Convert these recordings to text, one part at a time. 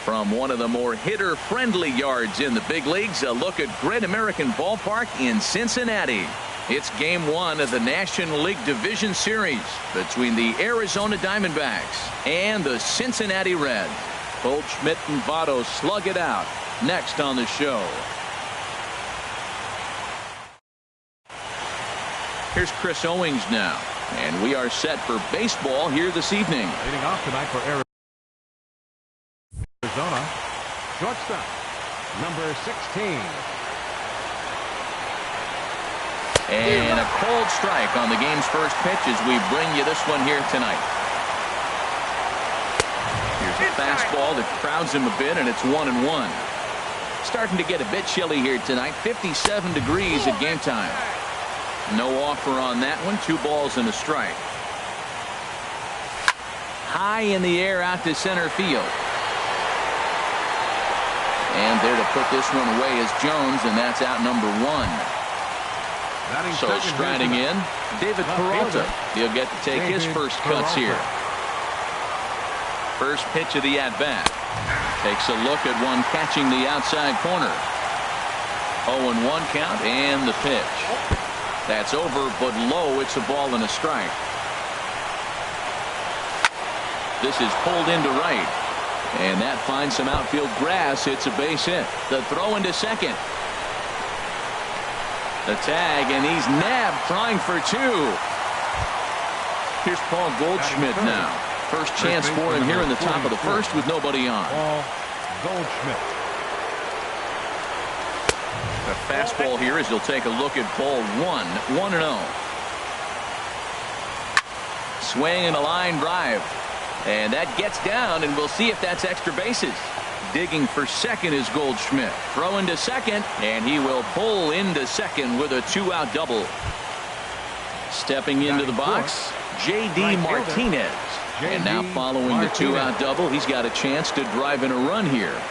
From one of the more hitter-friendly yards in the big leagues, a look at Great American Ballpark in Cincinnati. It's Game 1 of the National League Division Series between the Arizona Diamondbacks and the Cincinnati Reds. Goldschmidt and Votto slug it out next on the show. Here's Chris Owings now, and we are set for baseball here this evening. Leading off tonight for Arizona, shortstop, number 16. And a cold strike on the game's first pitch as we bring you this one here tonight. Here's a fastball that crowds him a bit, and it's 1-1. Starting to get a bit chilly here tonight. 57 degrees at game time. No offer on that one. 2 balls and a strike. High in the air out to center field. And there to put this one away is Jones, and that's out number 1. So striding in, David Peralta. He'll get to take his first cuts here. First pitch of the at-bat. Takes a look at one catching the outside corner. 0-1 count and the pitch. That's over, but low. It's a ball and a strike. This is pulled into right. And that finds some outfield grass. It's a base hit. The throw into second. The tag, and he's nabbed, trying for 2. Here's Paul Goldschmidt now. First chance for him here in the top of the first with nobody on. Paul Goldschmidt. The fastball here as he'll take a look at ball 1-0. Swing and a line drive. And that gets down, and we'll see if that's extra bases. Digging for second is Goldschmidt. Throw into second, and he will pull into second with a 2-out double. Stepping into the box, J.D. Martinez. And now following the 2-out double, he's got a chance to drive in a run here.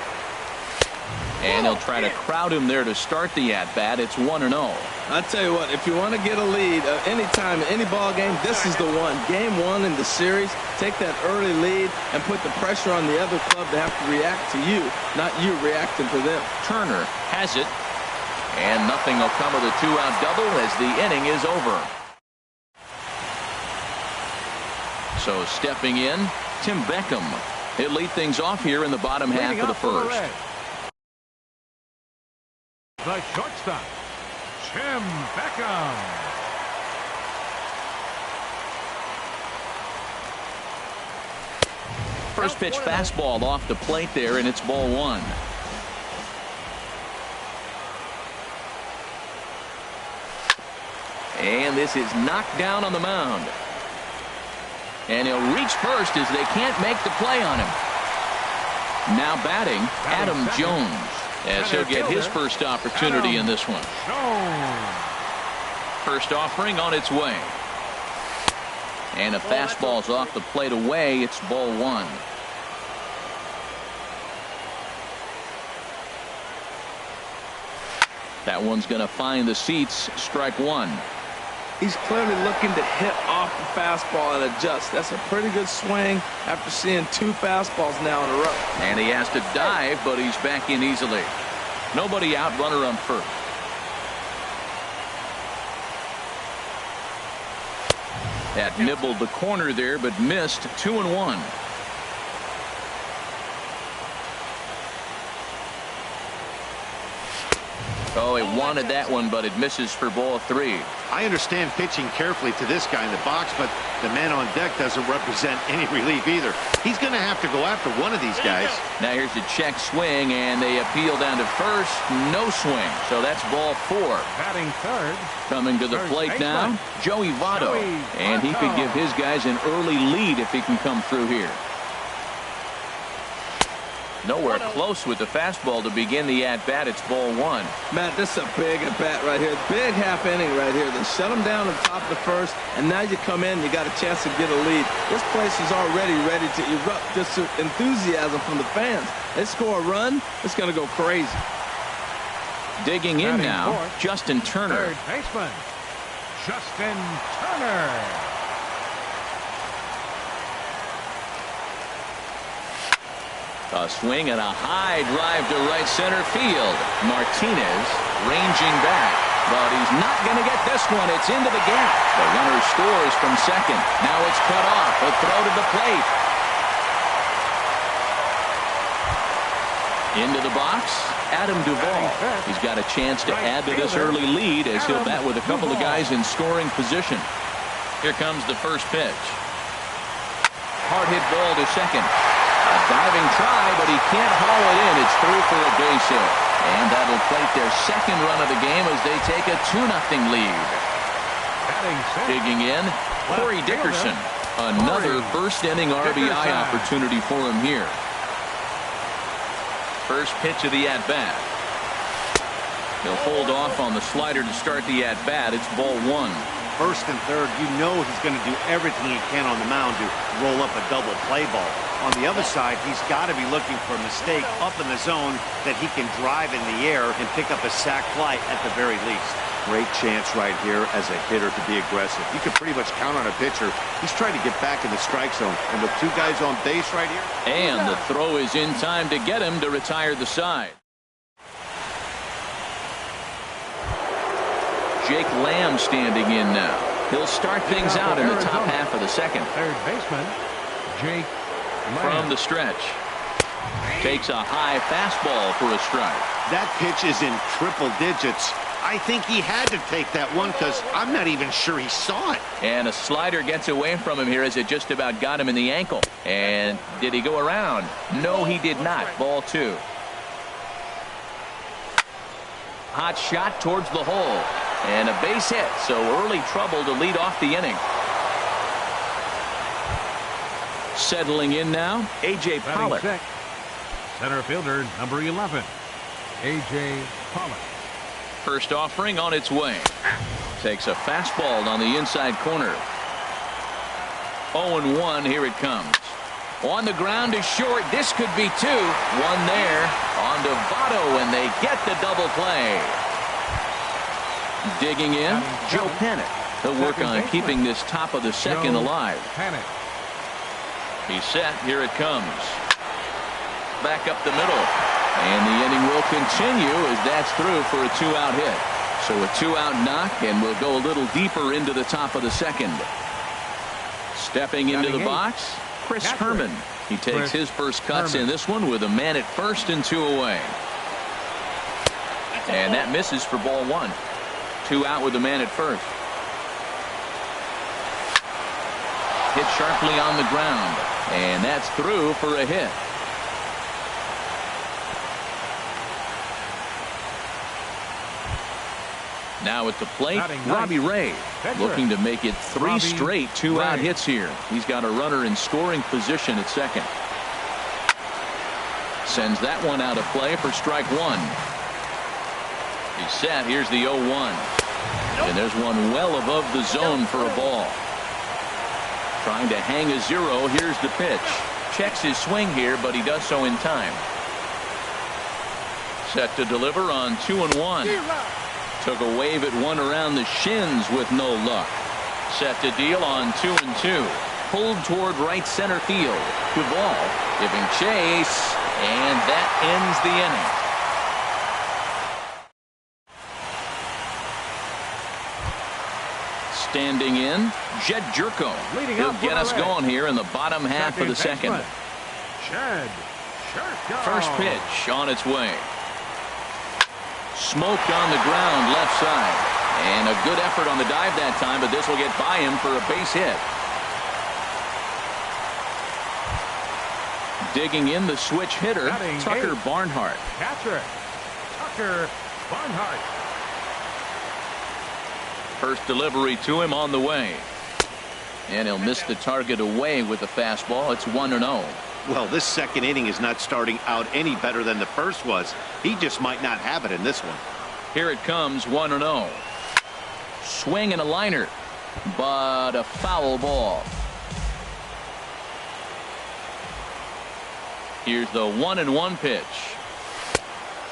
And they'll try to crowd him there to start the at-bat. It's 1-0. I tell you what, if you want to get a lead anytime in any ball game, this is the one. Game 1 in the series, take that early lead and put the pressure on the other club to have to react to you, not you reacting to them. Turner has it, and nothing will come of the 2-out double as the inning is over. So stepping in, Tim Beckham. He'll lead things off here in the bottom half of the first. The shortstop, Tim Beckham. First pitch fastball off the plate there, and it's ball 1. And this is knocked down on the mound. And he'll reach first as they can't make the play on him. Now batting, Adam Jones, as he'll get his first opportunity in this one. First offering on its way. And a fastball's off the plate away. It's ball 1. That one's going to find the seats. Strike 1. He's clearly looking to hit off the fastball and adjust. That's a pretty good swing after seeing 2 fastballs now in a row. And he has to dive, but he's back in easily. Nobody out, runner on first. That nibbled the corner there, but missed. 2-1. Oh, he wanted that one, but it misses for ball 3. I understand pitching carefully to this guy in the box, but the man on deck doesn't represent any relief either. He's going to have to go after one of these guys. Now here's a check swing, and they appeal down to first. No swing, so that's ball 4. Batting third. Coming to the plate now, Joey Votto. And he could give his guys an early lead if he can come through here. Nowhere close with the fastball to begin the at-bat. It's ball 1. Matt, this is a big at-bat right here. Big half inning right here. They shut him down on top of the first, and now you come in, you got a chance to get a lead. This place is already ready to erupt this enthusiasm from the fans. They score a run, it's going to go crazy. Digging in now, Justin Turner. Third baseman, Justin Turner. A swing and a high drive to right center field. Martinez ranging back, but he's not going to get this one. It's into the gap. The runner scores from second. Now it's cut off. A throw to the plate. Into the box, Adam Duvall. He's got a chance to add to this early lead as he'll bat with a couple of guys in scoring position. Here comes the first pitch. Hard hit ball to second. A diving try, but he can't haul it in. It's through for a base hit. And that'll plate their second run of the game as they take a 2-0 lead. Digging in, Corey Dickerson. Another first inning RBI opportunity for him here. First pitch of the at-bat. He'll hold off on the slider to start the at-bat. It's ball one. First and third, you know he's going to do everything he can on the mound to roll up a double play ball. On the other side, he's got to be looking for a mistake up in the zone that he can drive in the air and pick up a sac fly at the very least. Great chance right here as a hitter to be aggressive. You can pretty much count on a pitcher. He's trying to get back in the strike zone. And with two guys on base right here. And the throw is in time to get him to retire the side. Jake Lamb standing in now. He'll start things out in the top half of the second. Third baseman, Jake Lamb. From the stretch. Takes a high fastball for a strike. That pitch is in triple digits. I think he had to take that one because I'm not even sure he saw it. And a slider gets away from him here as it just about got him in the ankle. And did he go around? No, he did not. Ball two. Hot shot towards the hole. And a base hit, so early trouble to lead off the inning. Settling in now, A.J. Pollock. Center fielder, number 11, A.J. Pollock. First offering on its way. Takes a fastball on the inside corner. 0-1, here it comes. On the ground is short. This could be two. One there on to Votto, and they get the double play. Digging in, Joe Panik. He'll work on keeping this top of the second alive. He's set. Here it comes. Back up the middle. And the inning will continue as that's through for a two-out hit. So a two-out knock, and we'll go a little deeper into the top of the second. Stepping into the box, Chris Herman. He takes his first cuts in this one with a man at first and two away. And that misses for ball one. Two out with the man at first. Hit sharply on the ground. And that's through for a hit. Now at the plate, Robbie Ray. Looking to make it three straight two-out hits here. He's got a runner in scoring position at second. Sends that one out of play for strike one. He's set. Here's the 0-1. And there's one well above the zone for a ball. Trying to hang a zero. Here's the pitch. Checks his swing here, but he does so in time. Set to deliver on 2-1. Took a wave at one around the shins with no luck. Set to deal on 2-2. Pulled toward right center field. Duvall giving chase, and that ends the inning. Standing in, Jed Jerko. He'll get us going here in the bottom half of the second. First pitch on its way. Smoked on the ground left side. And a good effort on the dive that time, but this will get by him for a base hit. Digging in the switch hitter, Tucker Barnhart. Catcher, Tucker Barnhart. First delivery to him on the way. And he'll miss the target away with the fastball. It's 1-0. Well, this second inning is not starting out any better than the first was. He just might not have it in this one. Here it comes, 1-0. Swing and a liner, but a foul ball. Here's the 1-1 pitch.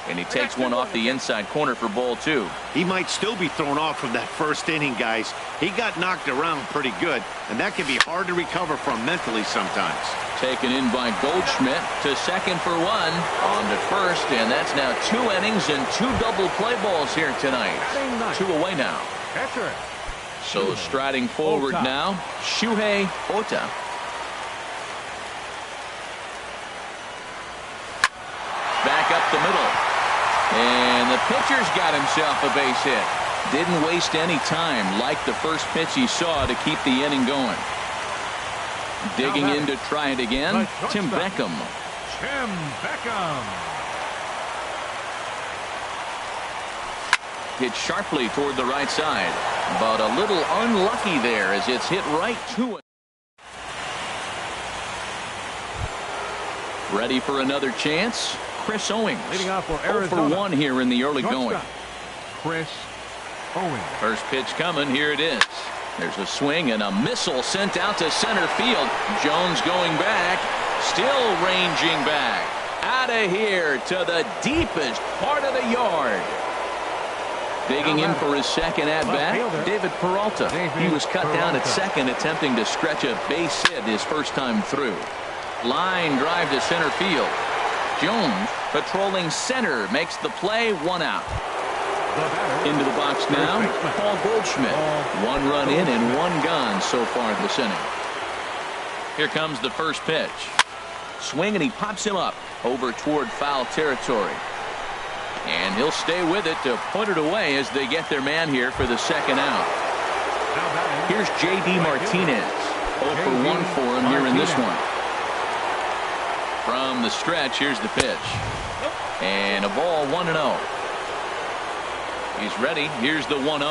And he takes one off the inside corner for ball two. He might still be thrown off from that first inning, guys. He got knocked around pretty good, and that can be hard to recover from mentally sometimes. Taken in by Goldschmidt to second for one. On to first, and that's now 2 innings and 2 double play balls here tonight. 2 away now. Catcher. So striding forward now, Shuhei Ota. Back up the middle. And the pitcher's got himself a base hit. Didn't waste any time, like the first pitch he saw, to keep the inning going. Digging in to try it again, Tim Beckham. Tim Beckham. Hit sharply toward the right side, but a little unlucky there as it's hit right to it. Ready for another chance? Chris Owings. Leading off for 0 for 1 here in the early going. Chris Owings. First pitch coming. Here it is. There's a swing and a missile sent out to center field. Jones going back. Still ranging back. Out of here to the deepest part of the yard. Digging in for his second at-bat, David Peralta. He was cut down at second, attempting to stretch a base hit his first time through. Line drive to center field. Jones patrolling center makes the play, 1 out. Into the box now, Paul Goldschmidt. 1 run in and 1 gone so far this inning. Here comes the first pitch. Swing, and he pops him up over toward foul territory. And he'll stay with it to put it away as they get their man here for the second out. Here's J.D. Martinez. 0 for 1 for him here in this one. From the stretch, here's the pitch. And a ball, 1-0. He's ready. Here's the 1-0.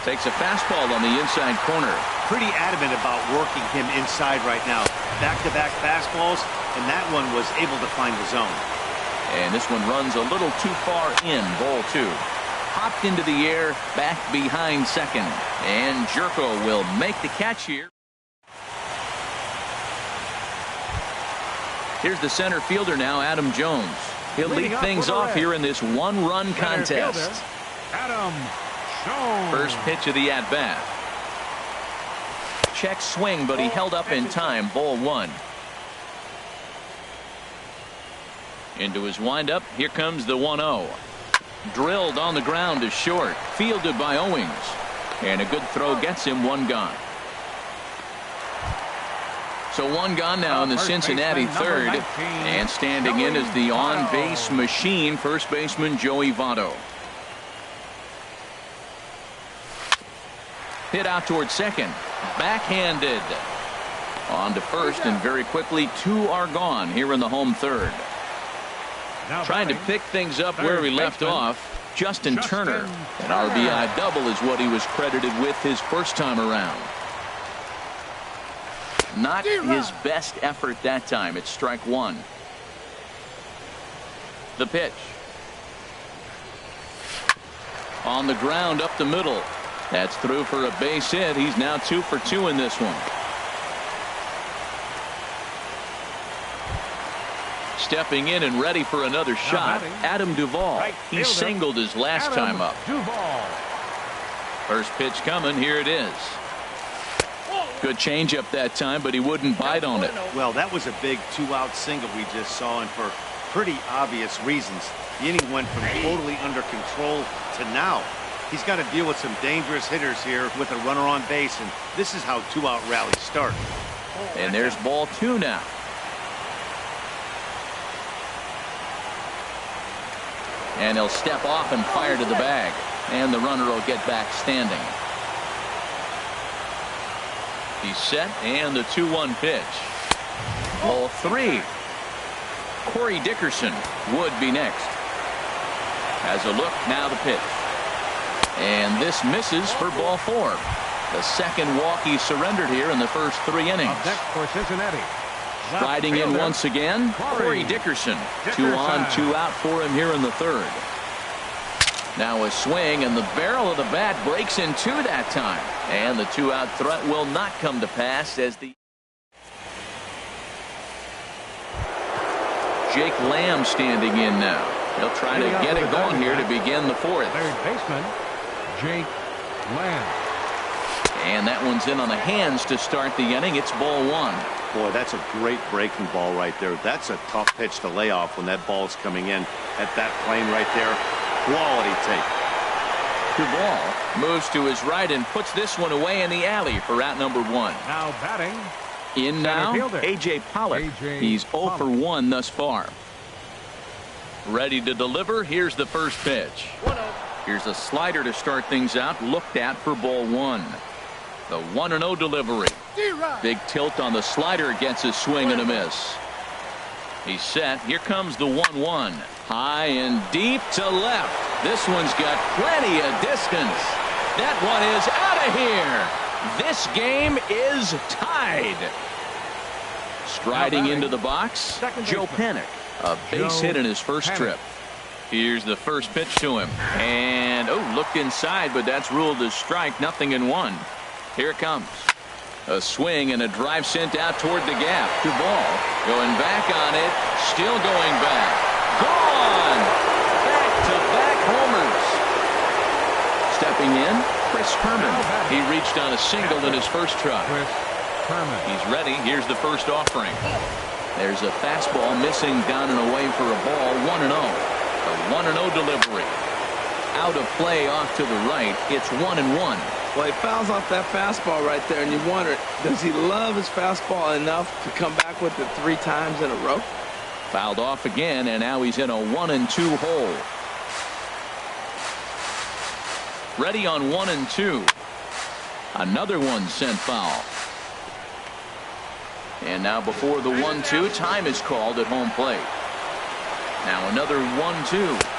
Takes a fastball on the inside corner. Pretty adamant about working him inside right now. Back-to-back fastballs, and that one was able to find the zone. And this one runs a little too far in, ball 2. Popped into the air, back behind second. And Jerko will make the catch here. Here's the center fielder now, Adam Jones. He'll lead things off here in this 1-run contest. Adam Jones. First pitch of the at-bat. Check swing, but he held up in time. Ball 1. Into his windup. Here comes the 1-0. Drilled on the ground to short. Fielded by Owings. And a good throw gets him 1 gone. So 1 gone now in the Cincinnati third. And standing in is the on-base machine, first baseman Joey Votto. Hit out toward second. Backhanded. On to first, and very quickly 2 are gone here in the home third. Trying to pick things up where we left off, Justin Turner. An RBI double is what he was credited with his first time around. Not his best effort that time. It's strike 1. The pitch. On the ground up the middle. That's through for a base hit. He's now 2 for 2 in this one. Stepping in and ready for another shot, Adam Duvall. He singled his last time up. First pitch coming. Here it is. Good changeup that time, but he wouldn't bite on it. Well, that was a big 2-out single we just saw, and for pretty obvious reasons. The inning went from totally under control to now. He's got to deal with some dangerous hitters here with a runner on base, and this is how 2-out rallies start. And there's ball 2 now. And he'll step off and fire to the bag. And the runner will get back standing. He's set, and the 2-1 pitch. Ball 3. Corey Dickerson would be next. Has a look, now the pitch. And this misses for ball 4. The second walk he surrendered here in the first 3 innings. Next for Cincinnati. Striding in once again, Corey Dickerson. 2 on, 2 out for him here in the third. Now a swing, and the barrel of the bat breaks in 2 that time. And the 2-out threat will not come to pass as the Jake Lamb standing in now. He'll try to get it going here to begin the 4th. Third baseman, Jake Lamb. And that one's in on the hands to start the inning. It's ball 1. Boy, that's a great breaking ball right there. That's a tough pitch to lay off when that ball's coming in at that plane right there. Quality take. Duvall moves to his right and puts this one away in the alley for out number 1. Now batting. In now, A.J. Pollock. He's 0 for 1 thus far. Ready to deliver. Here's the first pitch. Here's a slider to start things out. Looked at for ball 1. The 1-0 delivery. Big tilt on the slider, gets a swing and a miss. He's set. Here comes the 1-1. High and deep to left. This one's got plenty of distance. That one is out of here. This game is tied. Striding into the box, Joe Panik. A base hit in his first trip. Here's the first pitch to him. And, looked inside, but that's ruled as strike. 0-1. Here it comes. A swing and a drive sent out toward the gap. Duvall going back on it. Still going back. Gone! Back-to-back homers. Stepping in, Chris Herman. He reached on a single in his first try. He's ready. Here's the first offering. There's a fastball missing down and away for a ball. 1-0. The 1-0 delivery. Out of play off to the right. It's 1-1. Well, he fouls off that fastball right there, and you wonder, does he love his fastball enough to come back with it 3 times in a row? Fouled off again, and now he's in a 1-2 hole. Ready on 1-2. Another one sent foul. And now before the 1-2, time is called at home plate. Now another 1-2.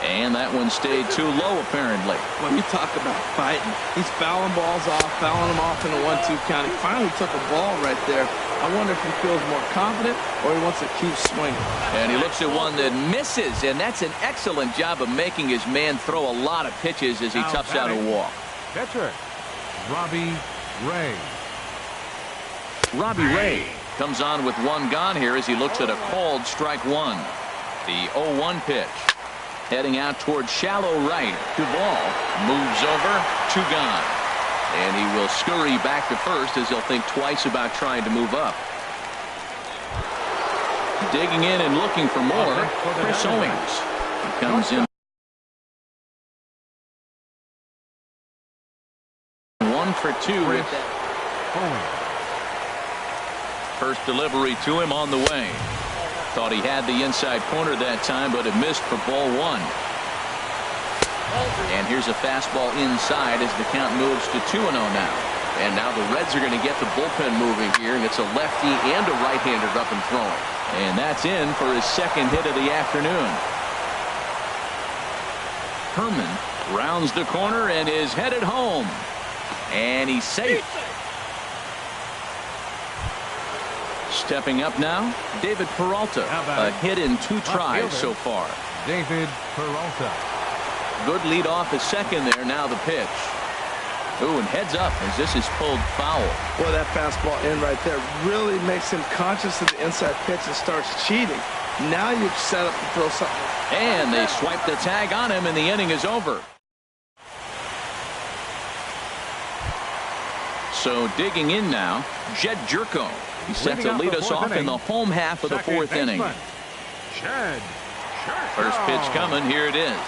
And that one stayed too low, apparently. When you talk about fighting, he's fouling balls off, fouling them off in a 1-2 count. He finally took a ball right there. I wonder if he feels more confident or he wants to keep swinging. And he looks at one that misses, and that's an excellent job of making his man throw a lot of pitches as he toughs out a walk. Catcher, Robbie Ray. Robbie Ray comes on with 1 gone here as he looks at a called strike 1. The 0-1 pitch. Heading out towards shallow right. Duvall moves over. 2 gone. And he will scurry back to first as he'll think twice about trying to move up. Digging in and looking for more. Chris Owings. He comes in. 1 for 2 with that. First delivery to him on the way. Thought he had the inside corner that time, but it missed for ball 1. And here's a fastball inside as the count moves to 2-0 now. And now the Reds are going to get the bullpen moving here, and it's a lefty and a right-hander up and throwing. And that's in for his second hit of the afternoon. Herman rounds the corner and is headed home. And he's safe. Stepping up now, David Peralta. A hit in 2 tries so far. David Peralta. Good lead off his second there. Now the pitch. Ooh, and heads up as this is pulled foul. Boy, that fastball in right there really makes him conscious of the inside pitch and starts cheating. Now you're set up to throw something. And they swipe the tag on him, and the inning is over. So digging in now, Jed Jerko. He's set to lead us off in the home half of the 4th inning. First pitch coming. Here it is.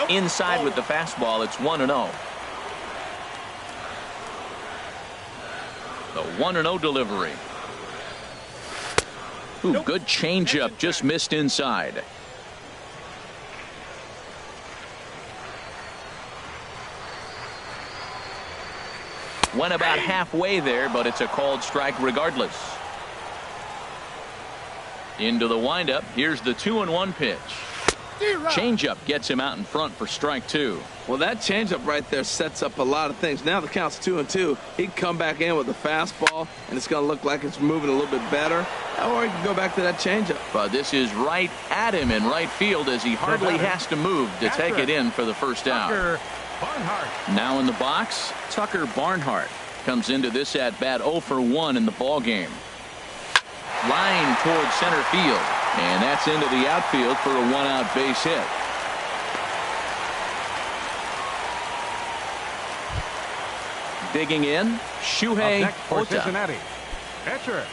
Inside with the fastball. It's 1-0. The 1-0 delivery. Ooh, good changeup. Just missed inside. Went about halfway there, but it's a called strike regardless. Into the windup. Here's the 2-1 pitch. Changeup gets him out in front for strike 2. Well, that changeup right there sets up a lot of things. Now the count's 2-2. He can come back in with a fastball, and it's going to look like it's moving a little bit better. Or he can go back to that changeup. But this is right at him in right field as he hardly has to move to take it in for the first out. Now in the box, Tucker Barnhart comes into this at bat 0 for 1 in the ball game. Line towards center field, and that's into the outfield for a 1-out base hit. Digging in, Up Shuhei next for Ota. Cincinnati. Pitcher.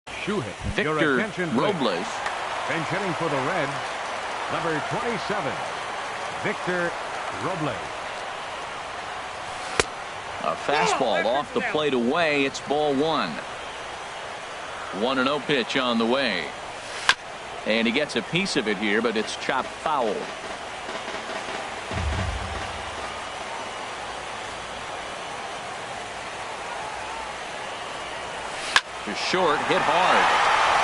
Shuhei. Your Victor attention, please. Robles. Bench hitting for the Reds, number 27, Victor Robles. A fastball off the plate away. It's ball one. 1-0 pitch on the way. And he gets a piece of it here, but it's chopped foul. To short, hit hard.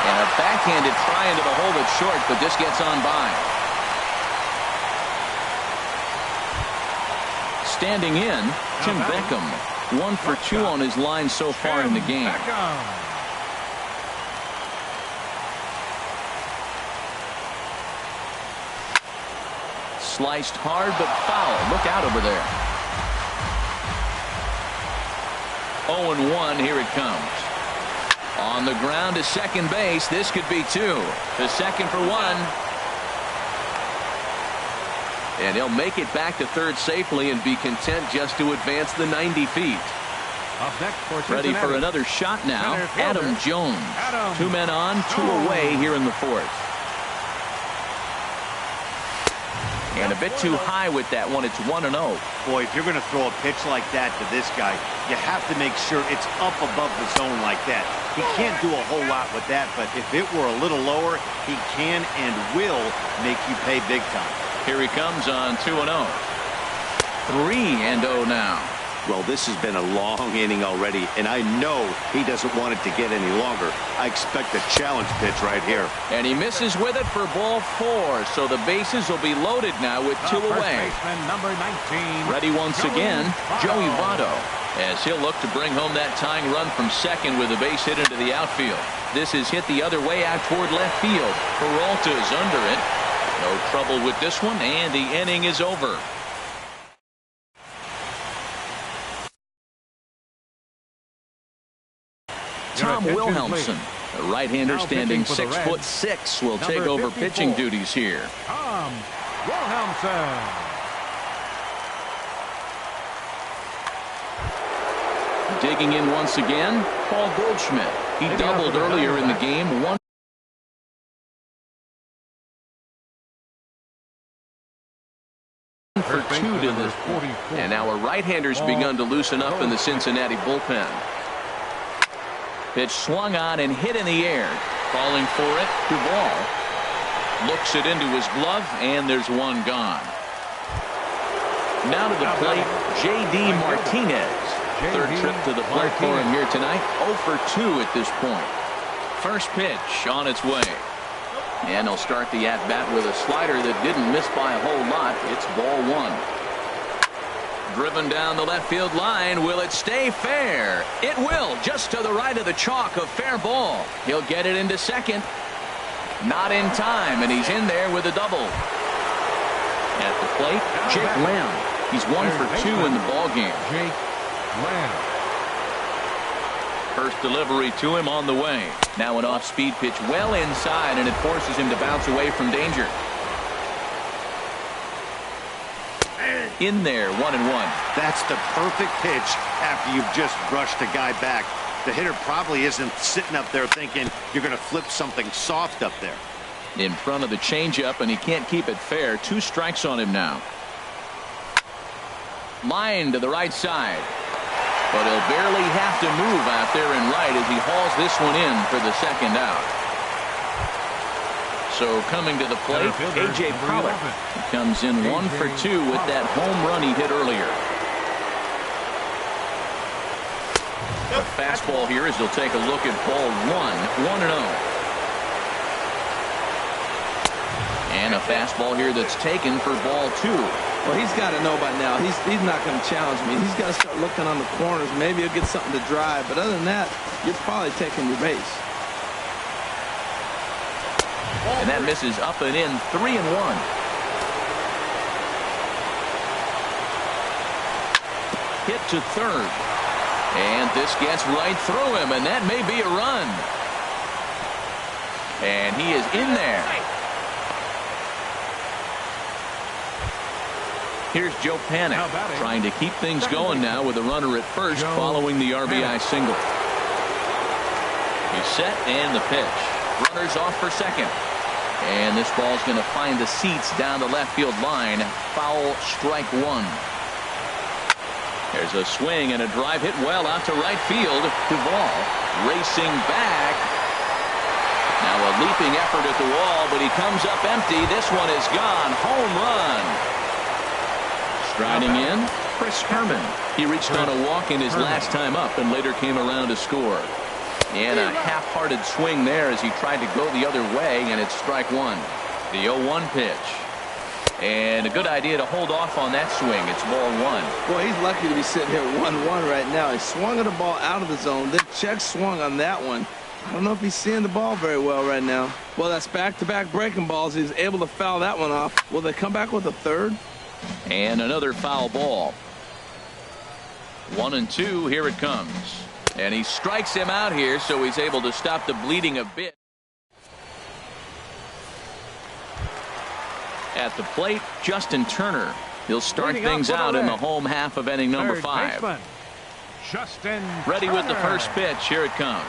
And a backhanded try into the hole that's short, but this gets on by. Standing in, Tim Beckham. 1 for 2 on his line so far in the game. Sliced hard, but foul. Look out over there. 0-1, here it comes. On the ground to second base. This could be 2. To second for 1. And he'll make it back to third safely and be content just to advance the 90 feet. Up next for Ready for another shot now. Adam Jones. 2 men on, 2 away here in the fourth. And a bit too high with that one. It's 1-0. Boy, if you're going to throw a pitch like that to this guy, you have to make sure it's up above the zone like that. He can't do a whole lot with that, but if it were a little lower, he can and will make you pay big time. Here he comes on 2-0. 3-0 now. Well, this has been a long inning already, and I know he doesn't want it to get any longer. I expect a challenge pitch right here. And he misses with it for ball 4, so the bases will be loaded now with 2 away. Number 19. Ready once again, Joey Votto, as he'll look to bring home that tying run from second with a base hit into the outfield. This is hit the other way out toward left field. Peralta's under it. No trouble with this one, and the inning is over. Tom Wilhelmsen, the right-hander standing 6'6", will take over pitching duties here. Tom Wilhelmsen. Digging in once again, Paul Goldschmidt. He doubled earlier in the game. 1 for 2 to this point. And now a right-hander's begun to loosen up in the Cincinnati bullpen. Pitch swung on and hit in the air. Calling for it to ball. Looks it into his glove, and there's one gone. Now to the plate, J.D. Martinez. Third trip to the plate for him here tonight. 0 for 2 at this point. First pitch on its way. And he'll start the at-bat with a slider that didn't miss by a whole lot. It's ball 1. Driven down the left field line. Will it stay fair? It will, just to the right of the chalk, a fair ball. He'll get it into second. Not in time, and he's in there with a double. At the plate, Jake Lamb. He's 1 for 2 in the ball game. Jake Lamb. First delivery to him on the way. Now an off-speed pitch well inside, and it forces him to bounce away from danger. In there, 1-1. That's the perfect pitch after you've just brushed a guy back. The hitter probably isn't sitting up there thinking you're going to flip something soft up there. In front of the changeup, and he can't keep it fair. 2 strikes on him now. Line to the right side. But he'll barely have to move out there in right as he hauls this one in for the second out. So coming to the plate, A.J. Pollock. He comes in 1 for 2 with that home run he hit earlier. A fastball here as he'll take a look at ball 1. 1-0. And a fastball here that's taken for ball 2. Well, he's got to know by now. He's not going to challenge me. He's got to start looking on the corners. Maybe he'll get something to drive. But other than that, you're probably taking your base. And that misses up and in. 3-1. Hit to third. And this gets right through him, and that may be a run. And he is in there. Here's Joe Panic trying to keep things going now with a runner at first following the RBI single. He's set and the pitch. Runners off for second. And this ball's going to find the seats down the left field line. Foul, strike one. There's a swing and a drive hit well out to right field. Duvall racing back. Now a leaping effort at the wall, but he comes up empty. This one is gone. Home run. Striding in, Chris Herman. He reached on a walk in his last time up and later came around to score. And a half-hearted swing there as he tried to go the other way, and it's strike one. The 0-1 pitch. And a good idea to hold off on that swing. It's ball one. Boy, he's lucky to be sitting here 1-1 right now. He swung at the ball out of the zone, then check swung on that one. I don't know if he's seeing the ball very well right now. Well, that's back-to-back breaking balls. He's able to foul that one off. Will they come back with a third? And another foul ball. 1-2. Here it comes. And he strikes him out here, so he's able to stop the bleeding a bit. At the plate, Justin Turner. He'll start things out in the home half of inning number 5. Justin Ready with the first pitch. Here it comes.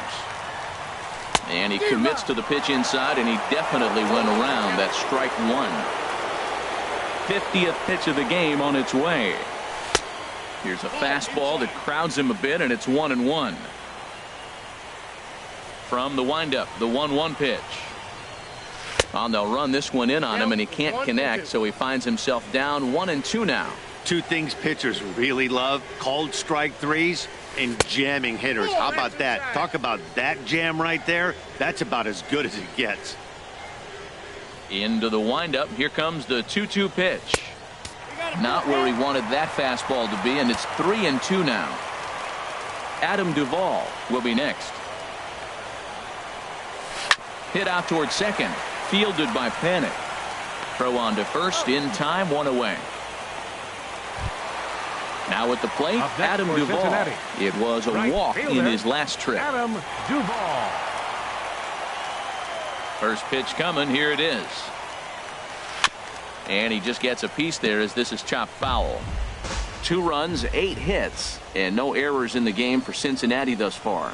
And he commits to the pitch inside, and he definitely went around. That's strike one. 50th pitch of the game on its way. Here's a fastball that crowds him a bit, and it's 1-1. From the windup, the 1-1 pitch. They'll run this one in on him, and he can't connect, so he finds himself down 1-2 now. Two things pitchers really love: called strike threes and jamming hitters. How about that? Talk about that jam right there. That's about as good as it gets. Into the windup. Here comes the 2-2 pitch. Not where he wanted that fastball to be, and it's 3-2 now. Adam Duvall will be next. Hit out towards second. Fielded by Panic. Throw on to first in time, one away. Now at the plate, Adam Duvall. Cincinnati. It was a walk in his last trip. Adam Duvall. First pitch coming. Here it is. And he just gets a piece there as this is chopped foul. 2 runs, 8 hits, and no errors in the game for Cincinnati thus far.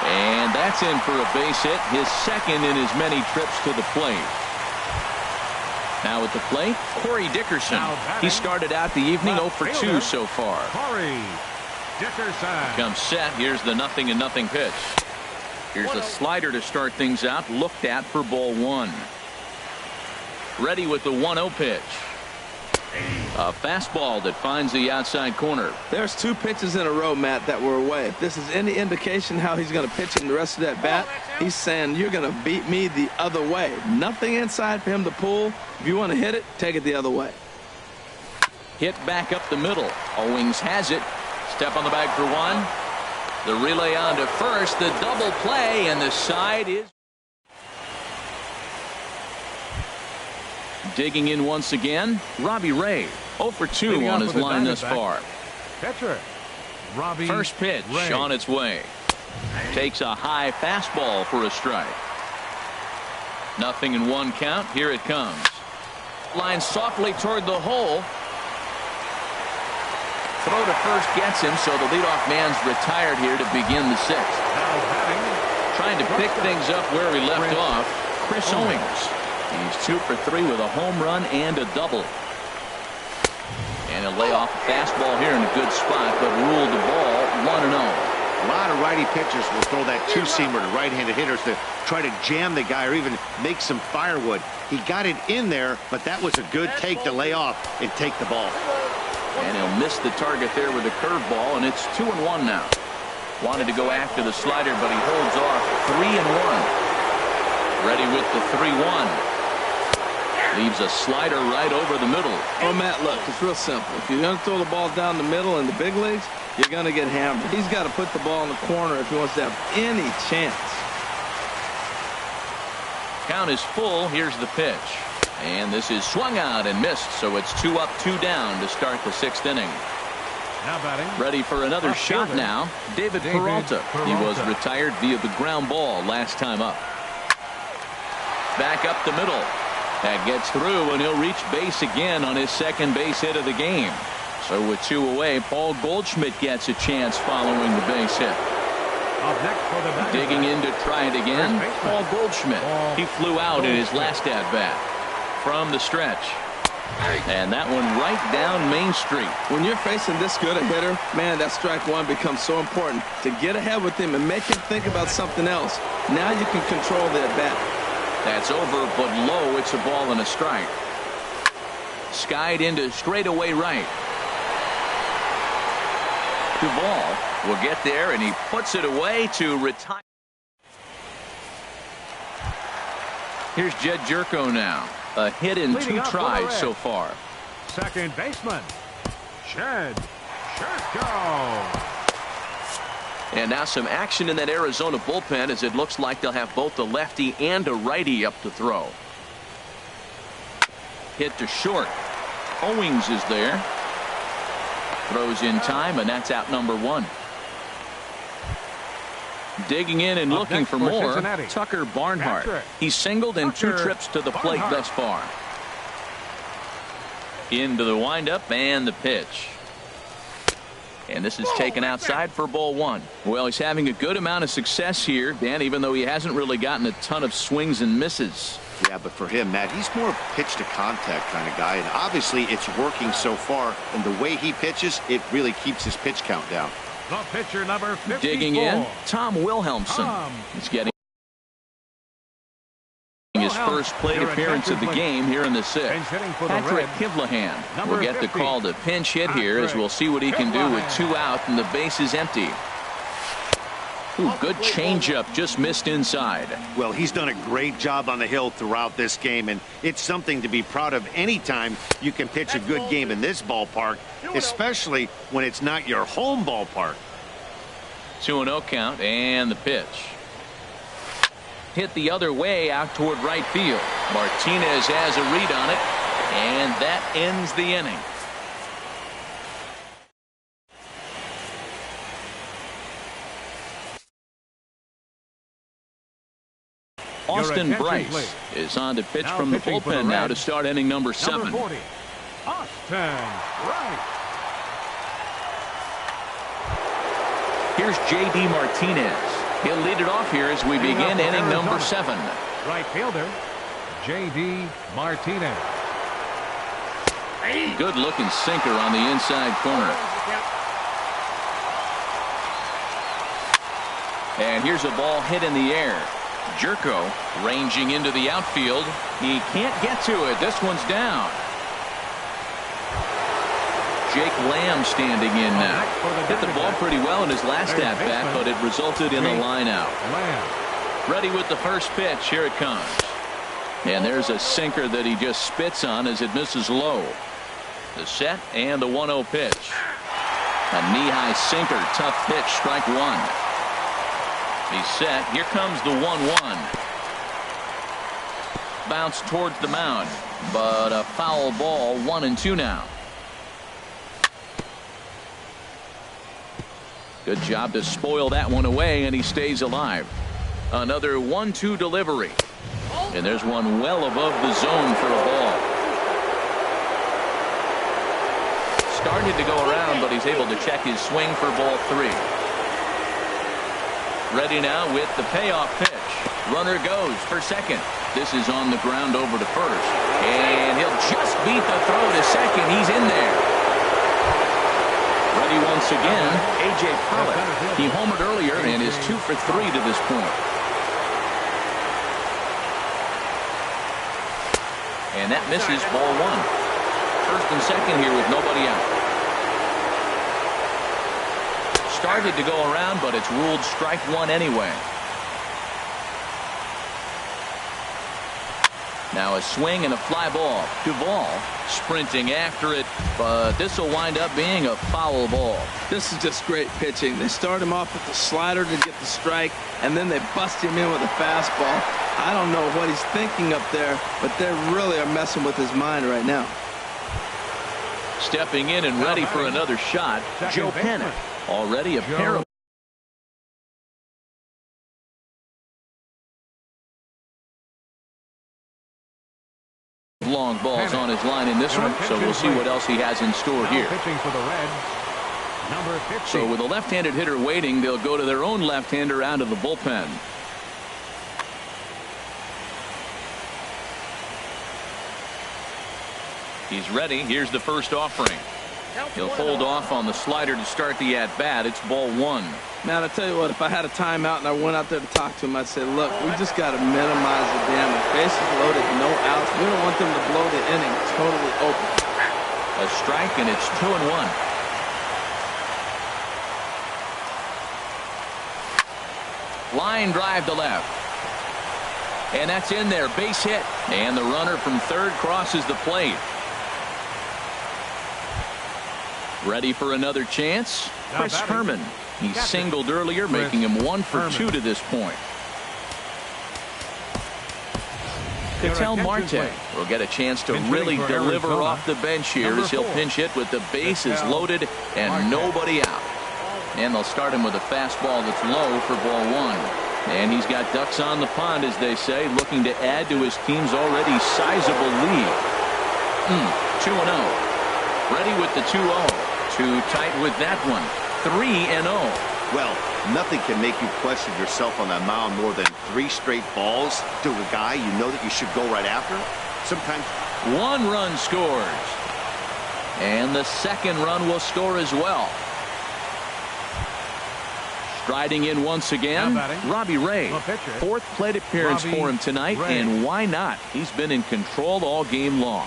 And that's in for a base hit, his second in as many trips to the plate. Now at the plate, Corey Dickerson. He started out the evening 0 for 2 so far. Corey Dickerson comes set. Here's the 0-0 pitch. Here's a slider to start things out, looked at for ball one. Ready with the 1-0 pitch. A fastball that finds the outside corner. There's 2 pitches in a row, Matt, that were away. If this is any indication how he's going to pitch in the rest of that bat, he's saying you're going to beat me the other way. Nothing inside for him to pull. If you want to hit it, take it the other way. Hit back up the middle. Owings has it. Step on the bag for one. The relay on to first, the double play, and the side is digging in once again. Robbie Ray 0 for 2 on his line thus far. Catcher Robbie First pitch Ray. On its way. Takes a high fastball for a strike. 0-1 count. Here it comes. Line softly toward the hole. Throw to first gets him, so the leadoff man's retired here to begin the 6th. Trying to pick things up where he left off, Chris Owings. He's 2 for 3 with a home run and a double. And he'll lay off a fastball here in a good spot, but ruled the ball 1-0. A lot of righty pitchers will throw that two-seamer to right-handed hitters to try to jam the guy or even make some firewood. He got it in there, but that was a good take to lay off and take the ball. And he'll miss the target there with a curveball, and it's 2-1 now. Wanted to go after the slider, but he holds off. 3-1. Ready with the 3-1. Leaves a slider right over the middle. Oh, Matt, look, it's real simple. If you're going to throw the ball down the middle in the big leagues, you're going to get hammered. He's got to put the ball in the corner if he wants to have any chance. Count is full. Here's the pitch. And this is swung out and missed, so it's 2 up, 2 down to start the 6th inning. Now batting. Ready for another shot now. David Peralta. He was retired via the ground ball last time up. Back up the middle. That gets through, and he'll reach base again on his second base hit of the game. So with 2 away, Paul Goldschmidt gets a chance following the base hit. Up next for the batter. Digging in to try it again, Paul Goldschmidt. He flew out in his last at-bat from the stretch. And that one right down Main Street. When you're facing this good a hitter, man, that strike one becomes so important to get ahead with him and make him think about something else. Now you can control the at-bat. That's over, but low. It's a ball and a strike. Skied into straightaway right. Duvall will get there, and he puts it away to retire. Here's Jed Jerko now. A hit in 2 tries so far. Second baseman, Jed Jerko. And now some action in that Arizona bullpen, as it looks like they'll have both a lefty and a righty up to throw. Hit to short. Owings is there. Throws in time, and that's out number 1. Digging in and looking for more, Cincinnati, Tucker Barnhart. He's singled in 2 trips to the plate thus far. Into the windup and the pitch. And this is taken outside for ball 1. Well, he's having a good amount of success here, Dan, even though he hasn't really gotten a ton of swings and misses. Yeah, but for him, Matt, he's more pitch to contact kind of guy, and obviously it's working so far, and the way he pitches, it really keeps his pitch count down. The pitcher, number 54. Digging in, Tom Wilhelmson. He's getting his first plate appearance of the game here in the 6th. Patrick Kivlahan will get the call to pinch hit here, as we'll see what he can do with 2 out and the base is empty. Ooh, good changeup, just missed inside. Well, he's done a great job on the hill throughout this game, and it's something to be proud of anytime you can pitch a good game in this ballpark, especially when it's not your home ballpark. 2-0 count, and the pitch. Hit the other way out toward right field. Martinez has a read on it, and that ends the inning. Austin Bryce is on to pitch from the bullpen now to start inning number 7. Number 40, Austin Bryce. Here's J.D. Martinez. He'll lead it off here as we begin inning number 7. Right fielder, J.D. Martinez. Good looking sinker on the inside corner. And here's a ball hit in the air. Jerko ranging into the outfield. He can't get to it. This one's down. Jake Lamb standing in now. Hit the ball pretty well in his last at-bat, but it resulted in a line out. Ready with the first pitch. Here it comes. And there's a sinker that he just spits on as it misses low. The set and the 1-0 pitch. A knee-high sinker. Tough pitch. Strike 1. He's set. Here comes the 1-1. Bounce towards the mound, but a foul ball. 1-2 now. Good job to spoil that one away, and he stays alive. Another 1-2 delivery. And there's one well above the zone for a ball. Started to go around, but he's able to check his swing for ball 3. Ready now with the payoff pitch. Runner goes for second. This is on the ground over to first. And he'll just beat the throw to second. He's in there. Ready once again, A.J. Pollock. He homered earlier and is 2 for 3 to this point. And that misses ball 1. First and second here with nobody out. Started to go around, but it's ruled strike 1 anyway. Now a swing and a fly ball. Duvall sprinting after it, but this will wind up being a foul ball. This is just great pitching. They start him off with the slider to get the strike, and then they bust him in with a fastball. I don't know what he's thinking up there, but they really are messing with his mind right now. Stepping in and ready for another shot, Joe Penick. Already a pair of long balls on his line in this one, so we'll see what else he has in store here. Pitching for the Reds, number 50. So with a left-handed hitter waiting, they'll go to their own left-hander out of the bullpen. He's ready. Here's the first offering. He'll hold off on the slider to start the at-bat. It's ball one. Man, I tell you what, if I had a timeout and I went out there to talk to him, I'd say, look, we just got to minimize the damage. Bases loaded, no outs. We don't want them to blow the inning totally open. A strike, and it's 2-1. Line drive to left. And that's in there. Base hit. And the runner from third crosses the plate. Ready for another chance? Chris Herman. He singled earlier, making him 1 for 2 to this point. Ketel Marte will get a chance to really deliver off the bench here as he'll pinch hit with the bases loaded and nobody out. And they'll start him with a fastball that's low for ball one. And he's got ducks on the pond, as they say, looking to add to his team's already sizable lead. 2-0. Ready with the 2-0. Too tight with that one. 3-0. Well, nothing can make you question yourself on that mound more than 3 straight balls to a guy you know that you should go right after. Sometimes 1 run scores. And the second run will score as well. Striding in once again, Robbie Ray. 4th plate appearance for him tonight, and why not? He's been in control all game long.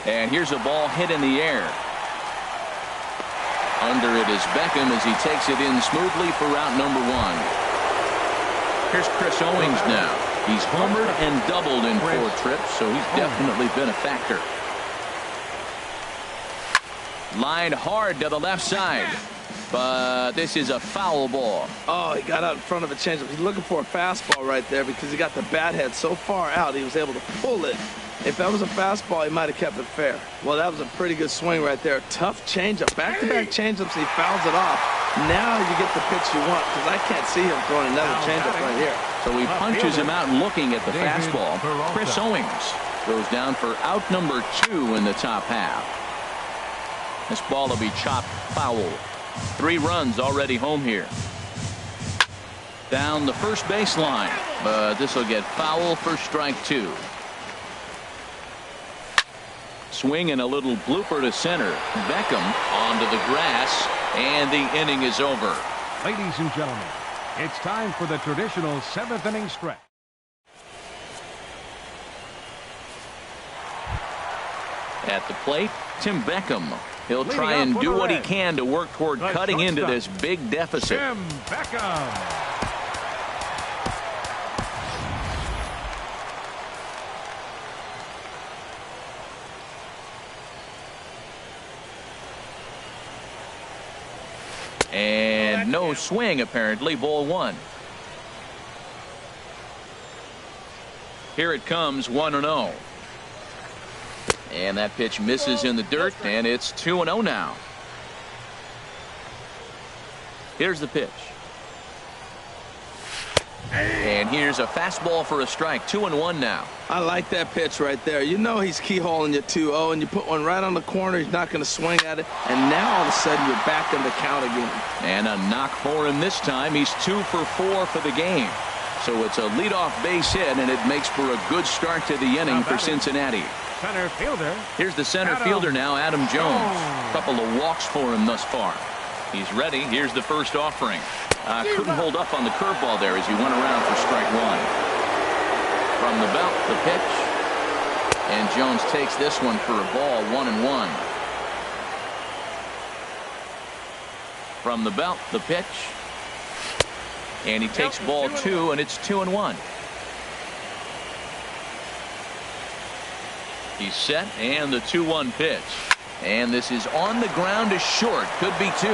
And here's a ball hit in the air. Under it is Beckham as he takes it in smoothly for route number 1. Here's Chris Owings now. He's homered and doubled in 4 trips, so he's definitely been a factor. Lined hard to the left side. But this is a foul ball. Oh, he got out in front of a changeup. He's looking for a fastball right there because he got the bat head so far out he was able to pull it. If that was a fastball, he might have kept it fair. Well, that was a pretty good swing right there. Tough changeup. Back-to-back changeups, he fouls it off. Now you get the pitch you want because I can't see him throwing another changeup right here. So he punches him out looking at the fastball. Chris Owings goes down for out number 2 in the top half. This ball will be chopped foul. 3 runs already home here. Down the first baseline, but this will get foul for strike 2. Swing and a little blooper to center. Beckham onto the grass, and the inning is over. Ladies and gentlemen, it's time for the traditional 7th inning stretch. At the plate, Tim Beckham. He'll try and do what he can to work toward cutting into this big deficit. Tim Beckham. And no swing, apparently. Ball 1. Here it comes, 1-0. And that pitch misses in the dirt, and it's 2-0 now. Here's the pitch. And here's a fastball for a strike. 2-1 now. I like that pitch right there. You know he's keyholing you 2-0, and you put one right on the corner. He's not going to swing at it. And now all of a sudden you're back in the count again. And a knock for him this time. He's 2 for 4 for the game. So it's a leadoff base hit, and it makes for a good start to the inning for Cincinnati. Center fielder. Here's the center fielder now, Adam Jones. A couple of walks for him thus far. He's ready. Here's the first offering. Couldn't hold up on the curveball there as he went around for strike 1. From the belt, the pitch. And Jones takes this one for a ball, 1-1. From the belt, the pitch. And he takes ball 2, and it's 2-1. He's set, and the 2-1 pitch. And this is on the ground to short. Could be 2.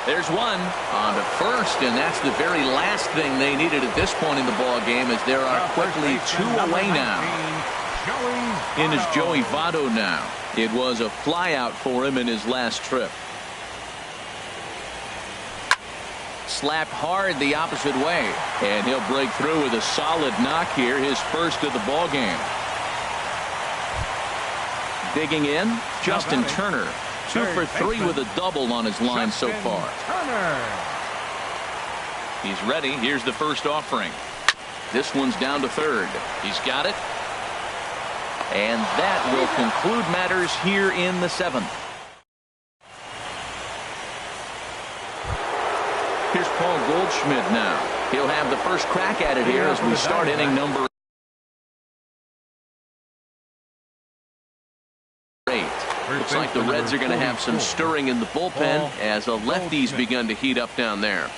There's 1 on to first, and that's the very last thing they needed at this point in the ball game, as there are quickly 2 away now. In is Joey Votto now. It was a flyout for him in his last trip. Slapped hard the opposite way, and he'll break through with a solid knock here, his first of the ball game. Digging in, Justin Turner. 2 for 3 with a double on his line so far. He's ready. Here's the first offering. This one's down to third. He's got it. And that will conclude matters here in the 7th. Here's Paul Goldschmidt now. He'll have the first crack at it here as we start inning number 8. Looks like the Reds are going to have some stirring in the bullpen as a lefty's begun to heat up down there.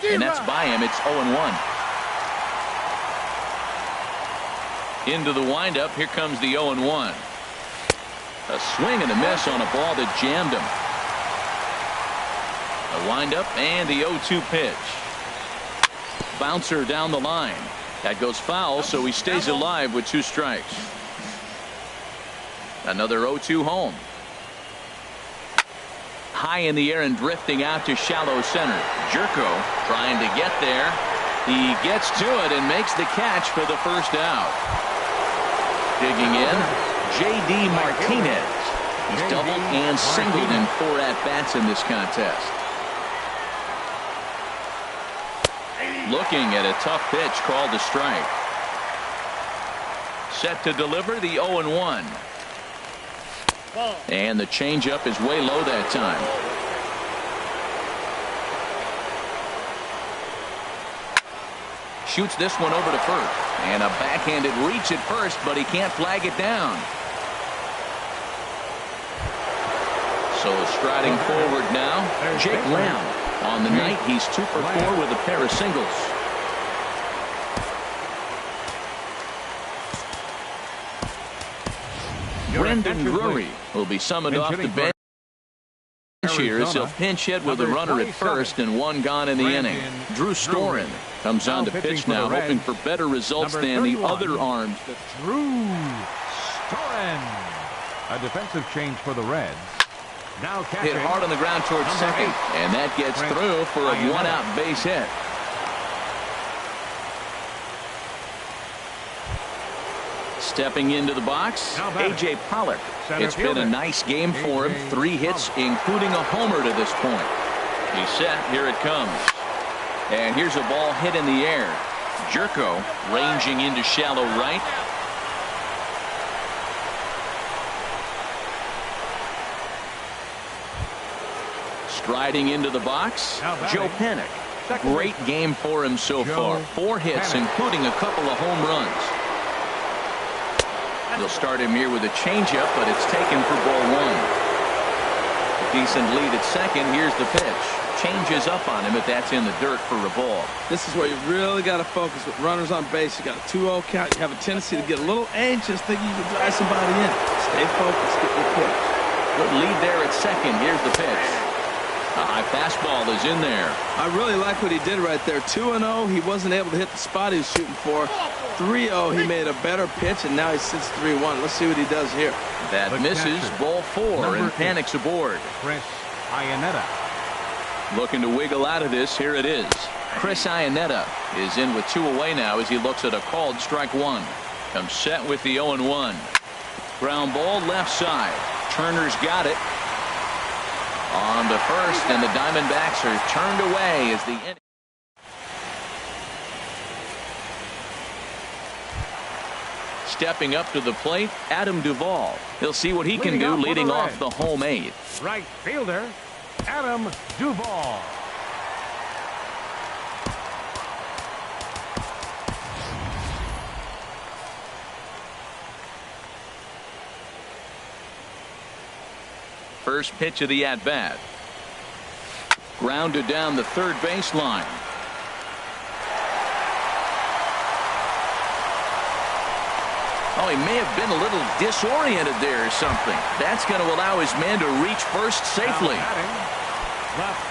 And that's by him. It's 0-1. Into the windup. Here comes the 0-1. A swing and a miss on a ball that jammed him. A windup and the 0-2 pitch. Bouncer down the line. That goes foul, so he stays alive with 2 strikes. Another 0-2 home. High in the air and drifting out to shallow center. Jerko trying to get there. He gets to it and makes the catch for the first out. Digging in, J.D. Martinez. He's doubled and singled in 4 at-bats in this contest. Looking at a tough pitch called a strike. Set to deliver the 0-1. And the changeup is way low that time. Shoots this one over to first. And a backhanded reach at first, but he can't flag it down. So striding forward now, Jake Lamb. On the night, he's 2 for 4 with a pair of singles. Brendan Drury will be summoned off the bench here as he'll pinch hit with a runner at first and 1 gone in the inning. Drew Storen comes on to pitch now, hoping for better results than the other arms. Drew Storen. A defensive change for the Reds. Now hit hard on the ground towards second, and that gets through for a 1-out base hit. Stepping into the box, A.J. Pollock. It's been a nice game for him. 3 hits, including a homer to this point. He's set. Here it comes. And here's a ball hit in the air. Jerko ranging into shallow right. Striding into the box, Joe Pennick. Great game for him so far. 4 hits, including a couple of home runs. They'll start him here with a changeup, but it's taken for ball 1. A decent lead at second. Here's the pitch. Changes up on him, but that's in the dirt for a ball. This is where you really got to focus with runners on base. You got a 2-0 count. You have a tendency to get a little anxious, thinking you can drive somebody in. Stay focused. Get your pitch. Good lead there at second. Here's the pitch. A high fastball is in there. I really like what he did right there. 2-0. He wasn't able to hit the spot he was shooting for. 3-0. He made a better pitch, and now he sits 3-1. Let's see what he does here. That misses. Ball 4, and Panic's aboard. Chris Iannetta. Looking to wiggle out of this. Here it is. Chris Iannetta is in with 2 away now as he looks at a called strike 1. Comes set with the 0-1. Ground ball left side. Turner's got it. On to first, and the Diamondbacks are turned away as the inning. Stepping up to the plate, Adam Duvall. He'll see what he can do leading off the home 8th. Right fielder, Adam Duvall. First pitch of the at-bat. Grounded down the third baseline. Oh, he may have been a little disoriented there or something. That's going to allow his man to reach first safely.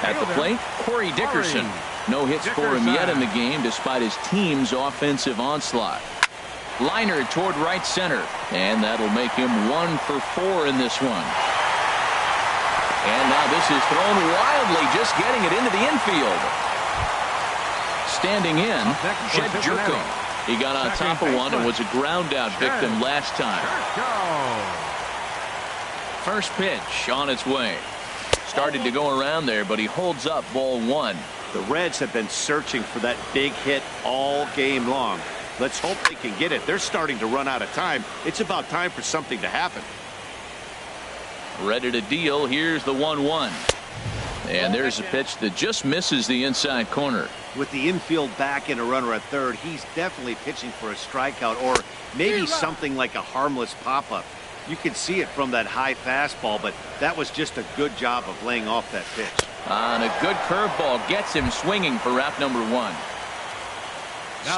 At the plate, Corey Dickerson. No hits for him yet in the game despite his team's offensive onslaught. Liner toward right center, and that'll make him 1 for 4 in this one. And now this is thrown wildly, just getting it into the infield. Standing in, Jed Jerko. He got on top of one and was a ground out victim last time. First pitch on its way. Started to go around there, but he holds up ball one. The Reds have been searching for that big hit all game long. Let's hope they can get it. They're starting to run out of time. It's about time for something to happen. Ready to deal. Here's the 1-1. And there's a pitch that just misses the inside corner. With the infield back and a runner at third, he's definitely pitching for a strikeout or maybe something like a harmless pop-up. You can see it from that high fastball, but that was just a good job of laying off that pitch. And a good curveball gets him swinging for out number one.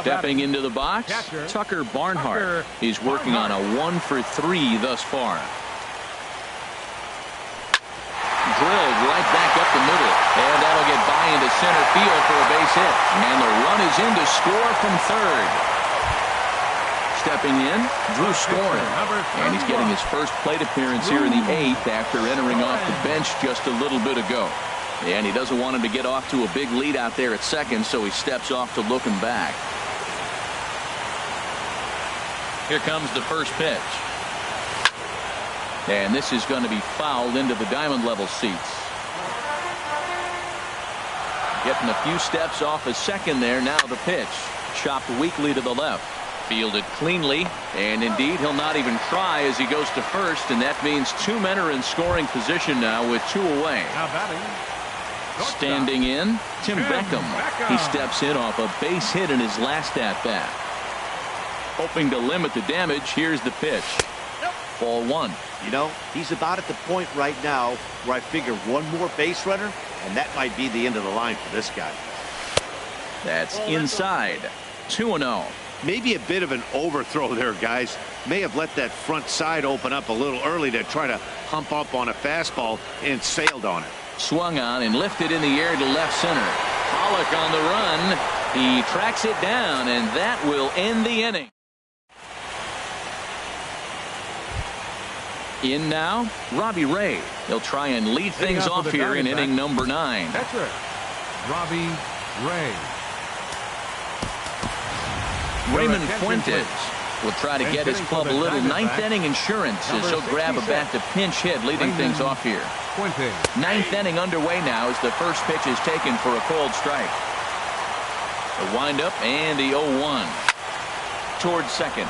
Stepping into the box, Tucker Barnhart. He's working on a 1-for-3 thus far. Drilled right back up the middle, and that'll get by into center field for a base hit. And the run is in to score from third. Stepping in, Drew Storen, and he's getting his first plate appearance here in the 8th after entering off the bench just a little bit ago. And he doesn't want him to get off to a big lead out there at second, so he steps off to look him back. Here comes the first pitch. And this is going to be fouled into the diamond level seats. Getting a few steps off a second there. Now the pitch. Chopped weakly to the left. Fielded cleanly. And indeed, he'll not even try as he goes to first. And that means two men are in scoring position now with two away. Now batting. Standing in, Tim Beckham. He steps in off a base hit in his last at-bat. Hoping to limit the damage. Here's the pitch. Ball one. You know, he's about at the point right now where I figure one more base runner, and that might be the end of the line for this guy. That's inside. 2-0. Maybe a bit of an overthrow there, guys. May have let that front side open up a little early to try to hump up on a fastball and sailed on it. Swung on and lifted in the air to left center. Pollock on the run. He tracks it down, and that will end the inning. In now, Robbie Ray. He'll try and lead things off here in inning number 9. That's it. Robbie Ray. Raymond Fuentes will try to get his club a little ninth inning insurance as he'll grab a bat to pinch hit, leading things off here. Ninth inning underway now as the first pitch is taken for a cold strike. The windup and the 0-1 towards second.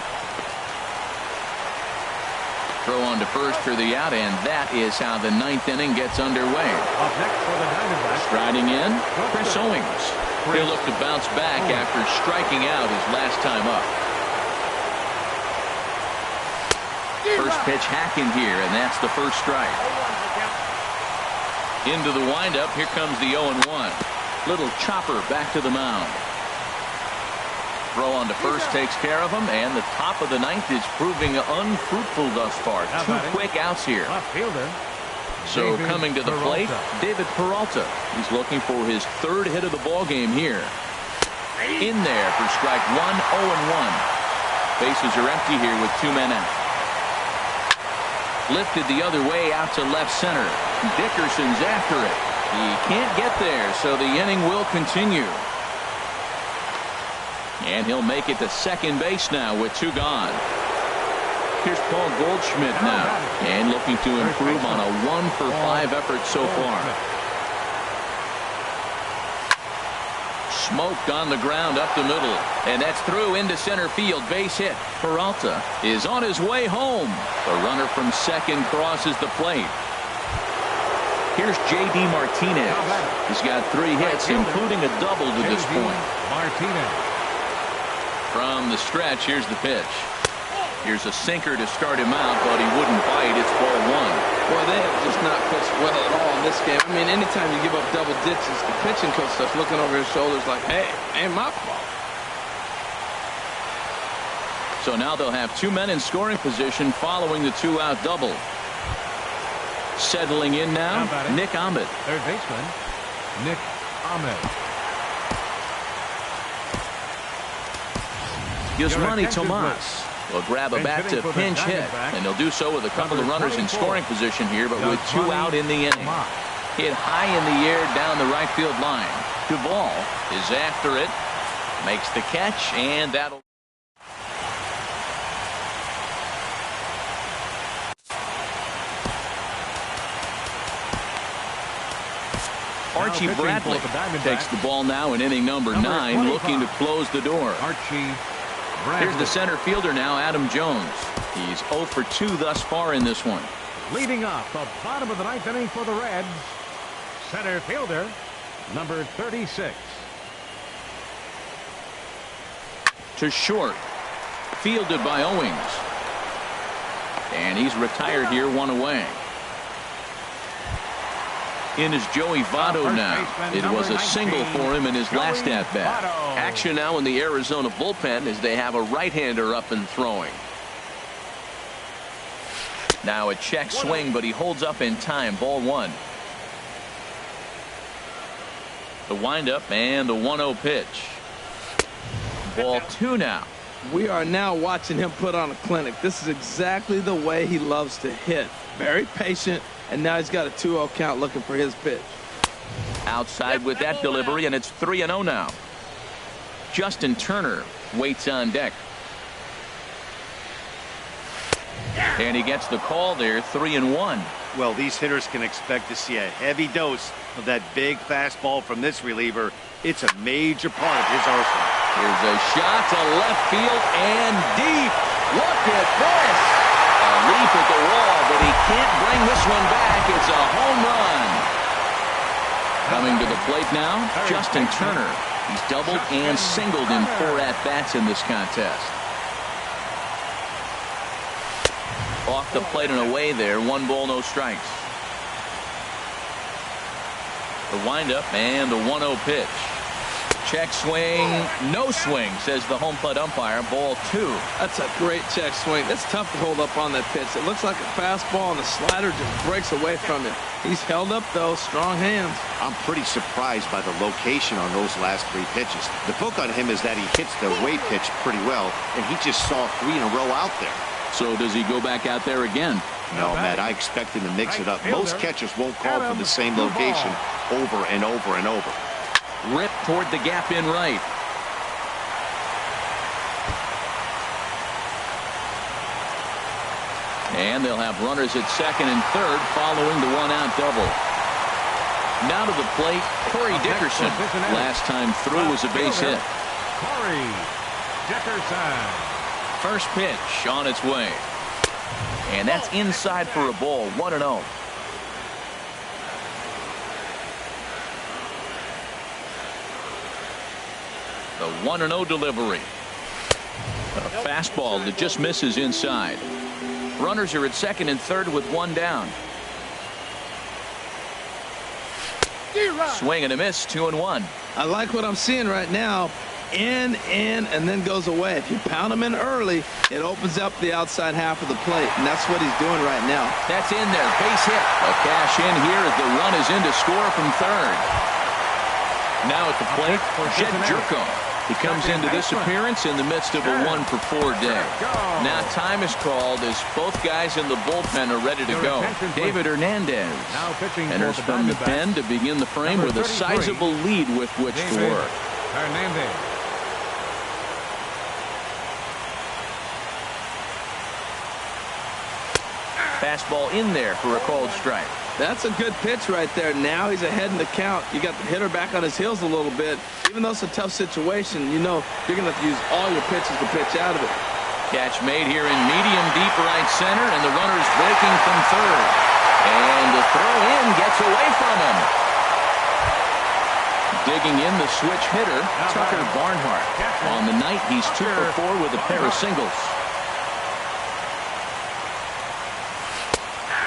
Throw on to first for the out, and that is how the ninth inning gets underway. Striding in, Chris Owings. He'll look to bounce back after striking out his last time up. First pitch hacking here, and that's the first strike. Into the windup, here comes the 0-1. Little chopper back to the mound. Throw on to first takes care of him, and the top of the ninth is proving unfruitful thus far. Two quick outs here. So coming to the plate, David Peralta. He's looking for his third hit of the ball game here. In there for strike one, 0-1. Bases are empty here with two men out. Lifted the other way out to left center. Dickerson's after it. He can't get there, so the inning will continue. And he'll make it to second base now with two gone. Here's Paul Goldschmidt now, and looking to improve on a 1-for-5 effort so far. Smoked on the ground up the middle, and that's through into center field. Base hit. Peralta is on his way home. The runner from second crosses the plate. Here's J.D. Martinez. He's got 3 hits, including a double to this point. From the stretch, here's the pitch. Here's a sinker to start him out, but he wouldn't bite. It's ball 1. Well, they have just not pitched well at all in this game. I mean, anytime you give up double digits, the pitching coach starts looking over his shoulders like, hey, ain't my fault. So now they'll have 2 men in scoring position following the 2-out double. Settling in now, Nick Ahmed. Third baseman, Nick Ahmed. Yasmani Tomas will grab a bat to pinch hit, and they'll do so with a couple of runners in scoring position here, but with 2 out in the inning. Hit high in the air down the right field line. Duvall is after it, makes the catch, and that'll Archie pitching Bradley for the Diamondbacks. takes the ball now in inning number 9, 25. looking to close the door. Archie Bradley. Here's the center fielder now, Adam Jones. He's 0 for 2 thus far in this one. Leading off the bottom of the 9th inning for the Reds, center fielder, number 36. To short. Fielded by Owings. And he's retired here, 1 away. In is Joey Votto now. It was a single for him in his last at-bat. Action now in the Arizona bullpen as they have a right-hander up and throwing. Now a check swing, but he holds up in time. Ball 1. The windup and the 1-0 pitch. Ball 2 now. We are now watching him put on a clinic. This is exactly the way he loves to hit. Very patient, and now he's got a 2-0 count looking for his pitch. Outside with that delivery, and it's 3-0 now. Justin Turner waits on deck. And he gets the call there, 3-1. Well, these hitters can expect to see a heavy dose of that big fastball from this reliever. It's a major part of his arsenal. Here's a shot to left field and deep. Look at this. A leap at the wall, but he can't bring this one back. It's a home run. Coming to the plate now, Justin Turner. He's doubled and singled in 4 at-bats in this contest. Off the plate and away there. 1 ball, no strikes. The windup and the 1-0 pitch. Check swing, no swing, says the home plate umpire. Ball 2. That's a great check swing. It's tough to hold up on that pitch. It looks like a fastball, and the slider just breaks away from him. He's held up, though. Strong hands. I'm pretty surprised by the location on those last 3 pitches. The book on him is that he hits the weight pitch pretty well, and he just saw 3 in a row out there. So does he go back out there again? No, Matt, I expect him to mix it up. Most catchers won't call for the same location over and over and over. Rip toward the gap in right. And they'll have runners at second and third following the 1-out double. Now to the plate, Corey Dickerson. Last time through was a base hit. Corey Dickerson. First pitch on its way. And that's inside for a ball. 1-0. The 1-0 delivery. A fastball that just misses inside. Runners are at second and third with 1 down. Swing and a miss, 2-1. I like what I'm seeing right now. In, and then goes away. If you pound him in early, it opens up the outside half of the plate, and that's what he's doing right now. That's in there. Base hit. A cash in here as the run is in to score from third. Now at the plate, Jed Jerko. He comes into this appearance in the midst of a 1-for-4 day. Now time is called as both guys in the bullpen are ready to go. David Hernandez enters from the pen to begin the frame with a sizable lead with which to work. Hernandez. Fastball in there for a called strike. That's a good pitch right there. Now he's ahead in the count. You got the hitter back on his heels a little bit. Even though it's a tough situation, you know you're going to have to use all your pitches to pitch out of it. Catch made here in medium deep right center, and the runner's breaking from third. And the throw in gets away from him. Digging in the switch hitter, Tucker Barnhart. On the night, he's 2 for 4 with a pair of singles.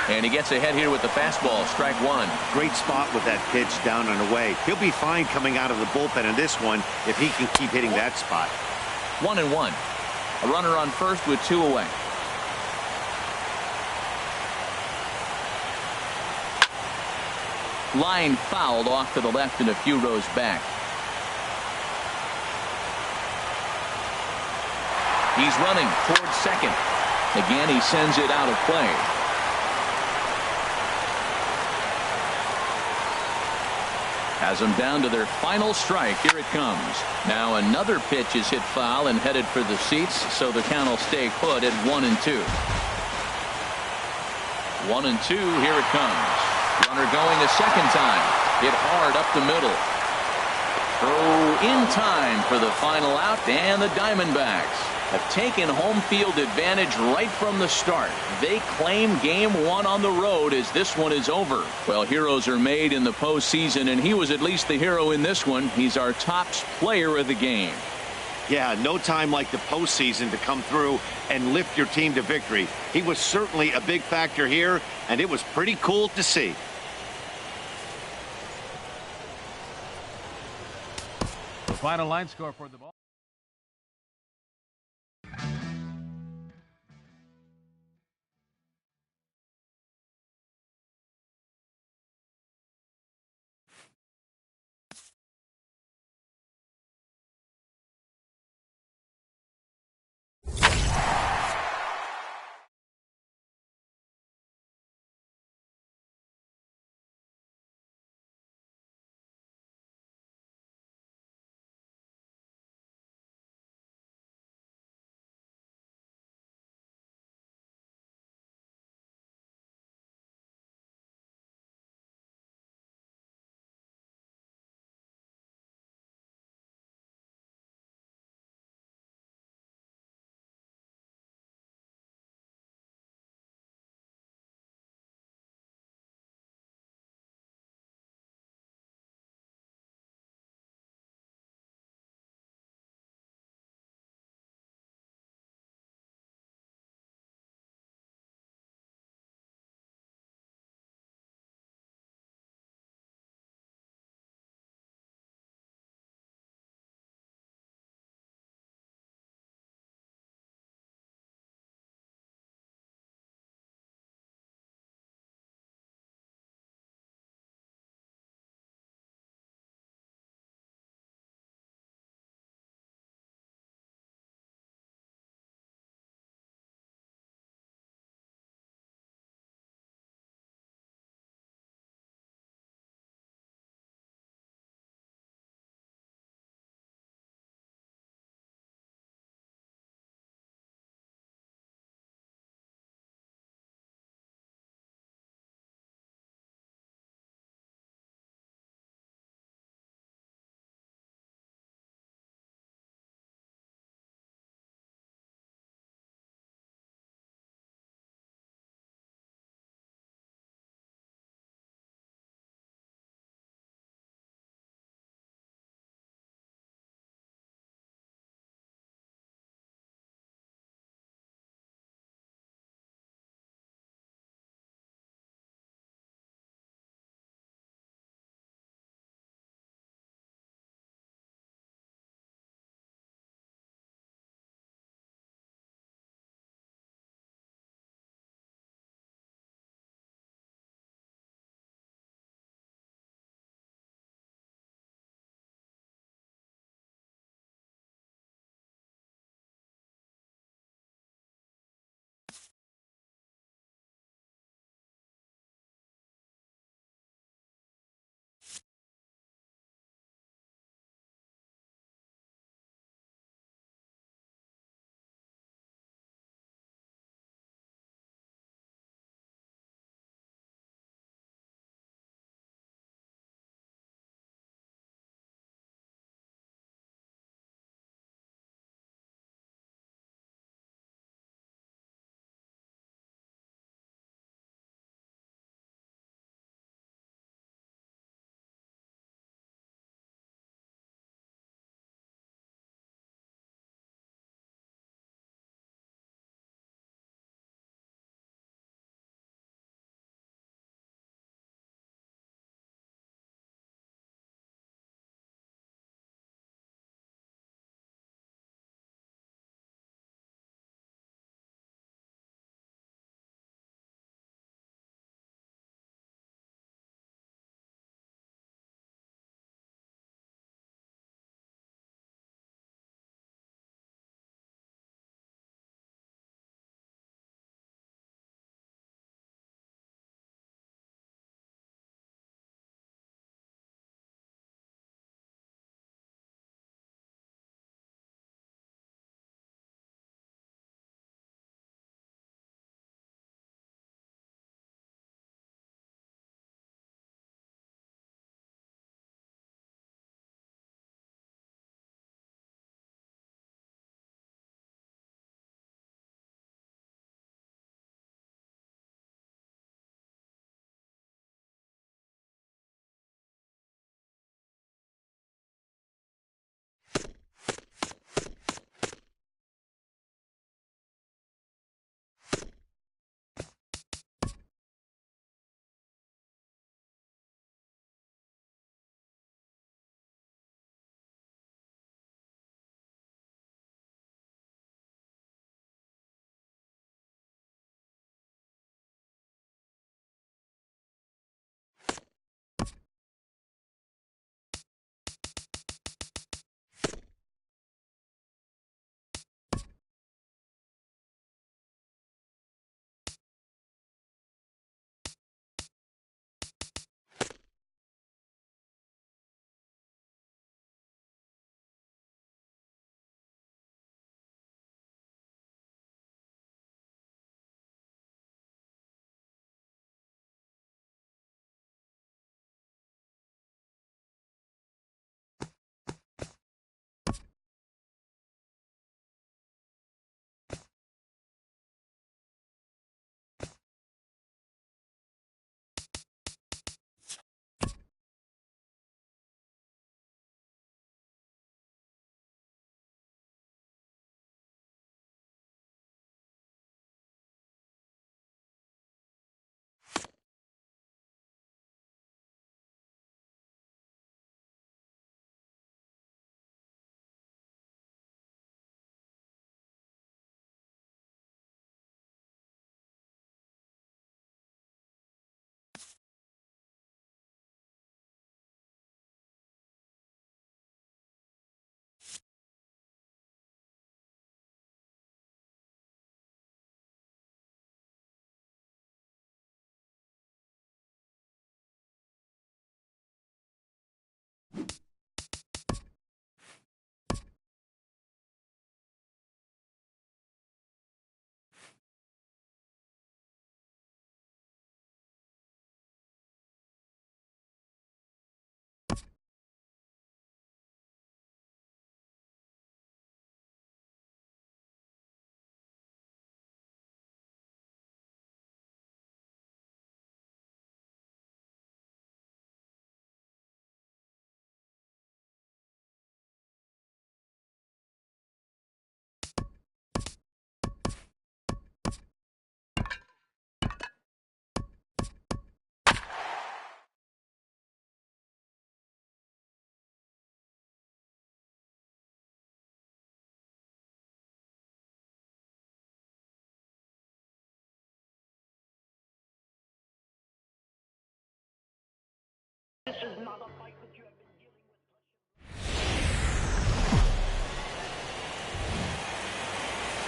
And he gets ahead here with the fastball, strike 1. Great spot with that pitch down and away. He'll be fine coming out of the bullpen in this one if he can keep hitting that spot. 1-1. A runner on first with 2 away. Line fouled off to the left and a few rows back. He's running towards second. Again, he sends it out of play. Has them down to their final strike. Here it comes. Now another pitch is hit foul and headed for the seats, so the count will stay put at 1-2. 1-2. Here it comes. Runner going a second time. Hit hard up the middle. Throw in time for the final out, and the Diamondbacks have taken home field advantage right from the start. They claim game one on the road as this one is over. Well, heroes are made in the postseason, and he was at least the hero in this one. He's our top player of the game. Yeah, no time like the postseason to come through and lift your team to victory. He was certainly a big factor here, and it was pretty cool to see. The final line score for the ball.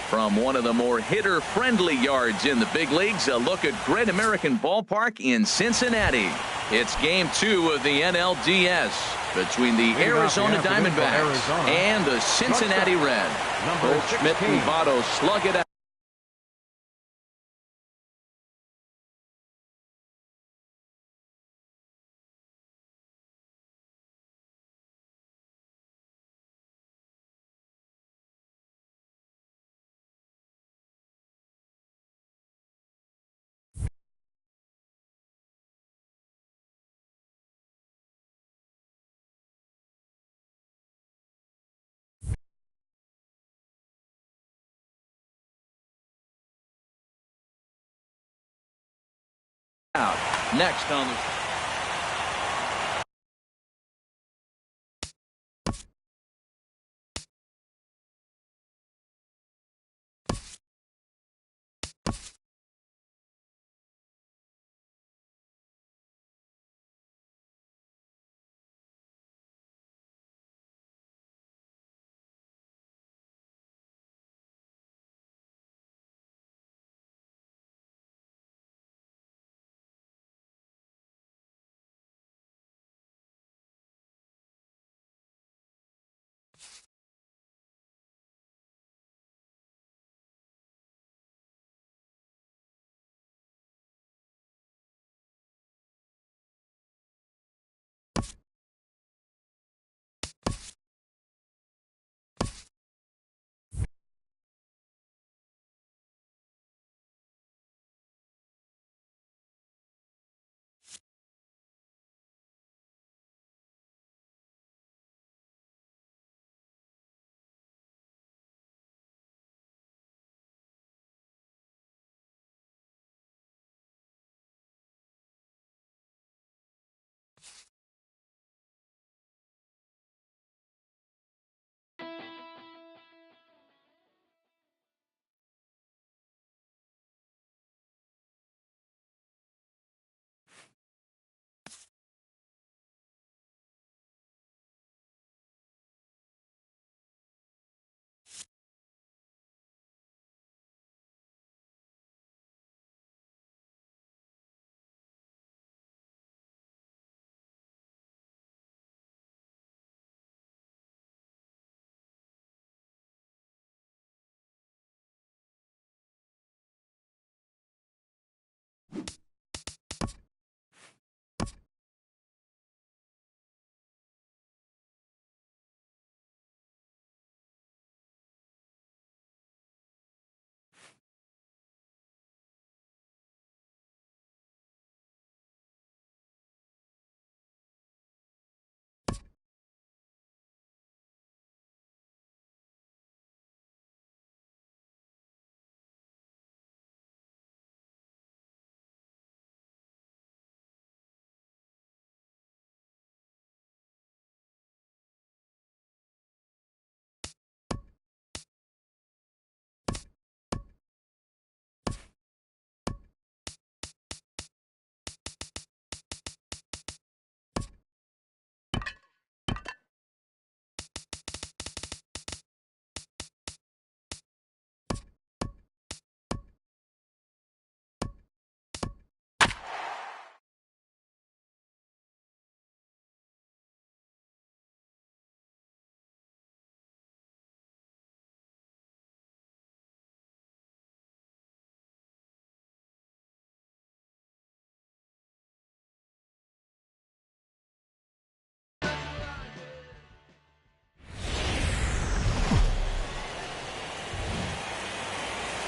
From one of the more hitter-friendly yards in the big leagues, a look at Great American Ballpark in Cincinnati. It's Game 2 of the NLDS between the Arizona Diamondbacks and the Cincinnati Reds. Goldschmidt and Votto slug it out. Next on the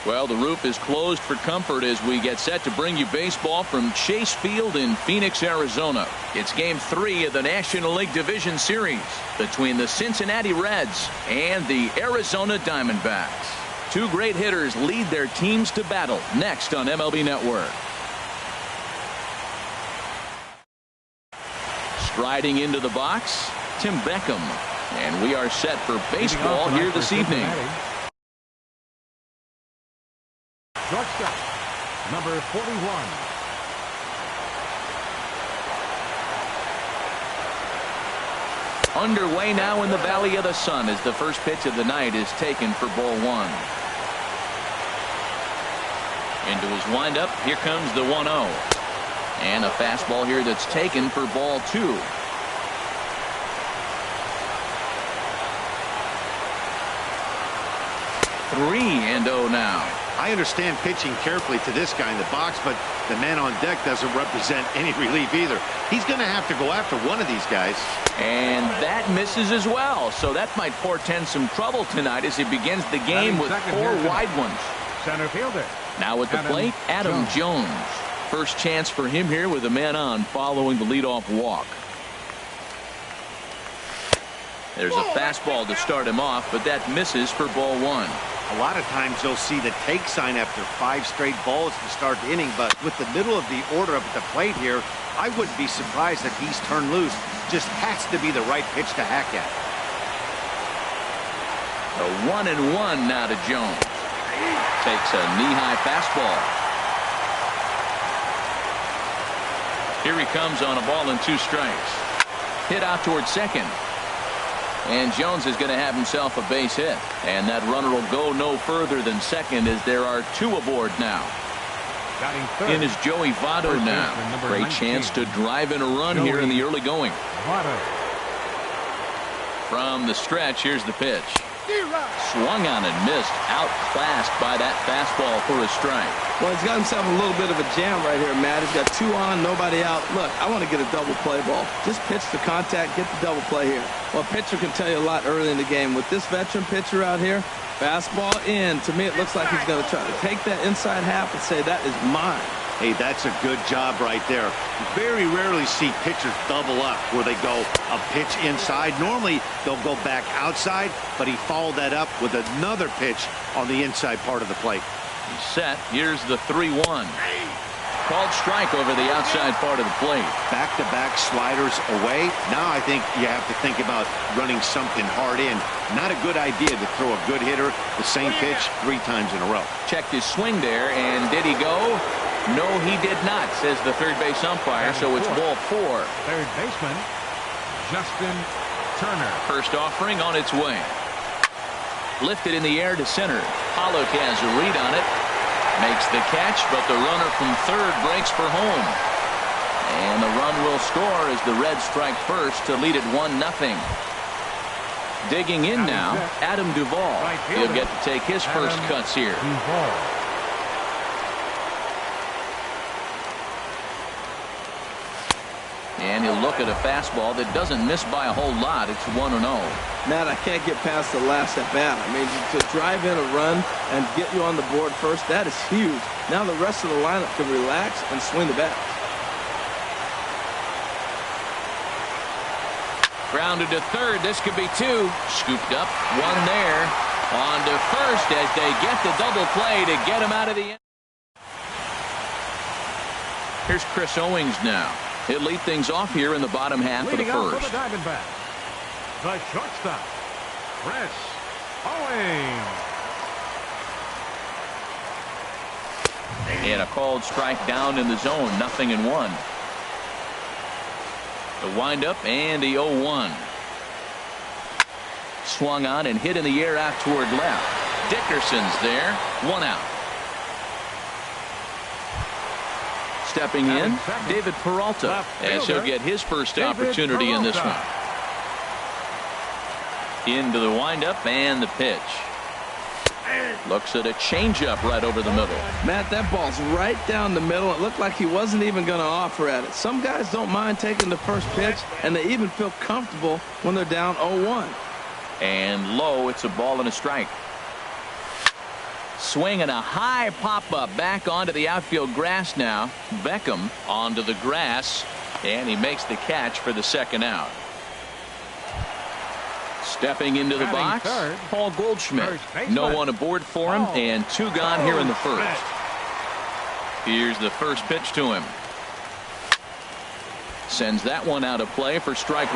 Well, the roof is closed for comfort as we get set to bring you baseball from Chase Field in Phoenix, Arizona. It's Game 3 of the National League Division Series between the Cincinnati Reds and the Arizona Diamondbacks. Two great hitters lead their teams to battle next on MLB Network. Striding into the box, Tim Beckham. And we are set for baseball here this evening. Shortstop, number 41. Underway now in the Valley of the Sun as the first pitch of the night is taken for ball one. Into his windup. Here comes the 1-0. And a fastball here that's taken for ball two. 3-0 now. I understand pitching carefully to this guy in the box, but the man on deck doesn't represent any relief either. He's going to have to go after one of these guys. And that misses as well. So that might portend some trouble tonight as he begins the game with 4 wide ones. Center fielder. Now at the plate, Adam Jones. First chance for him here with a man on following the leadoff walk. There's a fastball to start him off, but that misses for ball one. A lot of times you'll see the take sign after 5 straight balls to start the inning, but with the middle of the order up at the plate here, I wouldn't be surprised if he's turned loose. Just has to be the right pitch to hack at. A 1-1 now to Jones. Takes a knee-high fastball. Here he comes on a ball and 2 strikes. Hit out towards second. And Jones is going to have himself a base hit. And that runner will go no further than second as there are 2 aboard now. In is Joey Votto now. Great 19. Chance to drive in a run here in the early going. From the stretch, here's the pitch. Swung on and missed. Outclassed by that fastball for a strike. Well, he's got himself a little bit of a jam right here, Matt. He's got 2 on, nobody out. Look, I want to get a double play ball. Just pitch the contact, get the double play here. Well, a pitcher can tell you a lot early in the game. With this veteran pitcher out here, fastball in. To me, it looks like he's going to try to take that inside half and say, that is mine. Hey, that's a good job right there. Very rarely see pitchers double up where they go a pitch inside. Normally, they'll go back outside, but he followed that up with another pitch on the inside part of the plate. He's set. Here's the 3-1. Called strike over the outside part of the plate. Back-to-back sliders away. Now I think you have to think about running something hard in. Not a good idea to throw a good hitter the same pitch 3 times in a row. Checked his swing there, and did he go? No, he did not, says the third base umpire, so it's ball 4. Third baseman, Justin Turner. First offering on its way. Lifted in the air to center. Pollock has a read on it. Makes the catch, but the runner from third breaks for home. And the run will score as the Reds strike first to lead it 1-0. Digging in now, Adam Duvall. He'll get to take his first cuts here. And he'll look at a fastball that doesn't miss by a whole lot. It's 1-0. Matt, I can't get past the last at bat. I mean, to drive in a run and get you on the board first, that is huge. Now the rest of the lineup can relax and swing the bat. Grounded to third. This could be 2. Scooped up. 1 there. On to first as they get the double play to get him out of the end. Here's Chris Owings now. He'll lead things off here in the bottom half of the first. For the Diamondbacks, the shortstop, Chris Owings. And a called strike down in the zone. 0-1. The windup and the 0-1. Swung on and hit in the air out toward left. Dickerson's there. 1 out. Stepping in, David Peralta, as he'll get his first opportunity in this one. Into the windup and the pitch. Looks at a changeup right over the middle. Matt, that ball's right down the middle. It looked like he wasn't even going to offer at it. Some guys don't mind taking the first pitch, and they even feel comfortable when they're down 0-1. And low, it's a ball and a strike. Swing and a high pop-up back onto the outfield grass now. Beckham onto the grass, and he makes the catch for the 2nd out. Stepping into the box, Paul Goldschmidt. No one aboard for him, and 2 gone here in the first. Here's the first pitch to him. Sends that one out of play for strike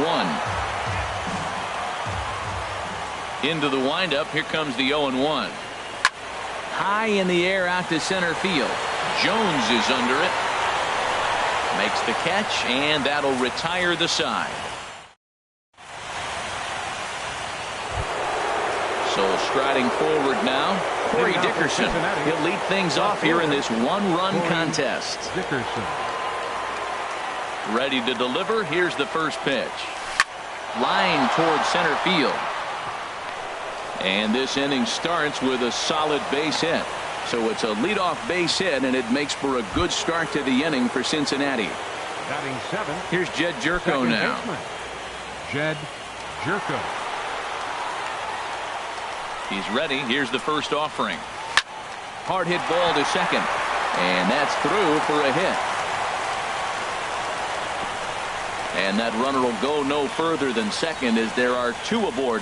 1. Into the windup, here comes the 0-1. High in the air out to center field. Jones is under it. Makes the catch, and that'll retire the side. So striding forward now, Corey Dickerson. He'll lead things off here in this one-run contest. Dickerson. Ready to deliver. Here's the first pitch. Line towards center field. And this inning starts with a solid base hit. So it's a leadoff base hit, and it makes for a good start to the inning for Cincinnati. Batting 7. Here's Jed Jerko now. Baseman. Jed Jerko. He's ready. Here's the first offering. Hard hit ball to second. And that's through for a hit. And that runner will go no further than second as there are 2 aboard.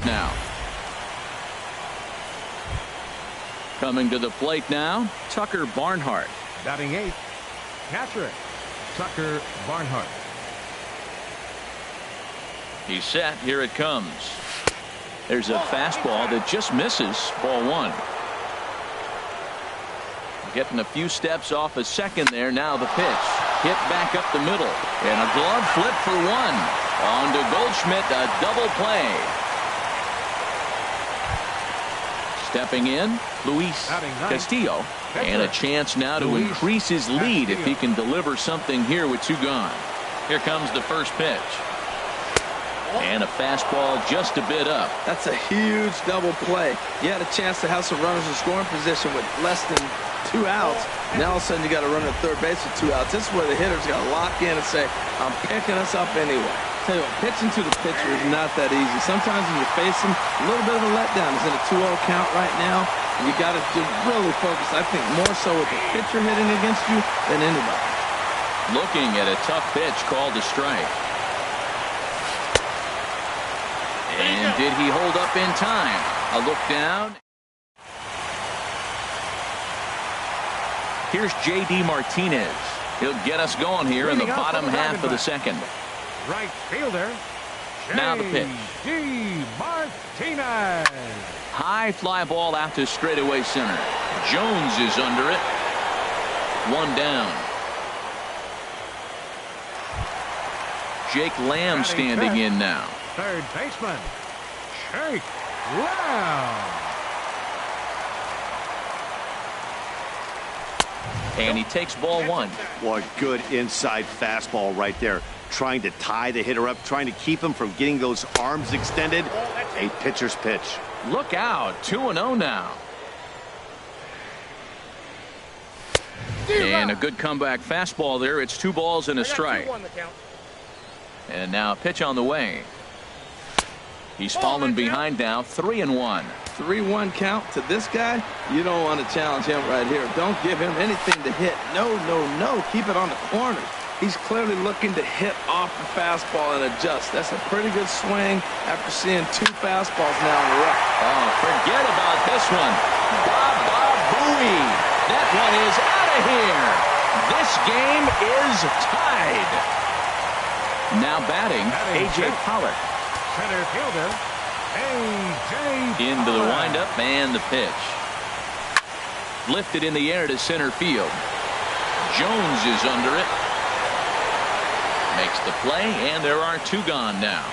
Now. Coming to the plate now, Tucker Barnhart. Batting 8. Catcher. Tucker Barnhart. He's set. Here it comes. There's a fastball that just misses. Ball 1. Getting a few steps off a second there. Now the pitch. Hit back up the middle. And a glove flip for 1. On to Goldschmidt. A double play. Stepping in, Luis Castillo. And a chance now to increase his lead if he can deliver something here with 2 gone. Here comes the first pitch. And a fastball just a bit up. That's a huge double play. You had a chance to have some runners in scoring position with less than 2 outs. Now all of a sudden you got to run at third base with 2 outs. This is where the hitter's got to lock in and say, I'm picking us up anyway. Tell you what, pitching to the pitcher is not that easy. Sometimes when you face him, a little bit of a letdown. He's in a 2-0 count right now, and you got to really focus. I think more so with the pitcher hitting against you than anybody. Looking at a tough pitch called a strike. And did he hold up in time? A look down. Here's J.D. Martinez. He'll get us going here in the bottom half of the second. Right fielder. Now the pitch. J.D. Martinez. High fly ball out to straightaway center. Jones is under it. 1 down. Jake Lamb standing in now. Third baseman, Jake Lamb. And he takes ball 1. What good inside fastball right there. Trying to tie the hitter up, trying to keep him from getting those arms extended. A pitcher's pitch. Look out. 2-0 now. And a good comeback fastball there. It's 2 balls and a strike. And now a pitch on the way. He's fallen behind now. 3-1. 3-1 count to this guy. You don't want to challenge him right here. Don't give him anything to hit. No, no, no. Keep it on the corner. He's clearly looking to hit off the fastball and adjust. That's a pretty good swing after seeing 2 fastballs now in a row. Oh, forget about this one. Bob Bowie. That one is out of here. This game is tied. Now batting, A.J. Pollock. Center fielder, A.J. Into the windup and the pitch. Lifted in the air to center field. Jones is under it. Makes the play, and there are 2 gone now.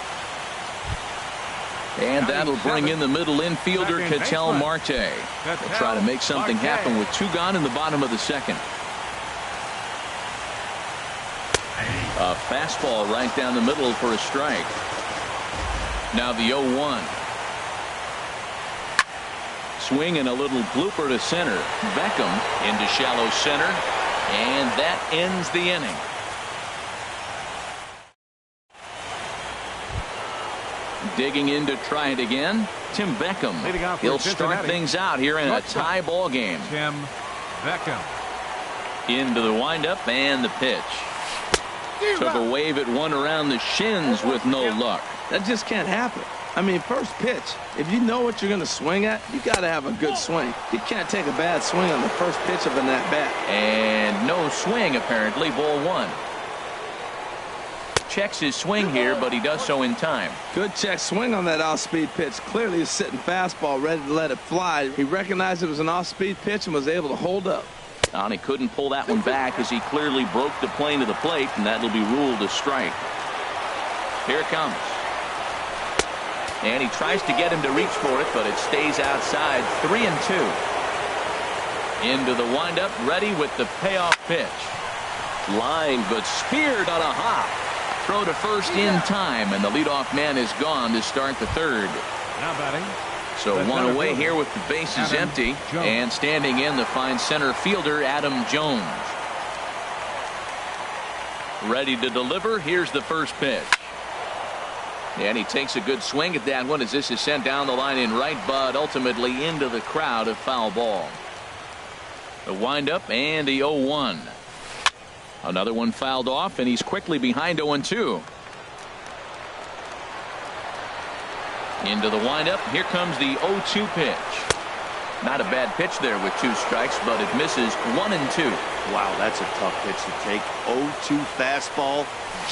And that'll bring in the middle infielder, Ketel Marte. They'll try to make something happen with 2 gone in the bottom of the second. A fastball right down the middle for a strike. Now the 0-1. Swing and a little blooper to center. Beckham into shallow center. And that ends the inning. Digging in to try it again. Tim Beckham. He'll start things out here in a tie ball game. Tim Beckham. Into the windup and the pitch. Took a wave at one around the shins with no luck. That just can't happen. I mean, first pitch, if you know what you're going to swing at, you got to have a good swing. You can't take a bad swing on the first pitch of an at-bat. And no swing, apparently. Ball 1. Checks his swing here, but he does so in time. Good check swing on that off-speed pitch. Clearly he's sitting fastball, ready to let it fly. He recognized it was an off-speed pitch and was able to hold up. And he couldn't pull that one back as he clearly broke the plane to the plate, and that'll be ruled a strike. Here it comes. And he tries to get him to reach for it, but it stays outside. 3-2. Into the windup, ready with the payoff pitch. Line, but speared on a hop. Throw to first in time, and the leadoff man is gone to start the third. Now batting. So one away here with the bases empty, and standing in the fine center fielder Adam Jones. Ready to deliver. Here's the first pitch. And he takes a good swing at that one as this is sent down the line in right, but ultimately into the crowd, a foul ball. The windup and the 0-1. Another one fouled off, and he's quickly behind 0-2. Into the windup. Here comes the 0-2 pitch. Not a bad pitch there with 2 strikes, but it misses 1-2. Wow, that's a tough pitch to take. 0-2 fastball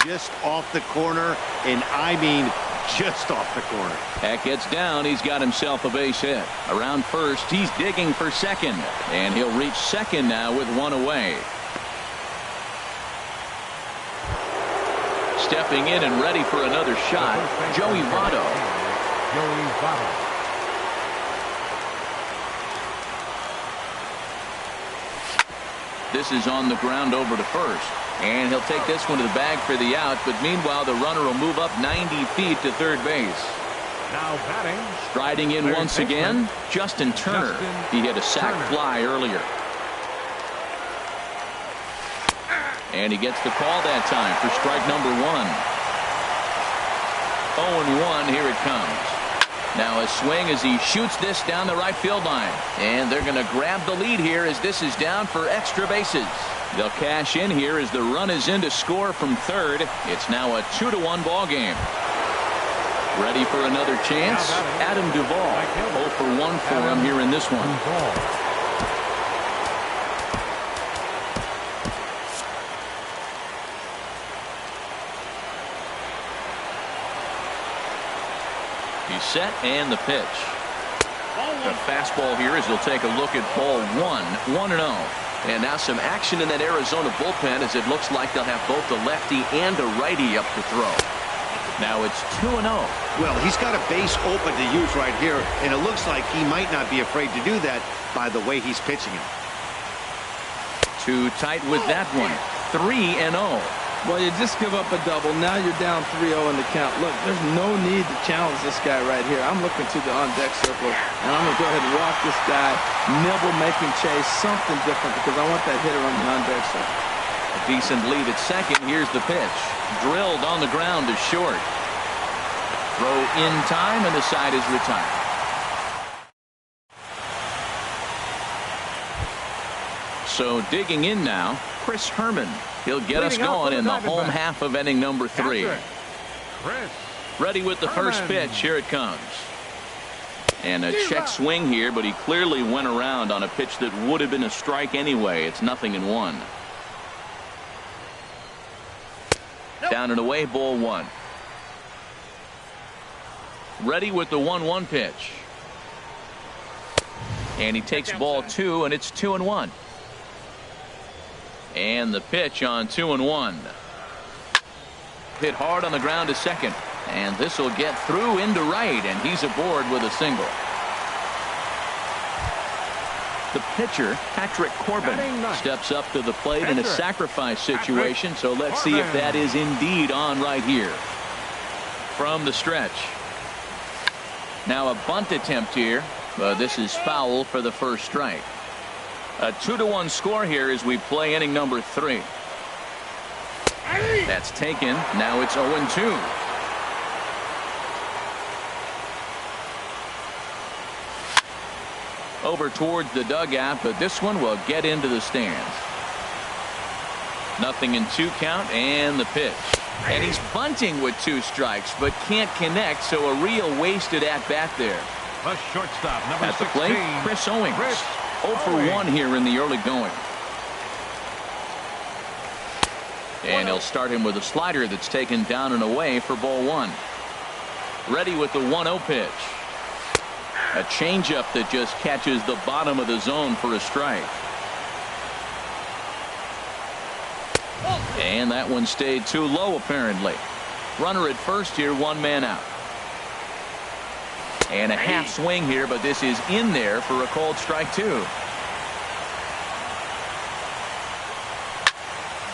just off the corner, and I mean just off the corner. That gets down. He's got himself a base hit. Around first, he's digging for second, and he'll reach second now with 1 away. Stepping in and ready for another shot, Joey Votto. Joey Votto. This is on the ground over to first. And he'll take this one to the bag for the out. But meanwhile, the runner will move up 90 feet to third base. Now batting. Striding in once again, Justin Turner. He hit a sac fly earlier. And he gets the call that time for strike number 1. 0-1. Here it comes. Now a swing as he shoots this down the right field line. And they're going to grab the lead here as this is down for extra bases. They'll cash in here as the run is in to score from third. It's now a 2-1 ball game. Ready for another chance? Adam Duvall. 0 for 1 for him here in this one. He's set and the pitch. The fastball here as he'll take a look at ball 1. 1-0. And now some action in that Arizona bullpen as it looks like they'll have both a lefty and a righty up to throw. Now it's 2-0. Well, he's got a base open to use right here, and it looks like he might not be afraid to do that by the way he's pitching it. Too tight with that one. 3-0. Well, you just give up a double. Now you're down 3-0 in the count. Look, there's no need to challenge this guy right here. I'm looking to the on-deck circle, and I'm going to go ahead and walk this guy, nibble, make him chase, something different, because I want that hitter on the on-deck circle. A decent lead at second. Here's the pitch. Drilled on the ground to short. Throw in time, and the side is retired. So digging in now, Chris Herman. He'll get us going in the home half of inning number 3. Ready with the first pitch. Here it comes. And a check swing here, but he clearly went around on a pitch that would have been a strike anyway. It's 0-1. Down and away, ball 1. Ready with the 1-1 pitch. And he takes ball 2, and it's 2-1. And the pitch on 2-1. Hit hard on the ground to second. And this will get through into right, and he's aboard with a single. The pitcher, Patrick Corbin, steps up to the plate in a sacrifice situation, so let's see if that is indeed on right here. From the stretch. Now a bunt attempt here, but this is foul for the first strike. A 2-1 score here as we play inning number 3. That's taken. Now it's 0-2. Over towards the dugout, but this one will get into the stands. 0-2 count, and the pitch. And he's bunting with 2 strikes, but can't connect, so a real wasted at-bat there. The shortstop, number 16. At the plate, Chris Owings. 0 for 1 here in the early going. And he'll start him with a slider that's taken down and away for ball 1. Ready with the 1-0 pitch. A changeup that just catches the bottom of the zone for a strike. And that one stayed too low, apparently. Runner at first here, one man out. And a half swing here, but this is in there for a called strike two.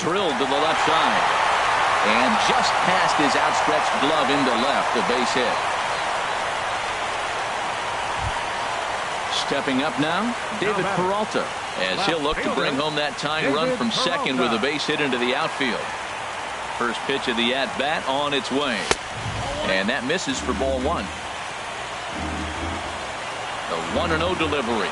Drilled to the left side. And just past his outstretched glove into left, a base hit. Stepping up now, David Peralta, as he'll look to bring home that tying run from second with a base hit into the outfield. First pitch of the at-bat on its way. And that misses for ball one. The 1-0 delivery.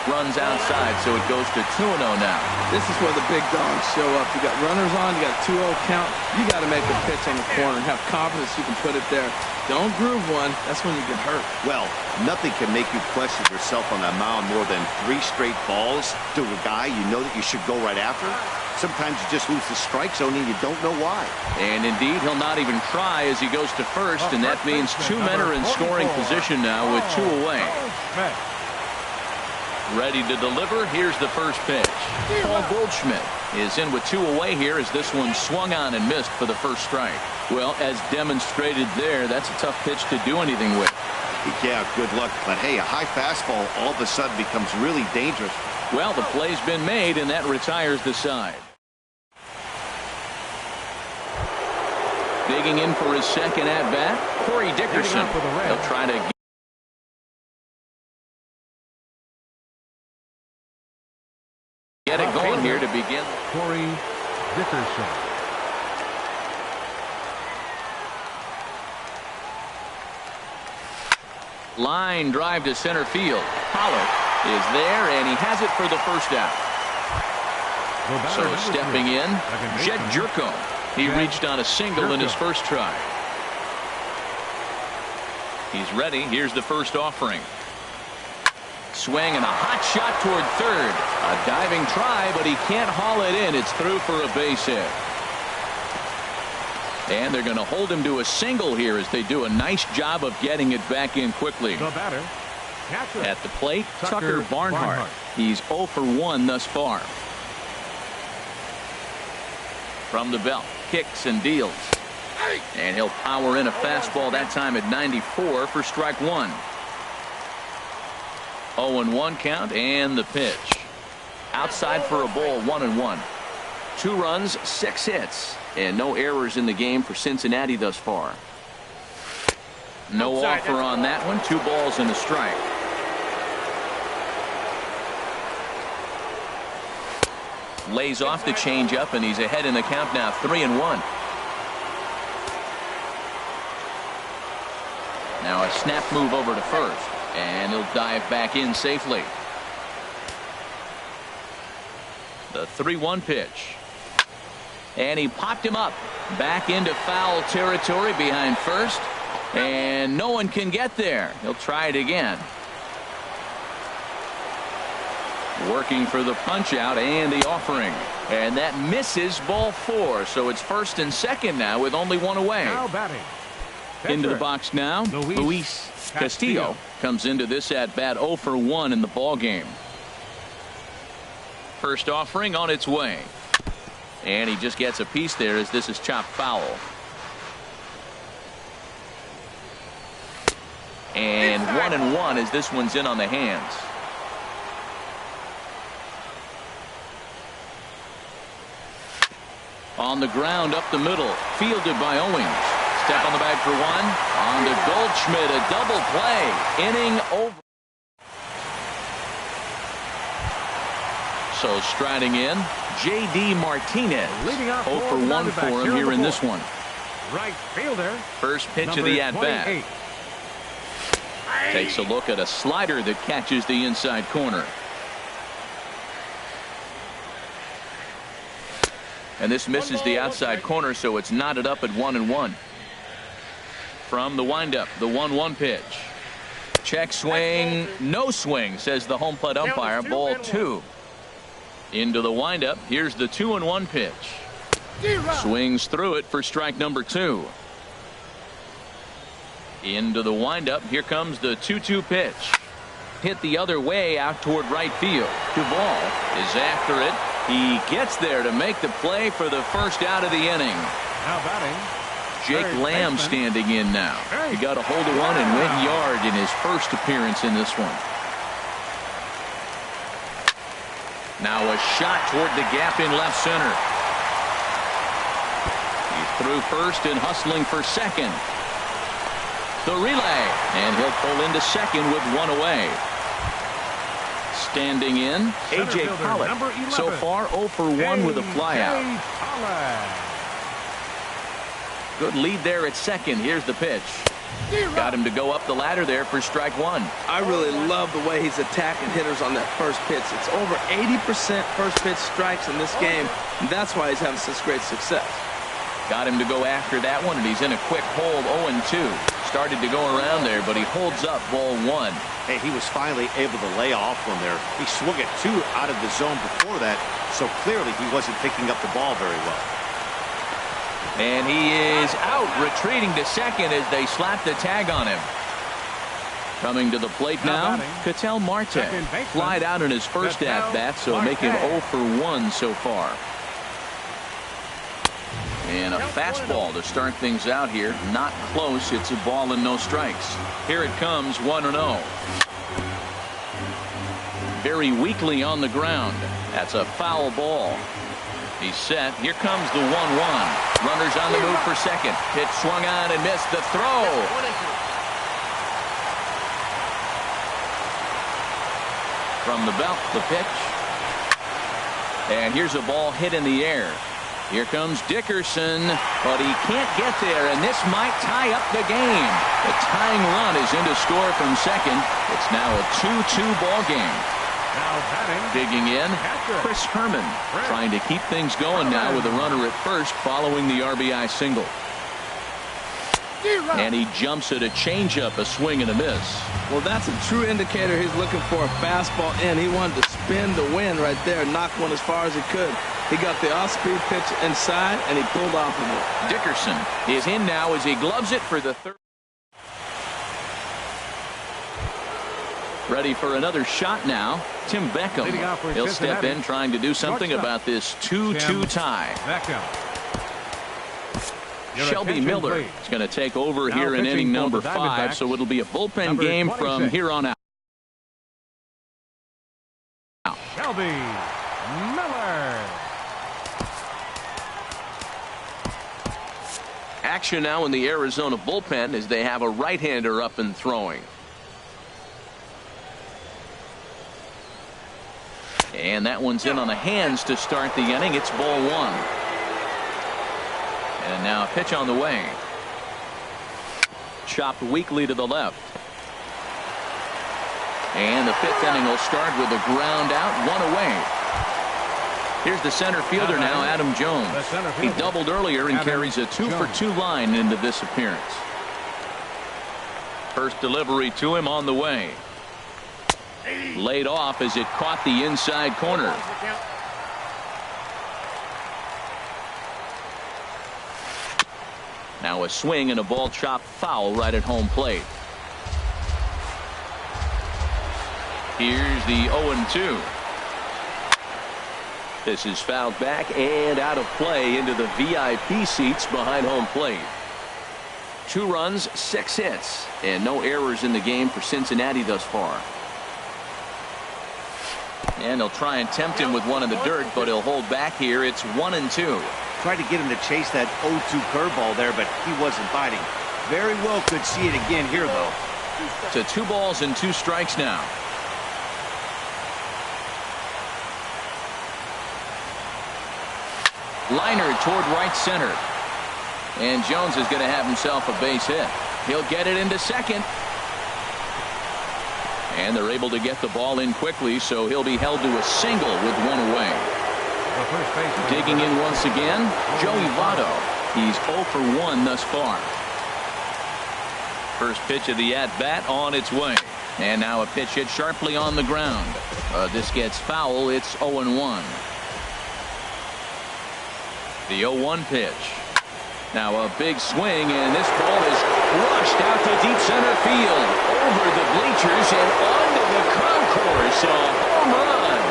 Runs outside, so it goes to 2-0 now. This is where the big dogs show up. You got runners on, you got a 2-0 count. You got to make a pitch on the corner and have confidence you can put it there. Don't groove one. That's when you get hurt. Well, nothing can make you question yourself on that mound more than 3 straight balls to a guy you know that you should go right after. Sometimes you just lose the strike zone and you don't know why. And indeed, he'll not even try as he goes to first, and that means 2 men are in scoring position now with 2 away. Ready to deliver. Here's the first pitch. Paul Goldschmidt is in with 2 away here as this one swung on and missed for the first strike. Well, as demonstrated there, that's a tough pitch to do anything with. Yeah, good luck. But hey, a high fastball all of a sudden becomes really dangerous. Well, the play's been made, and that retires the side. Digging in for his second at-bat, Corey Dickerson. He'll try to get it going here to begin. Corey Dickerson. Line drive to center field. Pollard is there, and he has it for the first out. So stepping in, Jed Jerko. He reached on a single in his first try. He's ready. Here's the first offering. Swing and a hot shot toward third. A diving try, but he can't haul it in. It's through for a base hit. And they're going to hold him to a single here as they do a nice job of getting it back in quickly. The batter, at the plate, Tucker Barnhart. He's 0 for 1 thus far. From the belt, kicks and deals. And he'll power in a fastball that time at 94 for strike one. 0-1 count and the pitch. Outside for a ball, 1-1. 2 runs, 6 hits, and no errors in the game for Cincinnati thus far. No offer on that one. 2 balls and a strike. Lays off the changeup, and he's ahead in the count now, 3-1. Now a snap move over to first, and he'll dive back in safely. The 3-1 pitch. And he popped him up back into foul territory behind first, and no one can get there. He'll try it again. Working for the punch out and the offering, and that misses ball 4, so it's first and second now with only 1 away. Now batting. Into the box now, Luis Castillo comes into this at bat 0 for 1 in the ball game. First offering on its way. And he just gets a piece there as this is chopped foul. And 1-1 as this one's in on the hands. On the ground up the middle, fielded by Owings. Step on the bag for 1. On to Goldschmidt, a double play. Inning over. So striding in, J.D. Martinez. 0 for 1 for him here in this one. Right fielder. First pitch of the at-bat. Takes a look at a slider that catches the inside corner. And this misses the outside corner, so it's knotted up at 1-1. From the windup, the 1-1 pitch. Check swing, no swing, says the home plate umpire. Ball 2. Into the windup. Here's the 2-1 pitch. Swings through it for strike number 2. Into the windup. Here comes the 2-2 pitch. Hit the other way out toward right field. Duvall is after it. He gets there to make the play for the first out of the inning. Now batting, Jake Lamb standing in now. He got a hold of one and went yard in his first appearance in this one. Now a shot toward the gap in left center. He's through first and hustling for second. The relay, and he'll pull into second with one away. Standing in, A.J. Pollock. So far 0 for 1 with a flyout. Good lead there at second. Here's the pitch. Got him to go up the ladder there for strike one. I really love the way he's attacking hitters on that first pitch. It's over 80% first pitch strikes in this game, and that's why he's having such great success. Got him to go after that one, and he's in a quick hold, 0-2. Started to go around there, but he holds up ball one. Hey, he was finally able to lay off one there. He swung at 2 out of the zone before that, so clearly he wasn't picking up the ball very well. And he is out, retreating to second as they slap the tag on him. Coming to the plate now, Ketel Marte. Flied out in his first at-bat, so making 0 for 1 so far. And a fastball to start things out here. Not close. It's a ball and no strikes. Here it comes, 1-0. Very weakly on the ground. That's a foul ball. He's set. Here comes the 1-1. Runners on the move for second. Pitch swung on and missed. The throw. From the belt, the pitch. And here's a ball hit in the air. Here comes Dickerson, but he can't get there, and this might tie up the game. The tying run is in to score from second. It's now a 2-2 ball game. Now batting, digging in, Chris Herman, trying to keep things going now with a runner at first following the RBI single. And he jumps at a changeup, a swing and a miss. Well, that's a true indicator he's looking for a fastball in. He wanted to spin the wind right there, knock one as far as he could. He got the off-speed pitch inside, and he pulled off of it. Dickerson is in now as he gloves it for the third. Ready for another shot now. Tim Beckham. He'll step in trying to do something about this 2-2 tie. Shelby Miller is going to take over here in inning number 5, so it'll be a bullpen game from here on out. Shelby Miller. Action now in the Arizona bullpen as they have a right-hander up and throwing. And that one's in on the hands to start the inning. It's ball one. And now a pitch on the way. Chopped weakly to the left. And the 5th inning will start with a ground out, one away. Here's the center fielder now, Adam Jones. He doubled earlier and carries a 2-for-2 line into this appearance. First delivery to him on the way. Laid off as it caught the inside corner. Now a swing and a ball chopped foul right at home plate. Here's the 0-2. This is fouled back and out of play into the VIP seats behind home plate. 2 runs, 6 hits, and no errors in the game for Cincinnati thus far. And they'll try and tempt him with one in the dirt, but he'll hold back here. It's 1-2. Tried to get him to chase that 0-2 curveball there, but he wasn't biting. Very well could see it again here, though. To 2 balls and 2 strikes now. Liner toward right center. And Jones is going to have himself a base hit. He'll get it into second. And they're able to get the ball in quickly, so he'll be held to a single with one away. Digging in once again, Joey Votto. He's 0 for 1 thus far. First pitch of the at-bat on its way. And now a pitch hit sharply on the ground. This gets foul. It's 0-1. The 0-1 pitch. Now a big swing, and this ball is crushed out to deep center field. Over the bleachers and onto the concourse. A home run.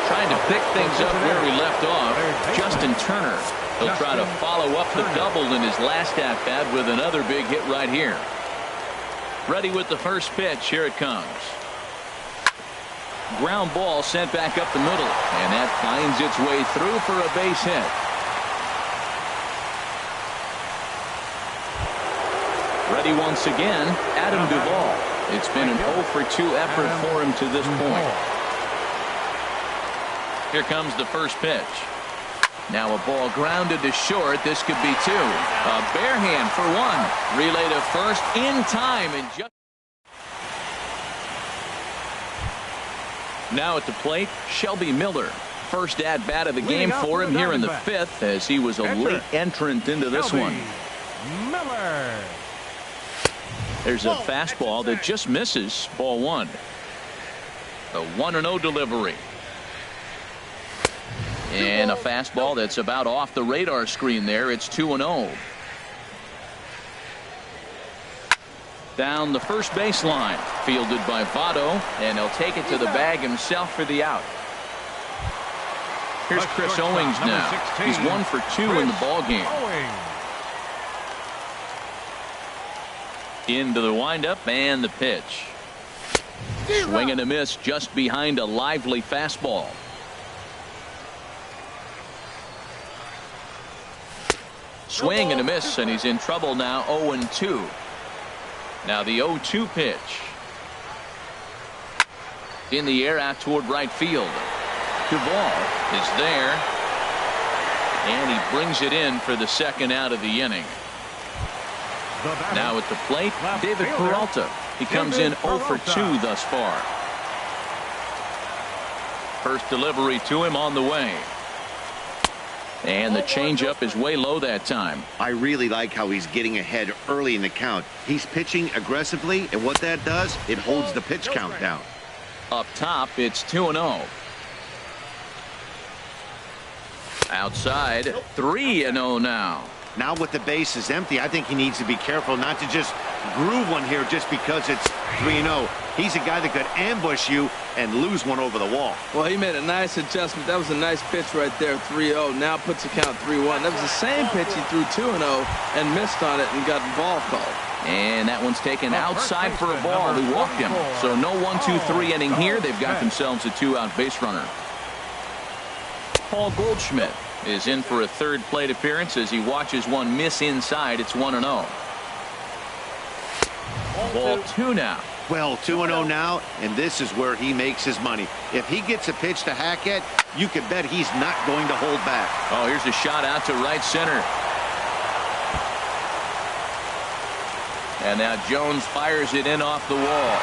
Trying to pick things up where we left off. Justin Turner. He'll try to follow up the double in his last at-bat with another big hit right here. Ready with the first pitch. Here it comes. Ground ball sent back up the middle, and that finds its way through for a base hit. Ready once again, Adam Duvall. It's been an 0-for-2 effort for him to this point. Here comes the first pitch. Now a ball grounded to short. This could be two. A bare hand for one. Relay to first in time. And just now at the plate, Shelby Miller. First at-bat of the game for him here in the fifth, as he was a late entrant into this one. Miller. There's a fastball that just misses. Ball one. The 1-0 delivery. And a fastball that's about off the radar screen there. It's 2-0. Down the first baseline. Fielded by Votto. And he'll take it to the bag himself for the out. Here's Chris Owings now. He's 1 for 2 in the ballgame. Into the windup and the pitch. Swing and a miss just behind a lively fastball. Swing and a miss, and he's in trouble now. 0-2. Now the 0-2 pitch. In the air out toward right field. Duvall is there. And he brings it in for the second out of the inning. Now at the plate, David Peralta. He comes in 0 for 2 thus far. First delivery to him on the way. And the changeup is way low that time. I really like how he's getting ahead early in the count. He's pitching aggressively, and what that does, it holds the pitch count down. Up top, it's 2-0. Outside, 3-0 now. Now with the bases empty, I think he needs to be careful not to just groove one here just because it's 3-0. He's a guy that could ambush you and lose one over the wall. Well, he made a nice adjustment. That was a nice pitch right there, 3-0. Now puts the count 3-1. That was the same pitch he threw 2-0 and missed on it and got ball called. And that one's taken outside for a ball. Who walked him. So no 1-2-3 inning here. They've got themselves a 2-out base runner. Paul Goldschmidt is in for a third plate appearance as he watches one miss inside. It's 1-0. Ball 2 now. Well, 2-0 now, and this is where he makes his money. If he gets a pitch to Hackett, you can bet he's not going to hold back. Oh, here's a shot out to right center. And now Jones fires it in off the wall.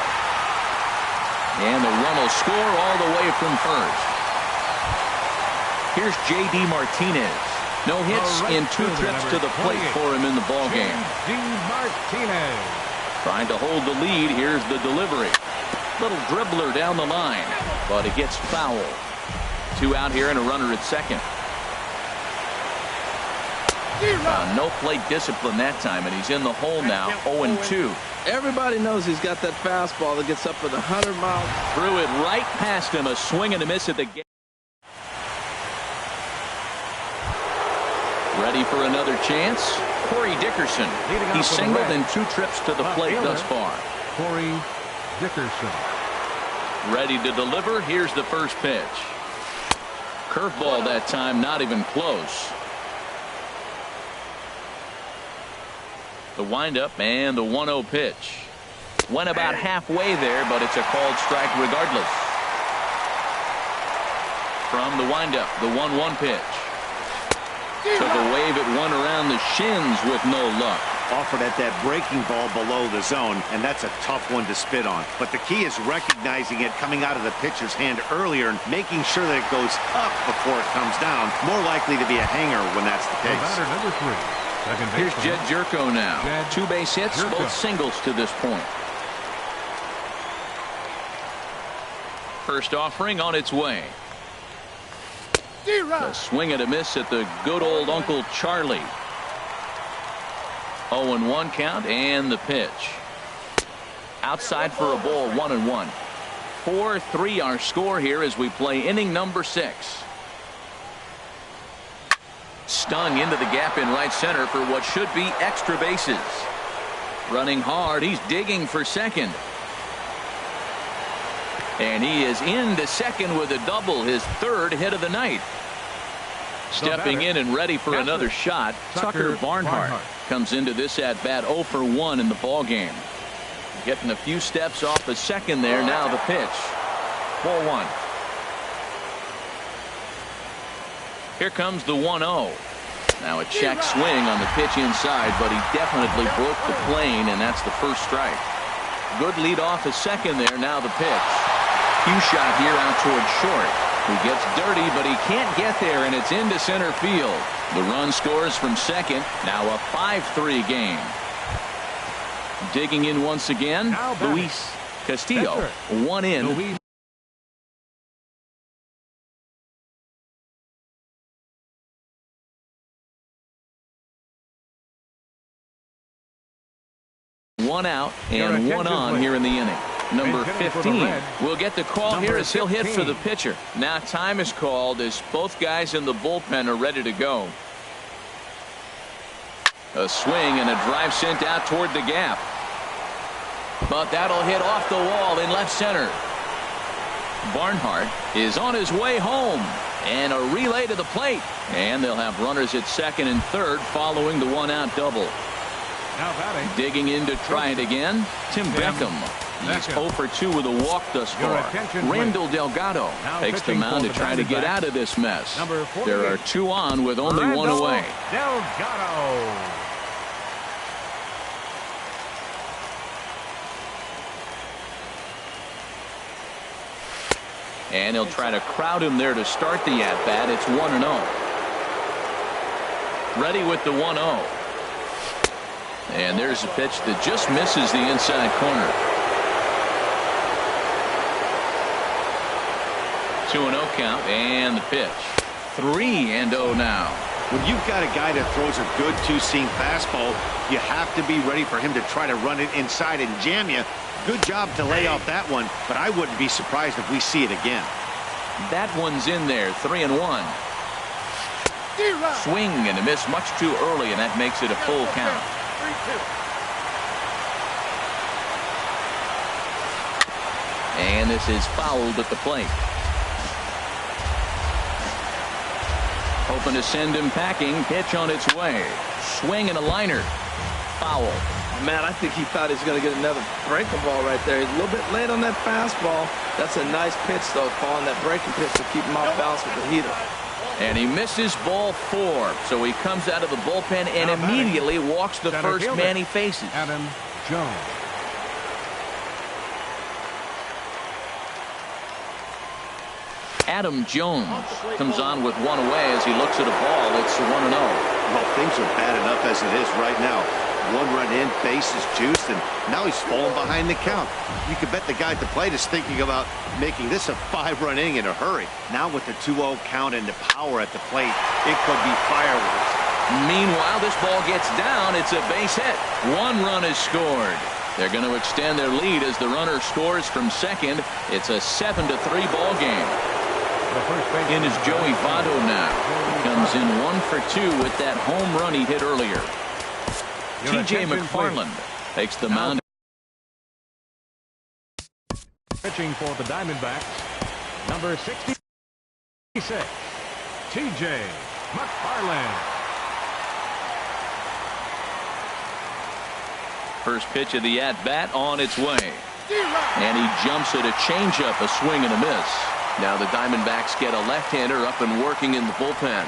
And the run will score all the way from first. Here's J.D. Martinez. No hits in 2 trips to the plate for him in the ballgame. J.D. Martinez. Trying to hold the lead. Here's the delivery. Little dribbler down the line, but it gets foul. 2 out here and a runner at second. No plate discipline that time, and he's in the hole now. 0-2. Everybody knows he's got that fastball that gets up at 100 miles. Threw it right past him. A swing and a miss at the gate. Ready for another chance. Corey Dickerson. He's singled in 2 trips to the plate thus far. Corey Dickerson. Ready to deliver. Here's the first pitch. Curveball that time, not even close. The windup and the 1-0 pitch. Went about halfway there, but it's a called strike regardless. From the windup, the 1-1 pitch. Took a wave at one around the shins with no luck. Offered at that breaking ball below the zone, and that's a tough one to spit on. But the key is recognizing it coming out of the pitcher's hand earlier and making sure that it goes up before it comes down. More likely to be a hanger when that's the case. Batter number 3. Second Here's baseman. Jed Jerko now. 2 base hits, Jerko. both singles to this point. First offering on its way. A swing and a miss at the good old Uncle Charlie. 0-1 count and the pitch. Outside for a ball, 1-1. 4-3 our score here as we play inning number 6. Stung into the gap in right center for what should be extra bases. Running hard, he's digging for second. And he is into second with a double, his 3rd hit of the night. Stepping in and ready for another shot, Tucker Barnhart comes into this at bat 0 for 1 in the ball game. Getting a few steps off a second there. Now the pitch. 4-1. Here comes the 1-0. Now a check swing on the pitch inside, but he definitely broke the plane, and that's the first strike. Good lead off a second there. Now the pitch. Cue shot here out towards short. He gets dirty, but he can't get there, and it's into center field. The run scores from second. Now a 5-3 game. Digging in once again, Luis Castillo. One in. One out and one on here in the inning. Number 15 will get the call here as he'll hit for the pitcher. Now time is called as both guys in the bullpen are ready to go. A swing and a drive sent out toward the gap. But that'll hit off the wall in left center. Barnhart is on his way home. And a relay to the plate. And they'll have runners at second and third following the one-out double. Digging in to try it again, Tim Beckham. He's 0 for 2 with a walk thus far. Randall Delgado takes the mound to try to get out of this mess. There are 2 on with only 1 away. Delgado. And he'll try to crowd him there to start the at-bat. It's 1-0. Ready with the 1-0. And there's a pitch that just misses the inside corner. 2-0 count, and the pitch. 3-0 now. When you've got a guy that throws a good two-seam fastball, you have to be ready for him to try to run it inside and jam you. Good job to lay off that one, but I wouldn't be surprised if we see it again. That one's in there, 3-1. Swing and a miss much too early, and that makes it a full count. And this is fouled at the plate. Hoping to send him packing. Pitch on its way. Swing and a liner. Foul. Man, I think he thought he was going to get another breaking ball right there. He's a little bit late on that fastball. That's a nice pitch, though, calling that breaking pitch to keep him off balance with the heater. And he misses ball 4. So he comes out of the bullpen and immediately walks the first man he faces. Adam Jones. Adam Jones comes on with 1 away as he looks at a ball. It's 1-0. Well, things are bad enough as it is right now. 1 run in, bases juiced, and now he's falling behind the count. You could bet the guy at the plate is thinking about making this a 5-run inning in a hurry. Now with the 2-0 count and the power at the plate, it could be fireworks. Meanwhile, this ball gets down. It's a base hit. 1 run is scored. They're going to extend their lead as the runner scores from second. It's a 7-3 ball game. In is Joey Votto now. He comes in 1 for 2 with that home run he hit earlier. T.J. McFarland takes the mound. Pitching for the Diamondbacks, number 66, T.J. McFarland. First pitch of the at-bat on its way. And he jumps at a changeup, a swing and a miss. Now the Diamondbacks get a left-hander up and working in the bullpen.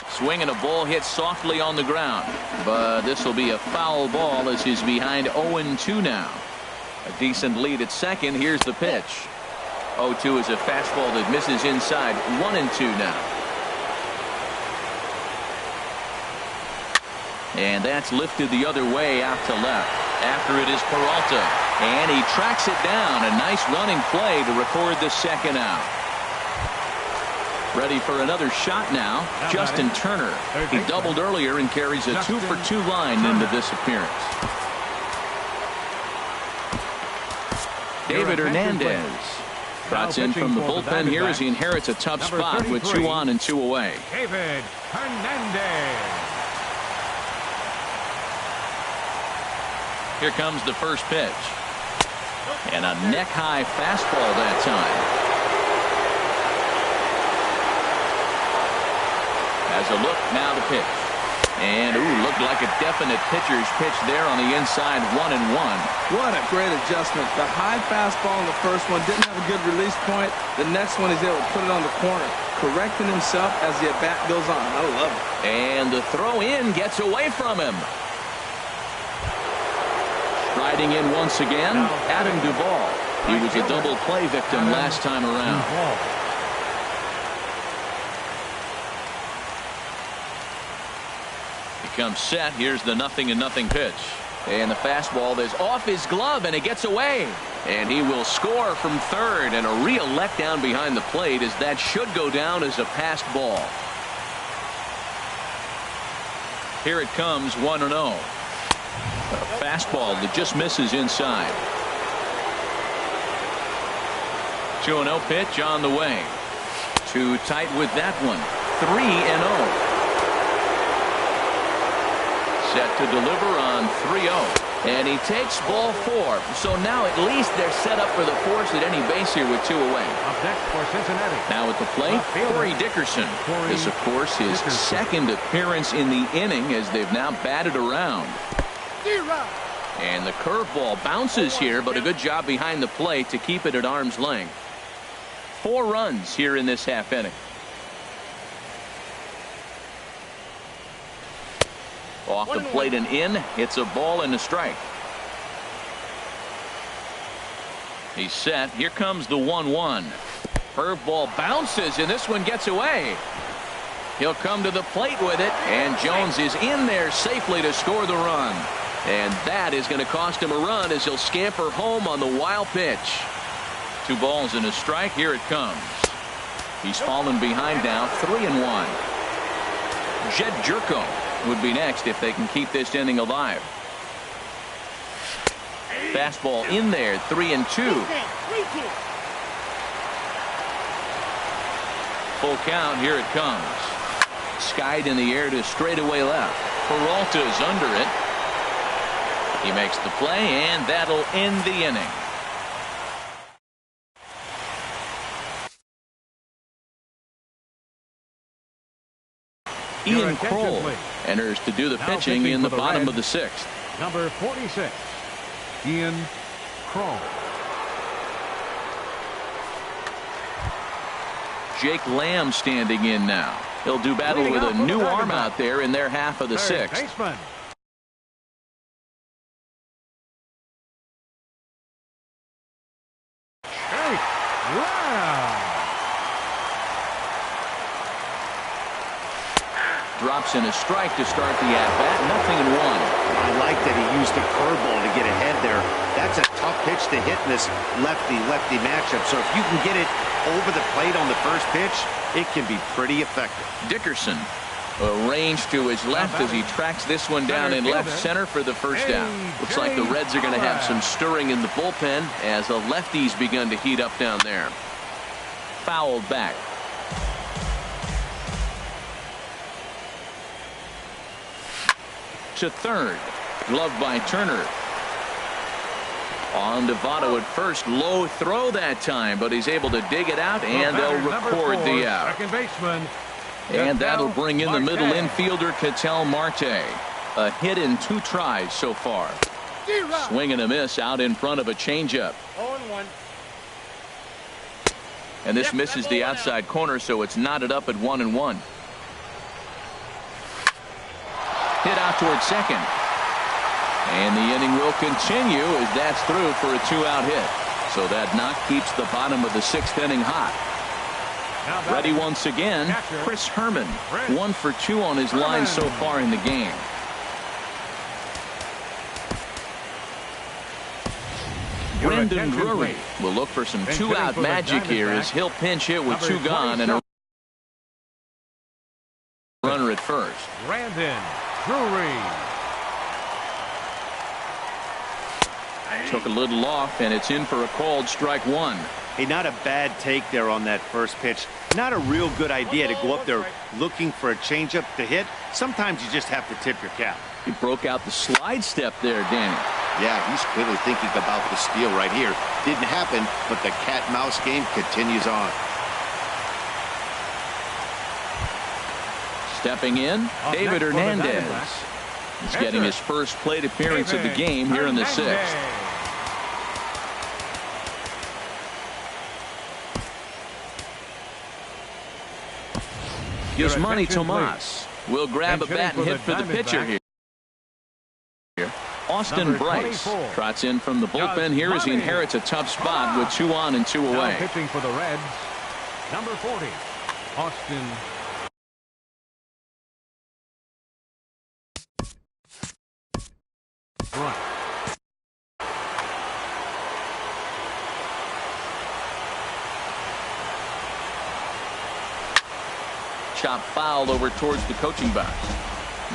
Swing and a ball hit softly on the ground. But this will be a foul ball as he's behind 0-2 now. A decent lead at second. Here's the pitch. 0-2 is a fastball that misses inside. 1-2 now. And that's lifted the other way out to left. After it is Peralta. And he tracks it down. A nice running play to record the second out. Ready for another shot now. Justin Turner. He doubled earlier and carries a 2 for 2 line into this appearance. David Hernandez Trots in from the bullpen here as he inherits a tough spot with 2 on and 2 away. David Hernandez. Here comes the first pitch. And a neck-high fastball that time. As a look, now the pitch. And, looked like a definite pitcher's pitch there on the inside, 1-1. What a great adjustment. The high fastball in the first one didn't have a good release point. The next one, he's able to put it on the corner, correcting himself as the at-bat goes on. I love it. And the throw-in gets away from him. Striding in once again, Adam Duvall. He was a double play victim last time around. Comes set. Here's the 0-0 pitch. And the fastball is off his glove, and it gets away. And he will score from third, and a real letdown behind the plate as that should go down as a passed ball. Here it comes, 1-0. A fastball that just misses inside. 2-0 pitch on the way. Too tight with that one. 3-0. Set to deliver on 3-0. And he takes ball 4. So now at least they're set up for the force at any base here with 2 away. Up next for Cincinnati. Now at the plate, Corey Dickerson. This, of course, his second appearance in the inning as they've now batted around. And the curveball bounces here, but a good job behind the plate to keep it at arm's length. 4 runs here in this half inning. Off the plate and in. It's a ball and a strike. He's set. Here comes the 1-1. Curveball bounces, and this one gets away. He'll come to the plate with it, and Jones is in there safely to score the run. And that is going to cost him a run as he'll scamper home on the wild pitch. 2 balls and a strike. Here it comes. He's fallen behind now, 3-1. Jed Jerko would be next if they can keep this inning alive. Fastball in there, 3-2. Full count. Here it comes. Skied in the air to straightaway left. Peralta's under it. He makes the play, and that'll end the inning. Ian Kroll enters to do the pitching in the bottom of the 6th. Number 46, Ian Kroll. Jake Lamb standing in now. He'll do battle with a new arm out there in their half of the 6th. Baseman. Drops in a strike to start the at-bat. 0-1. I like that he used the curveball to get ahead there. That's a tough pitch to hit in this lefty-lefty matchup. So if you can get it over the plate on the first pitch, it can be pretty effective. Dickerson arranged to his left as he tracks this one down in left center for the first out. Looks like the Reds are going to have some stirring in the bullpen as the lefties begun to heat up down there. Fouled back. To third. Gloved by Turner. On to Votto at first. Low throw that time, but he's able to dig it out, and they'll record the out. Second baseman. And that'll bring in the middle infielder, Ketel Marte. A hit in 2 tries so far. Swing and a miss out in front of a changeup. 0-1. And this misses the outside corner, so it's knotted up at 1-1. Hit out toward second. And the inning will continue as that's through for a 2-out hit. So that knock keeps the bottom of the 6th inning hot. Ready once again, Chris Herman. 1 for 2 on his line so far in the game. Brendan Drury will look for some 2-out magic here as he'll pinch hit with 2 gone and a runner at first. Brandon Drury. Took a little off, and it's in for a called strike 1. Hey, not a bad take there on that first pitch. Not a real good idea to go up there looking for a changeup to hit. Sometimes you just have to tip your cap. He broke out the slide step there, Danny. Yeah, he's clearly thinking about the steal right here. Didn't happen, but the cat-mouse game continues on. Stepping in, David Hernandez. He's getting his first plate appearance of the game here in the sixth. Yasmani Tomas will grab a bat and hit for the pitcher here. Austin Bryce trots in from the bullpen here as he inherits a tough spot with 2 on and 2 away. Now pitching for the Reds, number 40, Austin. Bryce. Chop foul over towards the coaching box.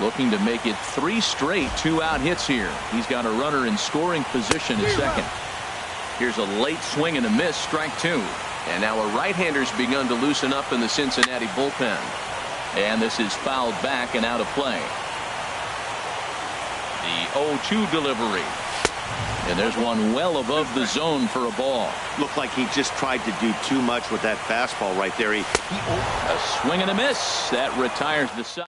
Looking to make it 3 straight 2-out hits here. He's got a runner in scoring position at second. Here's a late swing and a miss, strike 2. And now a right-hander's begun to loosen up in the Cincinnati bullpen. And this is fouled back and out of play. The 0-2 delivery. And there's one well above the zone for a ball. Looked like he just tried to do too much with that fastball right there. A swing and a miss. That retires the side.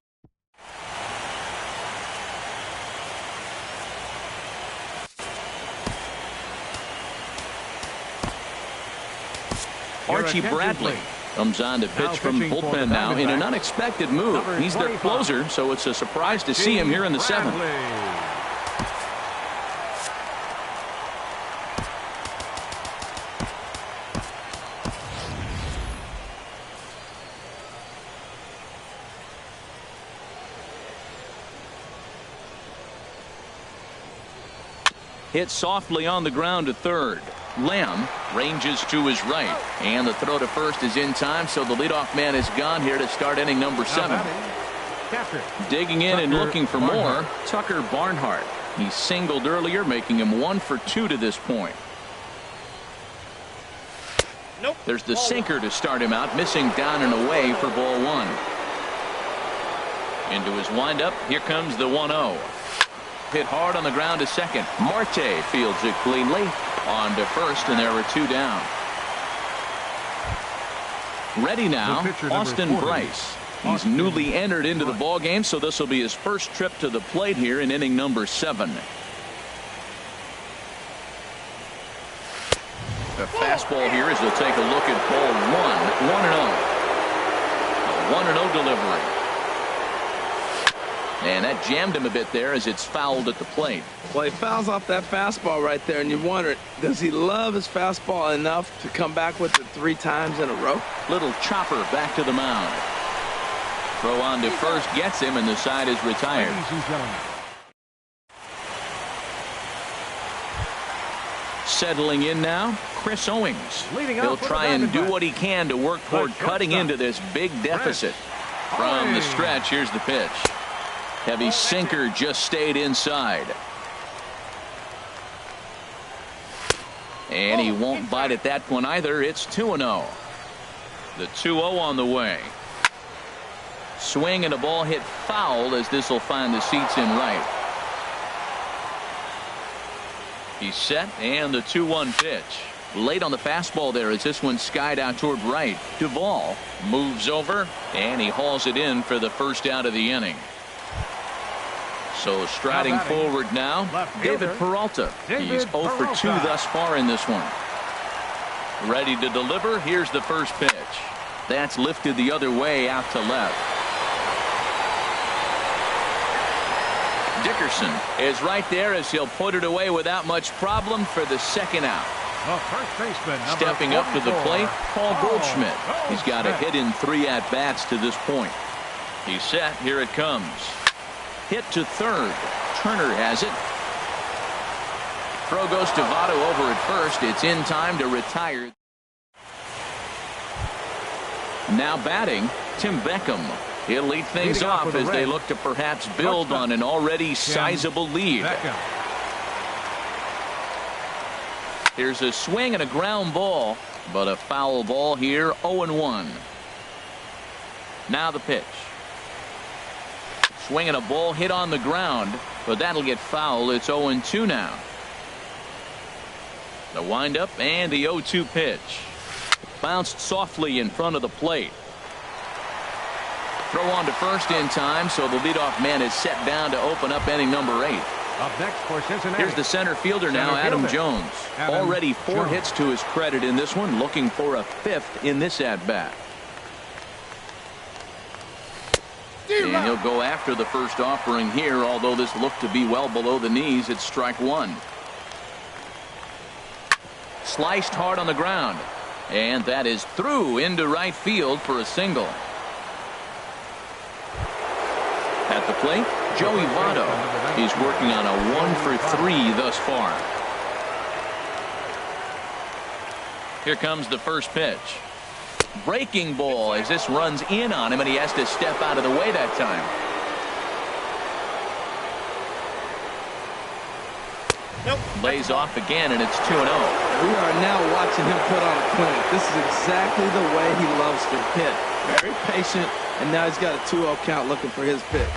Archie Bradley comes on to pitch from the bullpen now in an unexpected move. He's their closer, so it's a surprise to see him here in the 7th. Hit softly on the ground to third. Lamb ranges to his right, and the throw to first is in time, so the leadoff man is gone here to start inning number 7. Digging in and looking for more, Tucker Barnhart. He singled earlier, making him 1 for 2 to this point. There's the sinker to start him out, missing down and away for ball 1. Into his windup, here comes the 1-0. Hit hard on the ground to second. Marte fields it cleanly. On to first, and there are 2 down. Ready now, Austin Bryce. He's newly entered into the ball game, so this will be his first trip to the plate here in inning number 7. The fastball here as he'll take a look at ball 1. 1-0. A 1-0 delivery. And that jammed him a bit there as it's fouled at the plate. Well, he fouls off that fastball right there, and you wonder, does he love his fastball enough to come back with it 3 times in a row? Little chopper back to the mound. Throw on to first gets him, and the side is retired. Settling in now, Chris Owings. He'll try and do what he can to work toward cutting into this big deficit. From the stretch, here's the pitch. Heavy sinker just stayed inside. And he won't bite at that one either. It's 2-0. The 2-0 on the way. Swing and a ball hit foul as this will find the seats in right. He's set and the 2-1 pitch. Late on the fastball there as this one skied out toward right. Duvall moves over and he hauls it in for the first out of the inning. So striding forward now, David Peralta. He's 0 for 2 thus far in this one. Ready to deliver. Here's the first pitch. That's lifted the other way out to left. Dickerson is right there as he'll put it away without much problem for the second out. Stepping up to the plate, Paul Goldschmidt. He's got a hit in 3 at-bats to this point. He's set. Here it comes. Hit to third. Turner has it. Throw goes to Votto over at first. It's in time to retire. Now batting, Tim Beckham. He'll lead things off as they look to perhaps build on an already sizable lead. Here's a swing and a ground ball. But a foul ball here, 0-1. Now the pitch. Swinging a ball hit on the ground, but that'll get foul. It's 0-2 now. The windup and the 0-2 pitch. Bounced softly in front of the plate. Throw on to first in time, so the leadoff man is set down to open up inning number 8. Up next for Cincinnati. Here's the center fielder now, Adam Jones. Already 4 hits to his credit in this one, looking for a 5th in this at-bat. And he'll go after the first offering here, although this looked to be well below the knees. It's strike 1. Sliced hard on the ground, and that is through into right field for a single. At the plate, Joey Votto. He's working on a 1-for-3 thus far. Here comes the first pitch. Breaking ball as this runs in on him, and he has to step out of the way that time. Lays off again, and it's 2-0. We are now watching him put on a clinic. This is exactly the way he loves to hit. Very patient, and now he's got a 2-0 count looking for his pitch.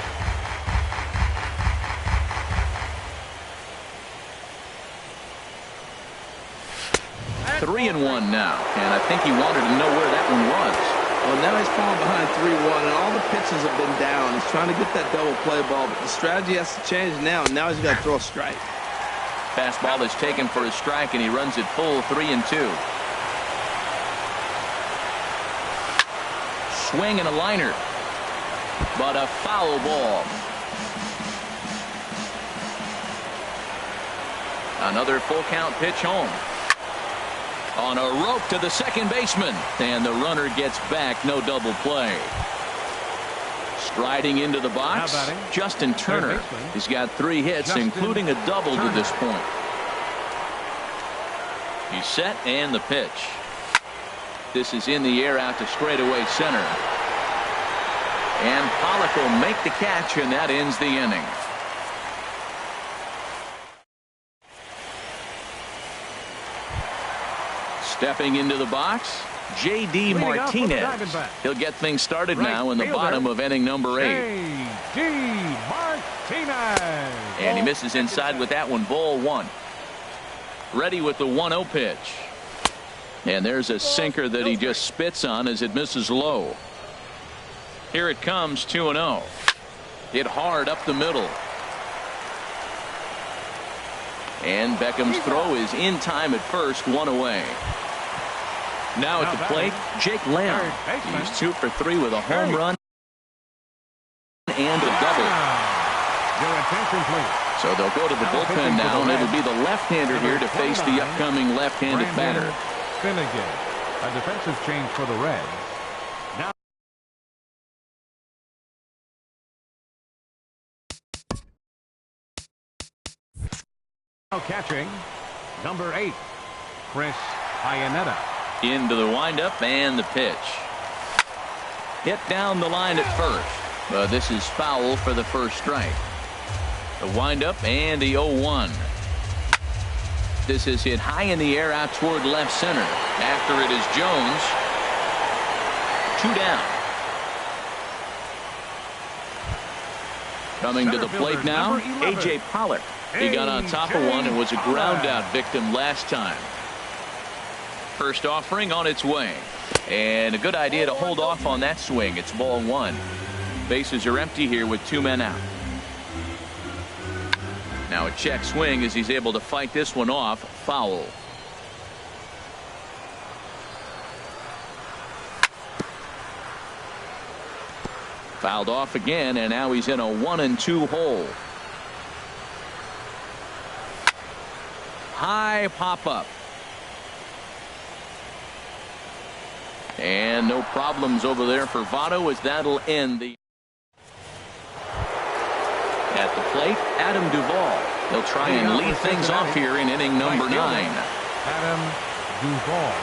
Three and 1 now, and I think he wanted to know where that one was. Well, now he's falling behind 3-1, and all the pitches have been down. He's trying to get that double play ball, but the strategy has to change now, and now he's got to throw a strike. Fastball is taken for a strike, and he runs it full 3-2. Swing and a liner, but a foul ball. Another full count pitch home. On a rope to the second baseman, and the runner gets back. No double play. Striding into the box, Justin Turner. He's got 3 hits, including a double to this point. He's set, and the pitch. This is in the air out to straightaway center. And Pollock will make the catch, and that ends the inning. Stepping into the box, J.D. Martinez. He'll get things started now in the bottom of inning number 8. J.D. Martinez. And he misses inside with that one, ball 1. Ready with the 1-0 pitch. And there's a sinker that he just spits on as it misses low. Here it comes, 2-0. Hit hard up the middle. And Beckham's throw is in time at first, 1 away. Now at the plate, Jake Lamb. He's 2 for 3 with a home run and a double. Your attention, please. So they'll go to the bullpen now, and it'll be the left-hander here to face the upcoming left-handed batter. Finnegan. A defensive change for the Reds. Now catching, number 8, Chris Iannetta. Into the windup and the pitch. Hit down the line at first, but this is foul for the first strike. The windup and the 0-1. This is hit high in the air out toward left center. After it is Jones. 2 down. Coming to the plate now, A.J. Pollock. He got on top of one and was a ground out victim last time. First offering on its way, and a good idea to hold off on that swing. It's ball 1. Bases are empty here with 2 men out. Now a check swing as he's able to fight this one off. Foul. Fouled off again, and now he's in a 1-2 hole. High pop up. And no problems over there for Votto as that'll end the. At the plate, Adam Duvall. He'll try and lead things off here in inning number 9. Adam Duvall.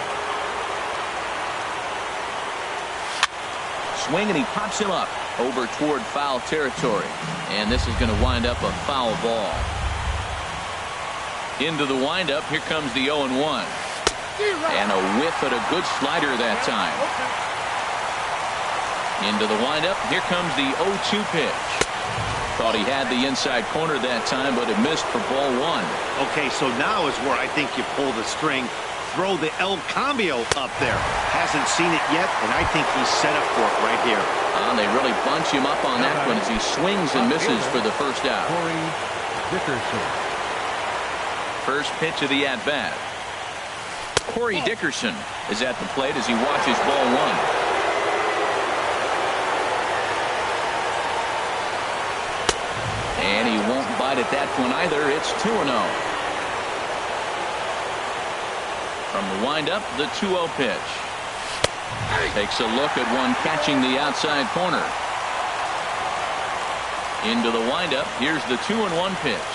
Swing, and he pops him up over toward foul territory. And this is going to wind up a foul ball. Into the windup, here comes the 0-1. And a whiff at a good slider that time. Into the windup. Here comes the 0-2 pitch. Thought he had the inside corner that time, but it missed for ball one. Okay, so now is where I think you pull the string. Throw the El Cambio up there. Hasn't seen it yet, and I think he's set up for it right here. They really bunch him up on that one as he swings and misses for the first out. First pitch of the at-bat. Corey Dickerson is at the plate as he watches ball one. And he won't bite at that one either. It's 2-0. From the windup, the 2-0 pitch. Takes a look at one catching the outside corner. Into the windup. Here's the 2-1 pitch.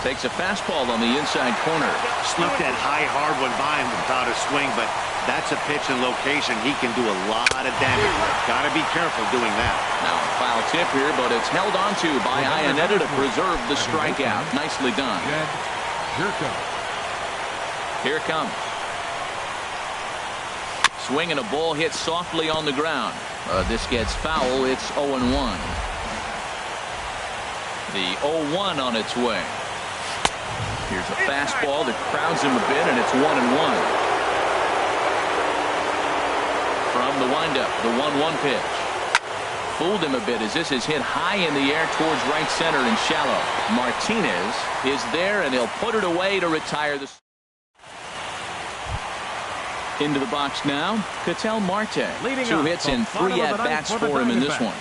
Takes a fastball on the inside corner. Snuck that high, hard one by him without a swing, but that's a pitch and location. He can do a lot of damage. Got to be careful doing that. Now a foul tip here, but it's held onto by Iannetta to preserve the strikeout. Nicely done. Here it comes. Swing and a ball hit softly on the ground. This gets foul. It's 0-1. The 0-1 on its way. Here's a fastball that crowds him a bit, and it's 1-1. From the windup, the 1-1 pitch. Fooled him a bit as this is hit high in the air towards right center and shallow. Martinez is there, and he'll put it away to retire the. Into the box now, Ketel Marte. 2 hits and 3 at-bats for him in this one.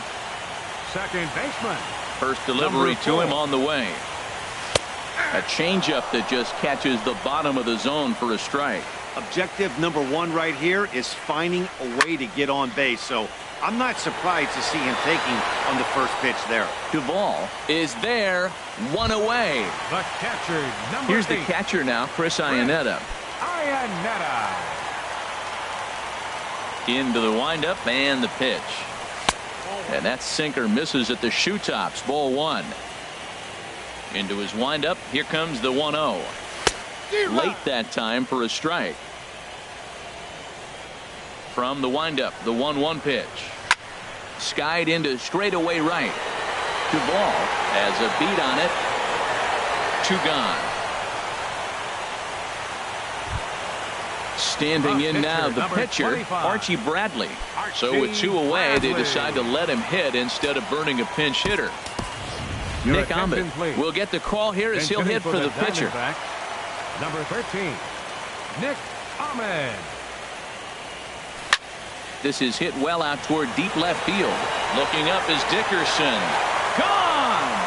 Second baseman. First delivery to him on the way. A changeup that just catches the bottom of the zone for a strike. Objective number one right here is finding a way to get on base. So I'm not surprised to see him taking on the first pitch there. Duvall is there, 1 away. The catcher, number 8. Here's the catcher now, Chris Iannetta. Iannetta. Into the windup and the pitch. And that sinker misses at the shoe tops. Ball 1. Into his windup. Here comes the 1-0. Late that time for a strike. From the windup, the 1-1 pitch. Skied into straightaway right. Duvall has a beat on it. 2 gone. Standing in now, the pitcher, Archie Bradley. So with 2 away, they decide to let him hit instead of burning a pinch hitter. Nick Ahmed will get the call here as he'll hit for the pitcher. Number 13, Nick Ahmed. This is hit well out toward deep left field. Looking up is Dickerson. Gone!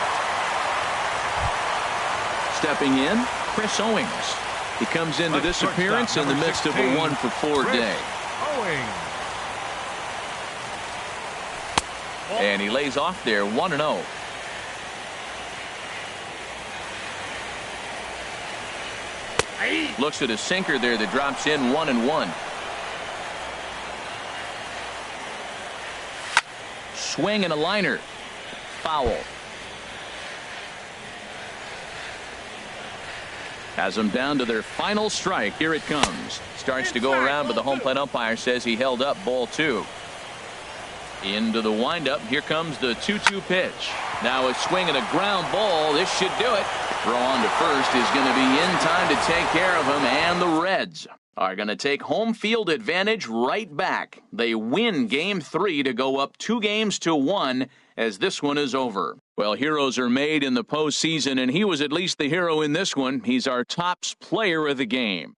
Stepping in, Chris Owings. He comes into this appearance in the midst of a 1-for-4 day. And he lays off there 1-0. Looks at a sinker there that drops in 1-1. Swing and a liner. Foul. Has them down to their final strike. Here it comes. Starts to go around, but the home plate umpire says he held up ball 2. Into the windup. Here comes the 2-2 pitch. Now a swing and a ground ball. This should do it. Throw on to first is going to be in time to take care of him, and the Reds are going to take home field advantage right back. They win Game 3 to go up 2-1 as this one is over. Well, heroes are made in the postseason, and he was at least the hero in this one. He's our top player of the game.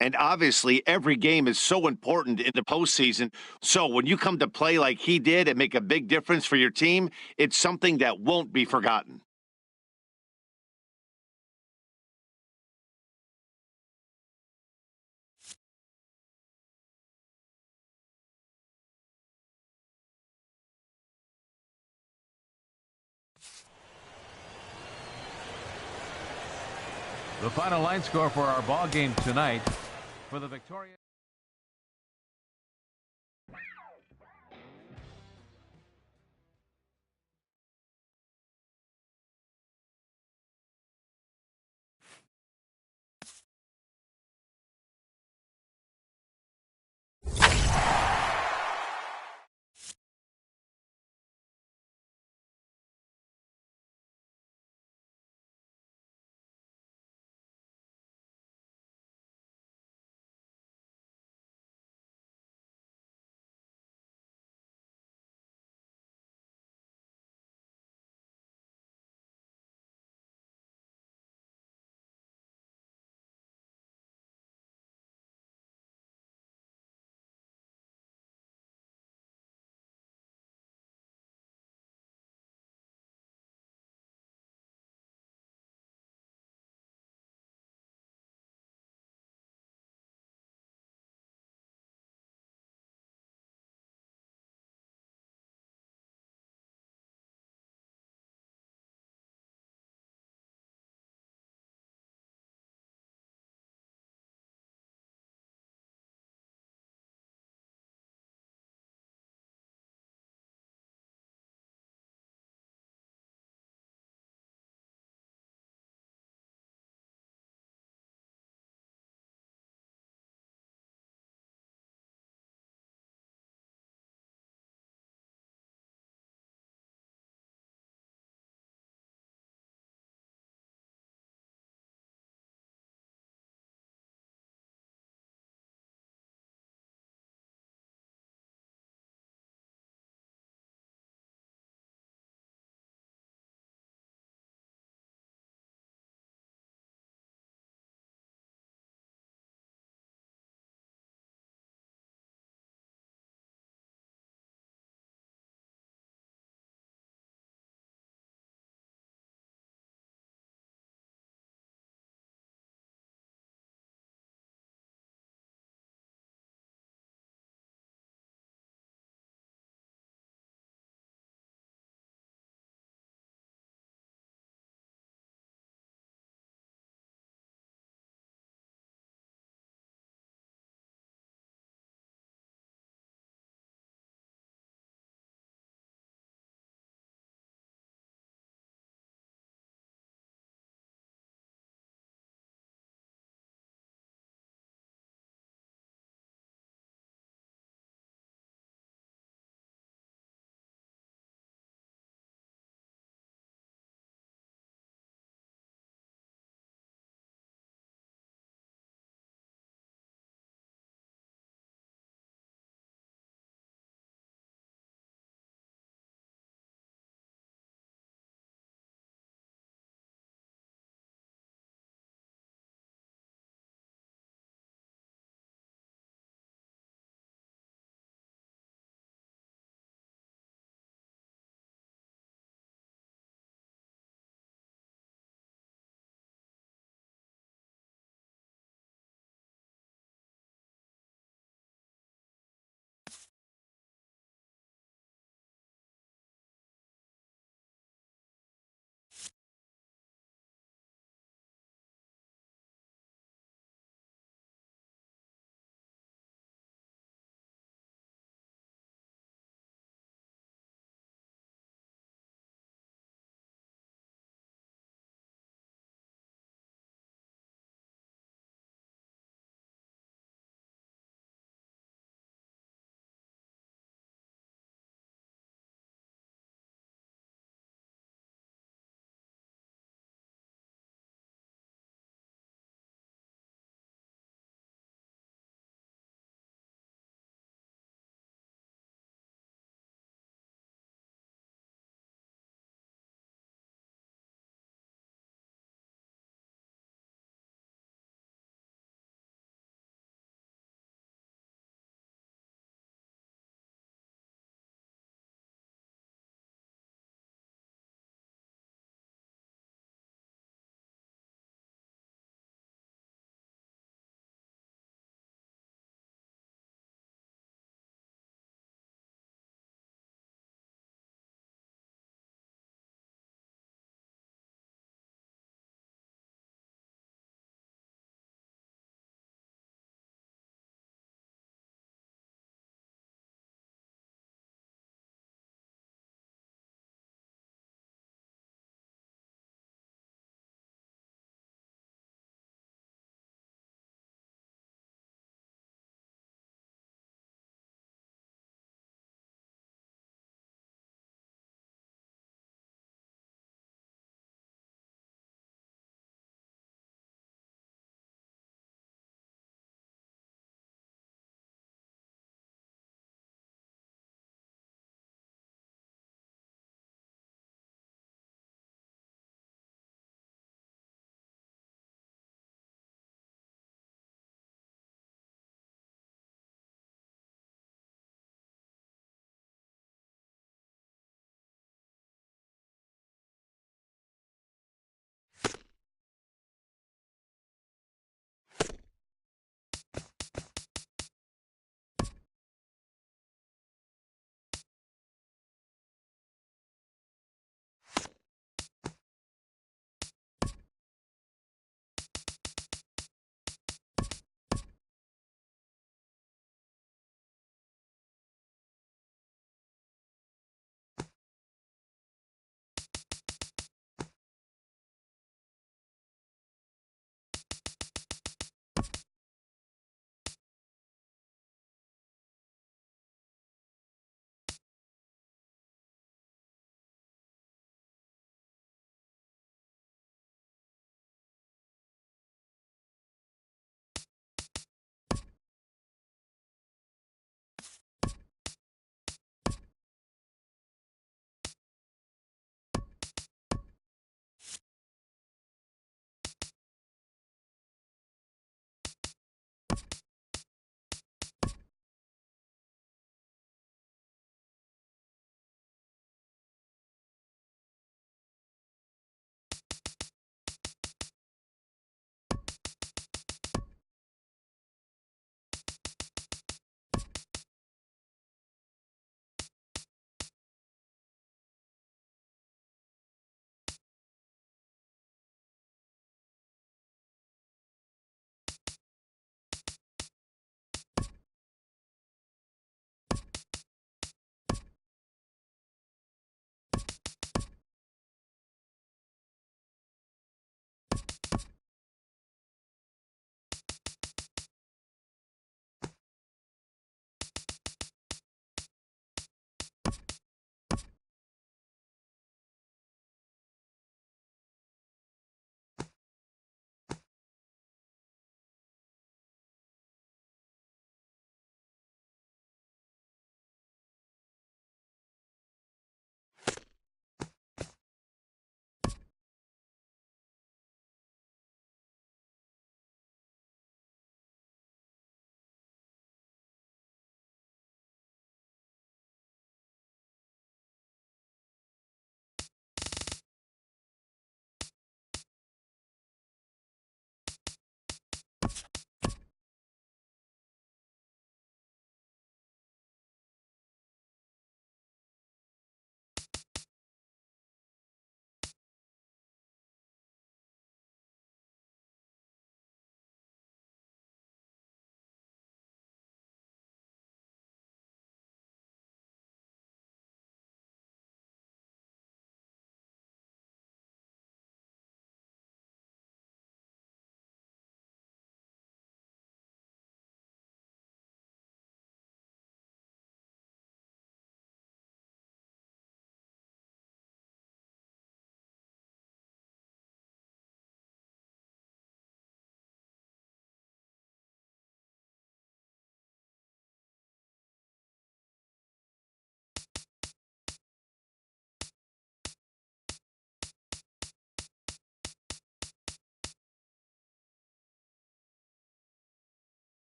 And obviously, every game is so important in the postseason. So when you come to play like he did and make a big difference for your team, it's something that won't be forgotten. The final line score for our ball game tonight for the Victoria.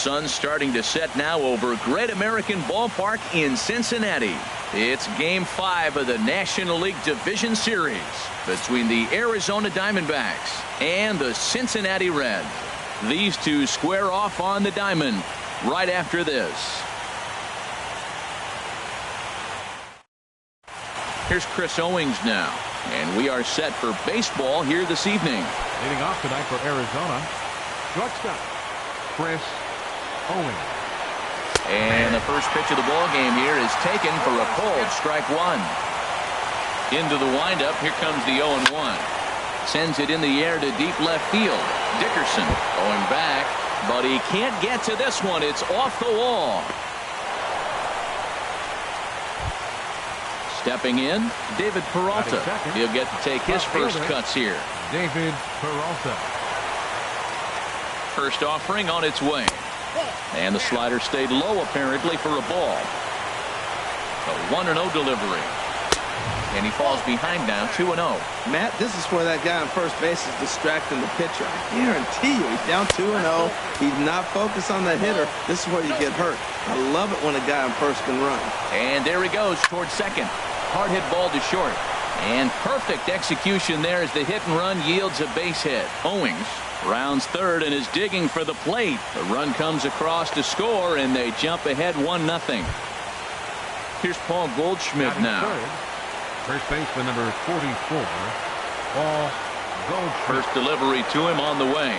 sun's starting to set now over Great American Ballpark in Cincinnati. It's Game 5 of the National League Division Series between the Arizona Diamondbacks and the Cincinnati Reds. These two square off on the diamond right after this. Here's Chris Owings now, and we are set for baseball here this evening. Leading off tonight for Arizona, shortstop, Chris Owings. And the first pitch of the ball game here is taken for a cold strike one. Into the windup, here comes the 0-1. Sends it in the air to deep left field. Dickerson going back, but he can't get to this one. It's off the wall. Stepping in, David Peralta. He'll get to take his first cuts here. David Peralta. First offering on its way. And the slider stayed low apparently for a ball. A 1-0 delivery. And he falls behind now, 2-0. Matt, this is where that guy on first base is distracting the pitcher. I guarantee you, he's down 2-0. He's not focused on the hitter. This is where you get hurt. I love it when a guy on first can run. And there he goes towards second. Hard hit ball to short. And perfect execution there as the hit and run yields a base hit. Owings rounds third and is digging for the plate. The run comes across to score, and they jump ahead 1-0. Here's Paul Goldschmidt now. First baseman number 44, Paul Goldschmidt. First delivery to him on the way.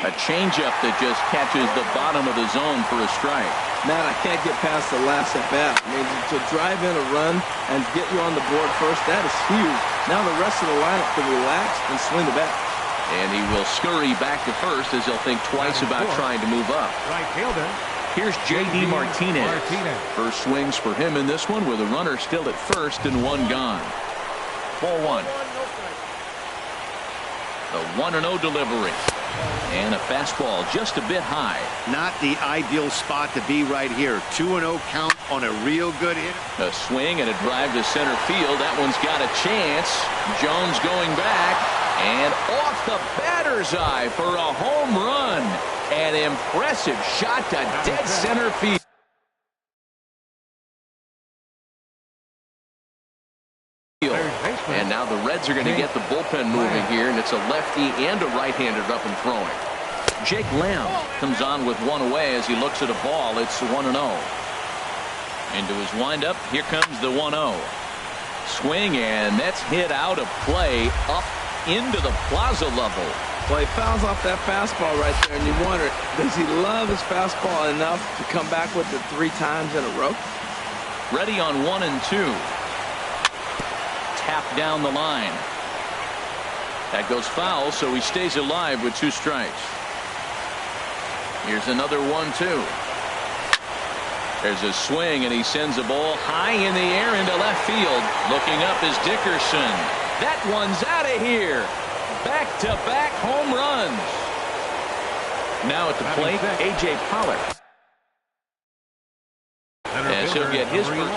A changeup that just catches the bottom of the zone for a strike. Matt, I can't get past the last at bat. I mean, to drive in a run and get you on the board first, that is huge. Now the rest of the lineup can relax and swing the bat. And he will scurry back to first as he'll think twice about trying to move up. Right fielder. Here's J.D. Martinez. First swings for him in this one with a runner still at first and one gone. Ball one. The 1-0 delivery. And a fastball just a bit high. Not the ideal spot to be right here. 2-0 count on a real good hit. A swing and a drive to center field. That one's got a chance. Jones going back. And off the batter's eye for a home run. An impressive shot to dead center field. And now the Reds are going to get the bullpen moving here, and it's a lefty and a right-hander up and throwing. Jake Lamb comes on with one away as he looks at a ball. It's 1-0. Into his windup, here comes the 1-0. Swing, and that's hit out of play up into the plaza level. Well, he fouls off that fastball right there, and you wonder, does he love his fastball enough to come back with it 3 times in a row? Ready on 1 and 2. Tap down the line. That goes foul, so he stays alive with 2 strikes. Here's another 1-2. There's a swing, and he sends a ball high in the air into left field. Looking up is Dickerson. That one's out of here. Back-to-back home runs. Now at the plate, A.J. Pollard. As he'll get his first.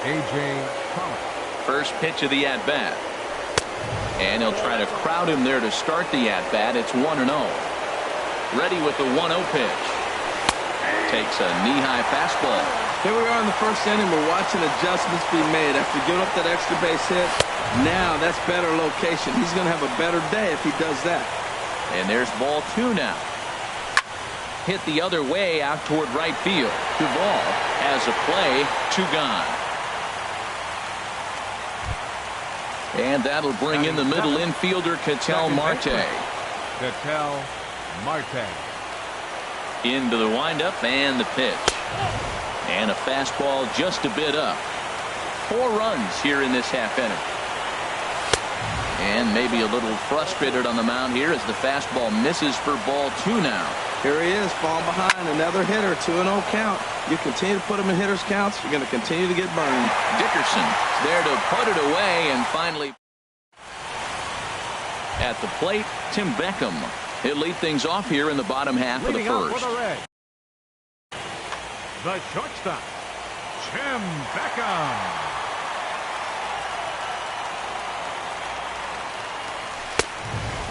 A.J. Pollard. First pitch of the at-bat. And he'll try to crowd him there to start the at-bat. It's 1-0. Ready with the 1-0 pitch. Takes a knee-high fastball. Here we are in the first inning. We're watching adjustments be made after giving up that extra base hit. Now that's better location. He's going to have a better day if he does that. And there's ball 2 now. Hit the other way out toward right field. Duvall has a play. 2 gone. And that'll bring in the middle infielder, Ketel Marte. Ketel Marte. Into the windup and the pitch. And a fastball just a bit up. 4 runs here in this half inning. And maybe a little frustrated on the mound here as the fastball misses for ball 2 now. Here he is, falling behind, another hitter, 2-0 count. You continue to put him in hitters' counts, you're going to continue to get burned. Dickerson there to put it away, and finally at the plate, Tim Beckham. He'll lead things off here in the bottom half of the first. The shortstop, Tim Beckham.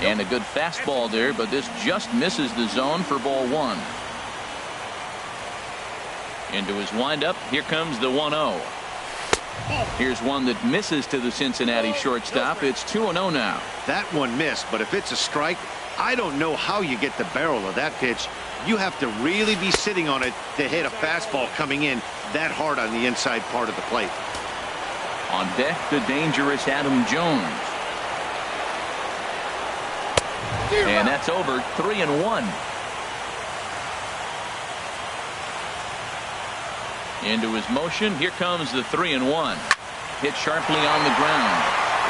And a good fastball there, but this just misses the zone for ball 1. Into his windup. Here comes the 1-0. Here's one that misses to the Cincinnati shortstop. It's 2-0 now. That one missed, but if it's a strike, I don't know how you get the barrel of that pitch. You have to really be sitting on it to hit a fastball coming in that hard on the inside part of the plate. On deck, the dangerous Adam Jones. And that's over. 3-1. Into his motion. Here comes the 3-1. Hit sharply on the ground.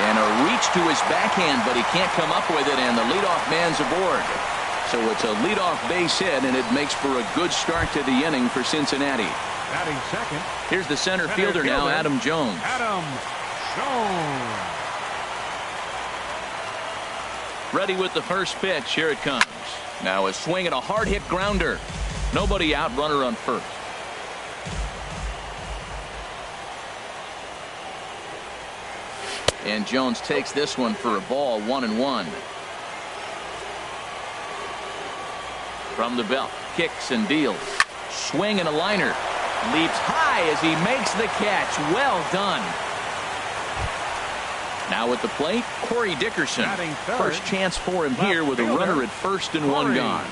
And a reach to his backhand, but he can't come up with it, and the leadoff man's aboard. So it's a leadoff base hit, and it makes for a good start to the inning for Cincinnati. Batting second. Here's the center fielder now, Adam Jones. Adam Jones. Ready with the first pitch. Here it comes. Now a swing and a hard hit grounder. Nobody out, runner on first. And Jones takes this one for a ball. 1-1. From the belt, kicks and deals. Swing and a liner. Leaps high as he makes the catch. Well done. Now at the plate, Corey Dickerson. First chance for him here with a runner at first and one gone.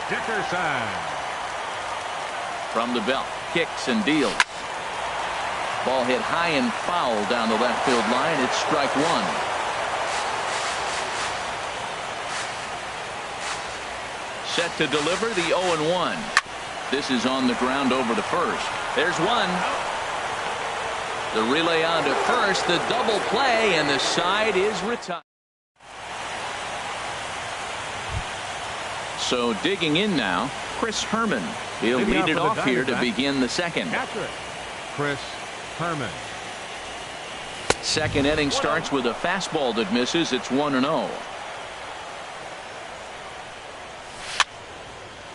Dickerson. From the belt, kicks and deals. Ball hit high and foul down the left field line. It's strike one. Set to deliver the 0-1. This is on the ground over to first. There's one. The relay on to first. The double play, and the side is retired. So digging in now, Chris Herman. He'll lead it off here to begin the second. Chris Herman. Second inning starts with a fastball that misses. It's 1-0.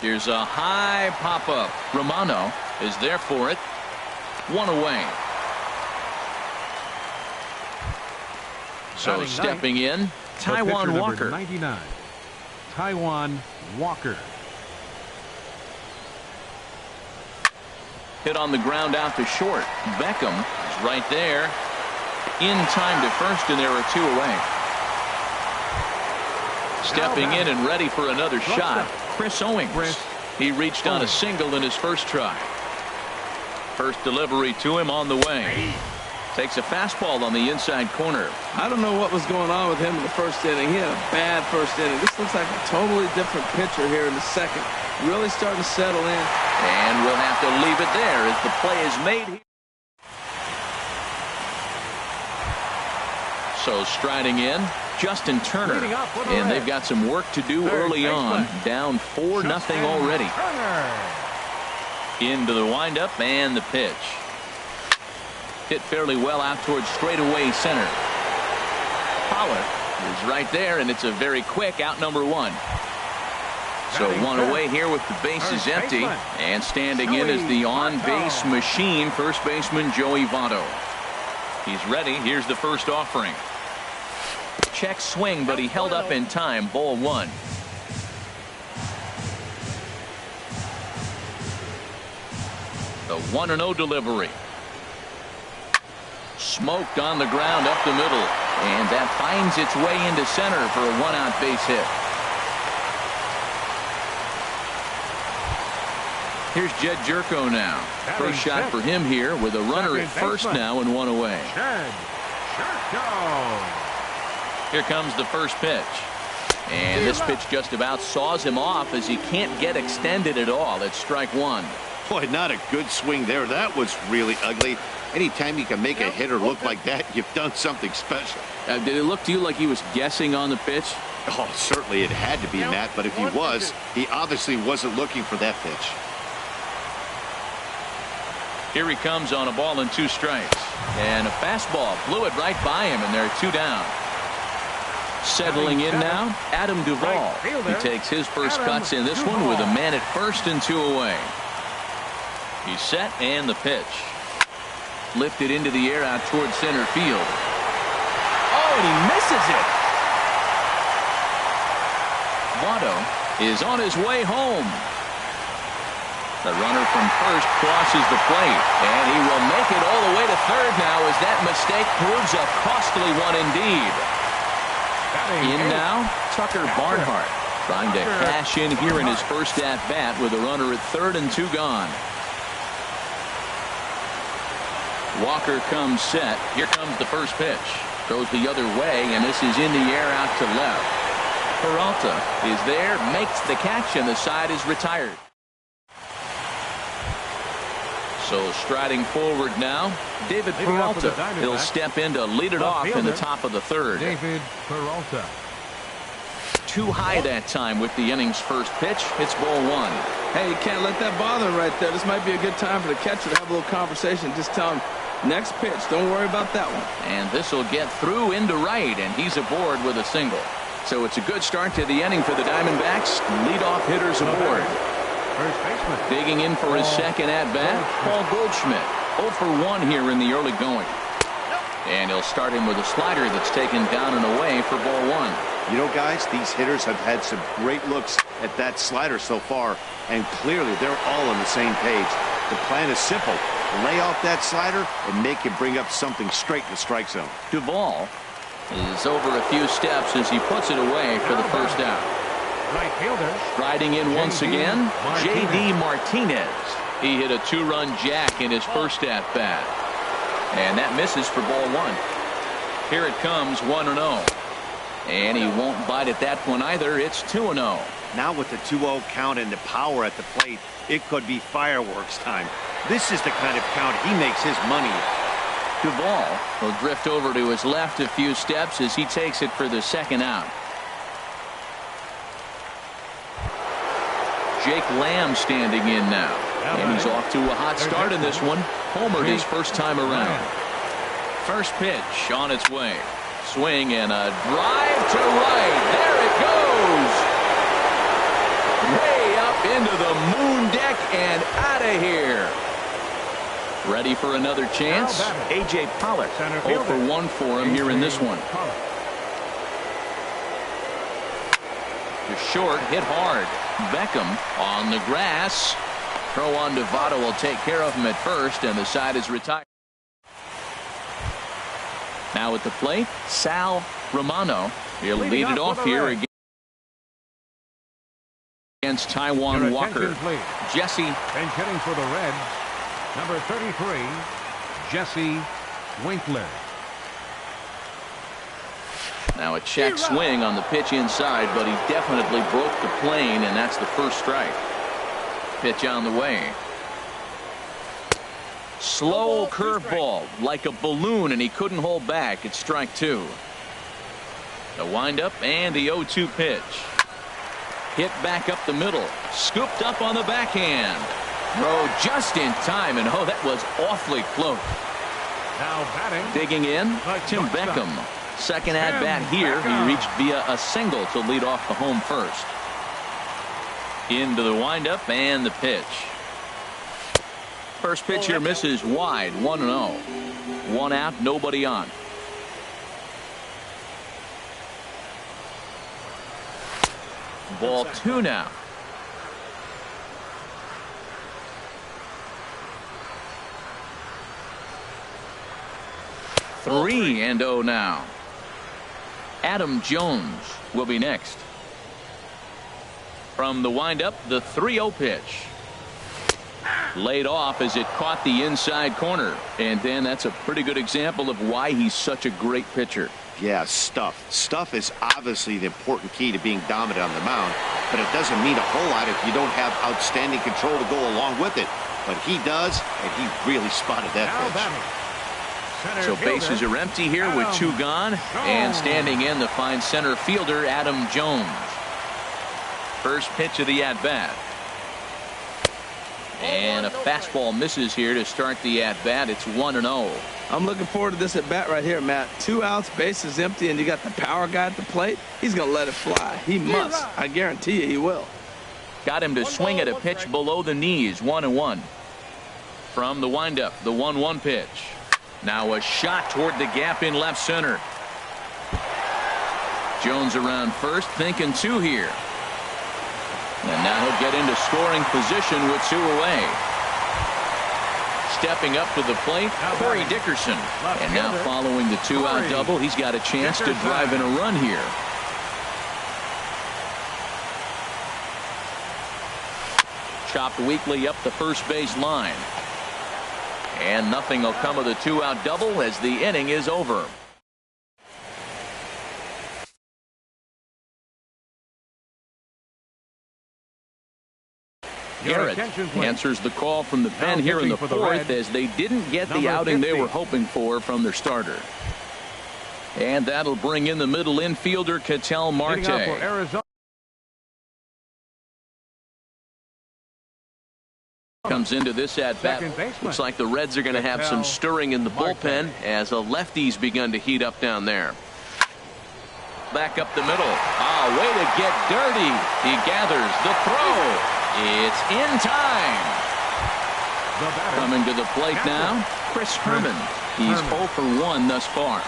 Here's a high pop-up. Romano is there for it. One away. So stepping in, Taijuan Walker. 99. Taijuan Walker. Hit on the ground out to short. Beckham is right there. In time to first, and there are two away. Stepping in and ready for another shot, Chris Owings. He reached on a single in his first try. First delivery to him on the way. Takes a fastball on the inside corner. I don't know what was going on with him in the first inning. He had a bad first inning. This looks like a totally different pitcher here in the second. Really starting to settle in. And we'll have to leave it there as the play is made here. So striding in, Justin Turner. And they've got some work to do early on. Down 4-0 already. Into the windup and the pitch. Hit fairly well out towards straightaway center. Pollard is right there, and it's a very quick out number one. So one away here with the bases empty, and standing in is the on-base machine, first baseman Joey Votto. He's ready. Here's the first offering. Check swing, but he held up in time. Ball one. The 1-0 delivery. Smoked on the ground up the middle, and that finds its way into center for a one-out base hit. Here's Jed Jerko now. First shot for him here with a runner at first now and one away. Here comes the first pitch. And this pitch just about saws him off as he can't get extended at all. It's strike one. Boy, not a good swing there. That was really ugly. Anytime you can make a hitter look like that, you've done something special. Did it look to you like he was guessing on the pitch? Oh, certainly it had to be, Matt, but if he was, he obviously wasn't looking for that pitch. Here he comes on a ball and two strikes. And a fastball blew it right by him, and there are two down. Settling in now, Adam Duvall. He takes his first cuts in this one with a man at first and two away. He's set, and the pitch. Lifted into the air out towards center field. Oh, and he misses it. Votto is on his way home. The runner from first crosses the plate, and he will make it all the way to third now as that mistake proves a costly one indeed. In now, Tucker Barnhart, trying to cash in here in his first at-bat with a runner at third and 2 gone. Walker comes set. Here comes the first pitch. Goes the other way, and this is in the air out to left. Peralta is there, makes the catch, and the side is retired. So striding forward now, David Peralta. He'll step in to lead it off in the top of the third. David Peralta. Too high that time with the inning's first pitch. It's ball 1. Hey, you can't let that bother him right there. This might be a good time for the catcher to have a little conversation. Just tell him, next pitch, don't worry about that one. And this will get through into right, and he's aboard with a single. So it's a good start to the inning for the Diamondbacks. Leadoff hitters aboard. First baseman. Digging in for his second at-bat, Paul Goldschmidt. 0 for 1 here in the early going. And he'll start him with a slider that's taken down and away for ball 1. You know, guys, these hitters have had some great looks at that slider so far, and clearly they're all on the same page. The plan is simple. Lay off that slider and make him bring up something straight in the strike zone. Duvall is over a few steps as he puts it away for the first out. Right fielder. Riding in once again, J.D. Martinez. He hit a 2-run jack in his first at-bat. And that misses for ball 1. Here it comes, 1-0. And he won't bite at that one either. It's 2-0. Now with the 2-0 count and the power at the plate, it could be fireworks time. This is the kind of count he makes his money. Duvall will drift over to his left a few steps as he takes it for the second out. Jake Lamb standing in now. And he's off to a hot start in this one. Homered his first time around. First pitch on its way. Swing and a drive to right. There it goes. Way up into the moon deck and out of here. Ready for another chance? A.J. Pollock. 0 for 1 for him here in this one. To short, hit hard. Beckham on the grass. Throw on to Votto will take care of him at first, and the side is retired. Now at the plate, Sal Romano. He'll lead it off here against Taijuan Walker. Jesse. And hitting for the Reds, number 33, Jesse Winkler. Now a check swing on the pitch inside, but he definitely broke the plane, and that's the first strike. Pitch on the way. Slow curveball like a balloon, and he couldn't hold back. It's strike 2. The windup and the 0-2 pitch. Hit back up the middle. Scooped up on the backhand. Throw just in time, and oh, that was awfully close. Now batting. Digging in, Tim Beckham. Second at bat here. He reached via a single to lead off the home first. Into the windup and the pitch. First pitch here misses wide. 1-0. 1 out, nobody on. Ball 2 now. Three and 0 now. Adam Jones will be next. From the windup, the 3-0 pitch. Laid off as it caught the inside corner. And then that's a pretty good example of why he's such a great pitcher. Yeah, stuff. Stuff is obviously the important key to being dominant on the mound, but it doesn't mean a whole lot if you don't have outstanding control to go along with it. But he does, and he really spotted that pitch. So bases are empty here with 2 gone, and standing in the fine center fielder Adam Jones. First pitch of the at-bat. And a fastball misses here to start the at-bat. It's 1-0. I'm looking forward to this at-bat right here, Matt. 2 outs, bases empty, and you got the power guy at the plate. He's going to let it fly. He must. I guarantee you he will. Got him to swing at a pitch below the knees. 1-1. From the windup, the 1-1 pitch. Now a shot toward the gap in left center. Jones around first, thinking 2 here. And now he'll get into scoring position with 2 away. Stepping up to the plate, Corey Dickerson. And now following the 2-out double, he's got a chance to drive in a run here. Chopped weakly up the first base line. And nothing will come of the 2-out double as the inning is over. Garrett answers the call from the pen here in the 4th as they didn't get the outing they were hoping for from their starter. And that'll bring in the middle infielder, Ketel Marte. Comes into this at-bat. Looks like the Reds are going to have some stirring in the bullpen as a lefty's begun to heat up down there. Back up the middle. Way to get dirty. He gathers the throw. It's in time. Coming to the plate now, Chris Herman. He's 0 for 1 thus far.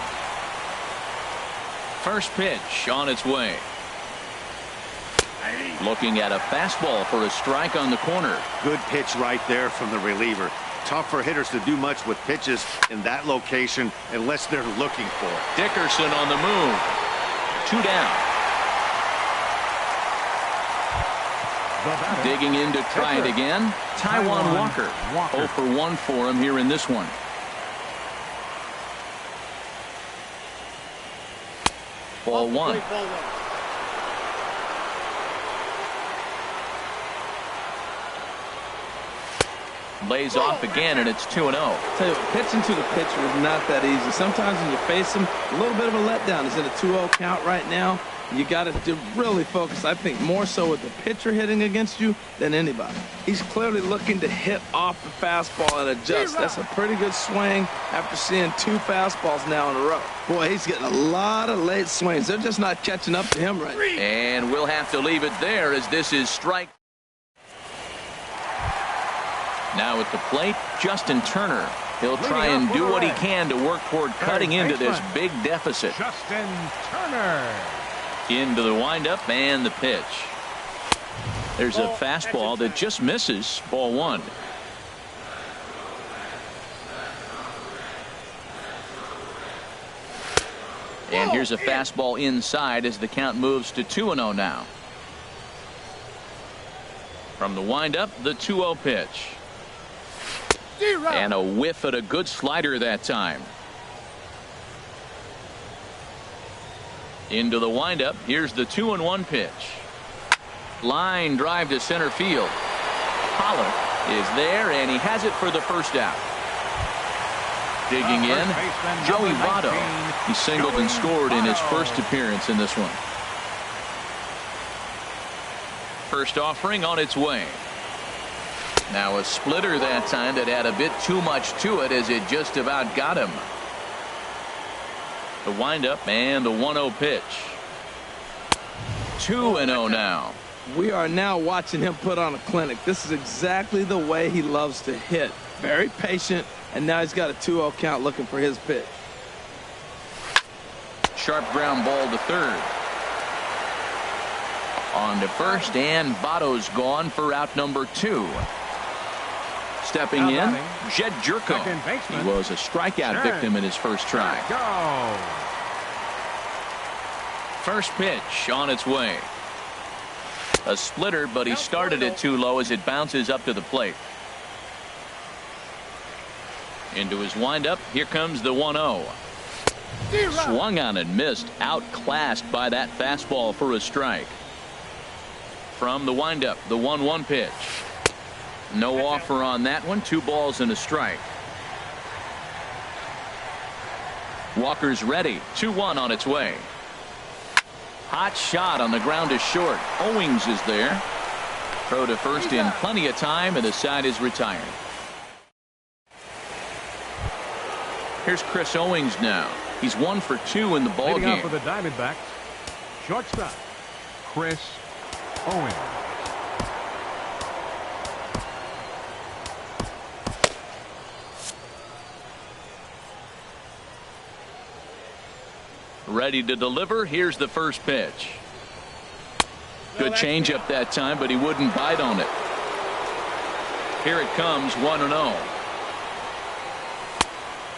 First pitch on its way. Looking at a fastball for a strike on the corner. Good pitch right there from the reliever. Tough for hitters to do much with pitches in that location unless they're looking for it. Dickerson on the move. 2 down. Digging in to try it again. Taijuan Walker. 0 for 1 for him here in this one. Ball 1. Lays off again, and it's 2-0. Tell you, pitching to the pitcher is not that easy. Sometimes when you face him, a little bit of a letdown. He's in a 2-0 count right now. You got to really focus, I think, more so with the pitcher hitting against you than anybody. He's clearly looking to hit off the fastball and adjust. That's a pretty good swing after seeing 2 fastballs now in a row. Boy, he's getting a lot of late swings. They're just not catching up to him right now. And we'll have to leave it there as this is strike. Now at the plate, Justin Turner. He'll try and do what he can to work toward cutting into this big deficit. Justin Turner. Into the windup and the pitch. There's a fastball that just misses. Ball 1. And here's a fastball inside as the count moves to 2-0 now. From the windup, the 2-0 pitch. And a whiff at a good slider that time. Into the windup. Here's the 2-1 pitch. Line drive to center field. Pollock is there, and he has it for the first out. Digging in, Joey Votto. He singled and scored in his first appearance in this one. First offering on its way. Now a splitter that time that had a bit too much to it as it just about got him. The windup and the 1-0 pitch. 2-0 now. We are now watching him put on a clinic. This is exactly the way he loves to hit. Very patient, and now he's got a 2-0 count looking for his pitch. Sharp ground ball to third. On to first, and Votto's gone for out number 2. Stepping in, Jed Jerko. He was a strikeout victim in his first try. First pitch on its way. A splitter, but he started it too low as it bounces up to the plate. Into his windup. Here comes the 1-0. Swung on and missed. Outclassed by that fastball for a strike. From the windup, the 1-1 pitch. No offer on that one. 2 balls and a strike. Walker's ready. 2-1 on its way. Hot shot on the ground is short. Owings is there. Throw to first in plenty of time, and the side is retired. Here's Chris Owings now. He's 1 for 2 in the ball game. Leading off for the Diamondbacks, shortstop Chris Owings. Ready to deliver. Here's the first pitch. Good changeup that time, but he wouldn't bite on it. Here it comes, 1-0.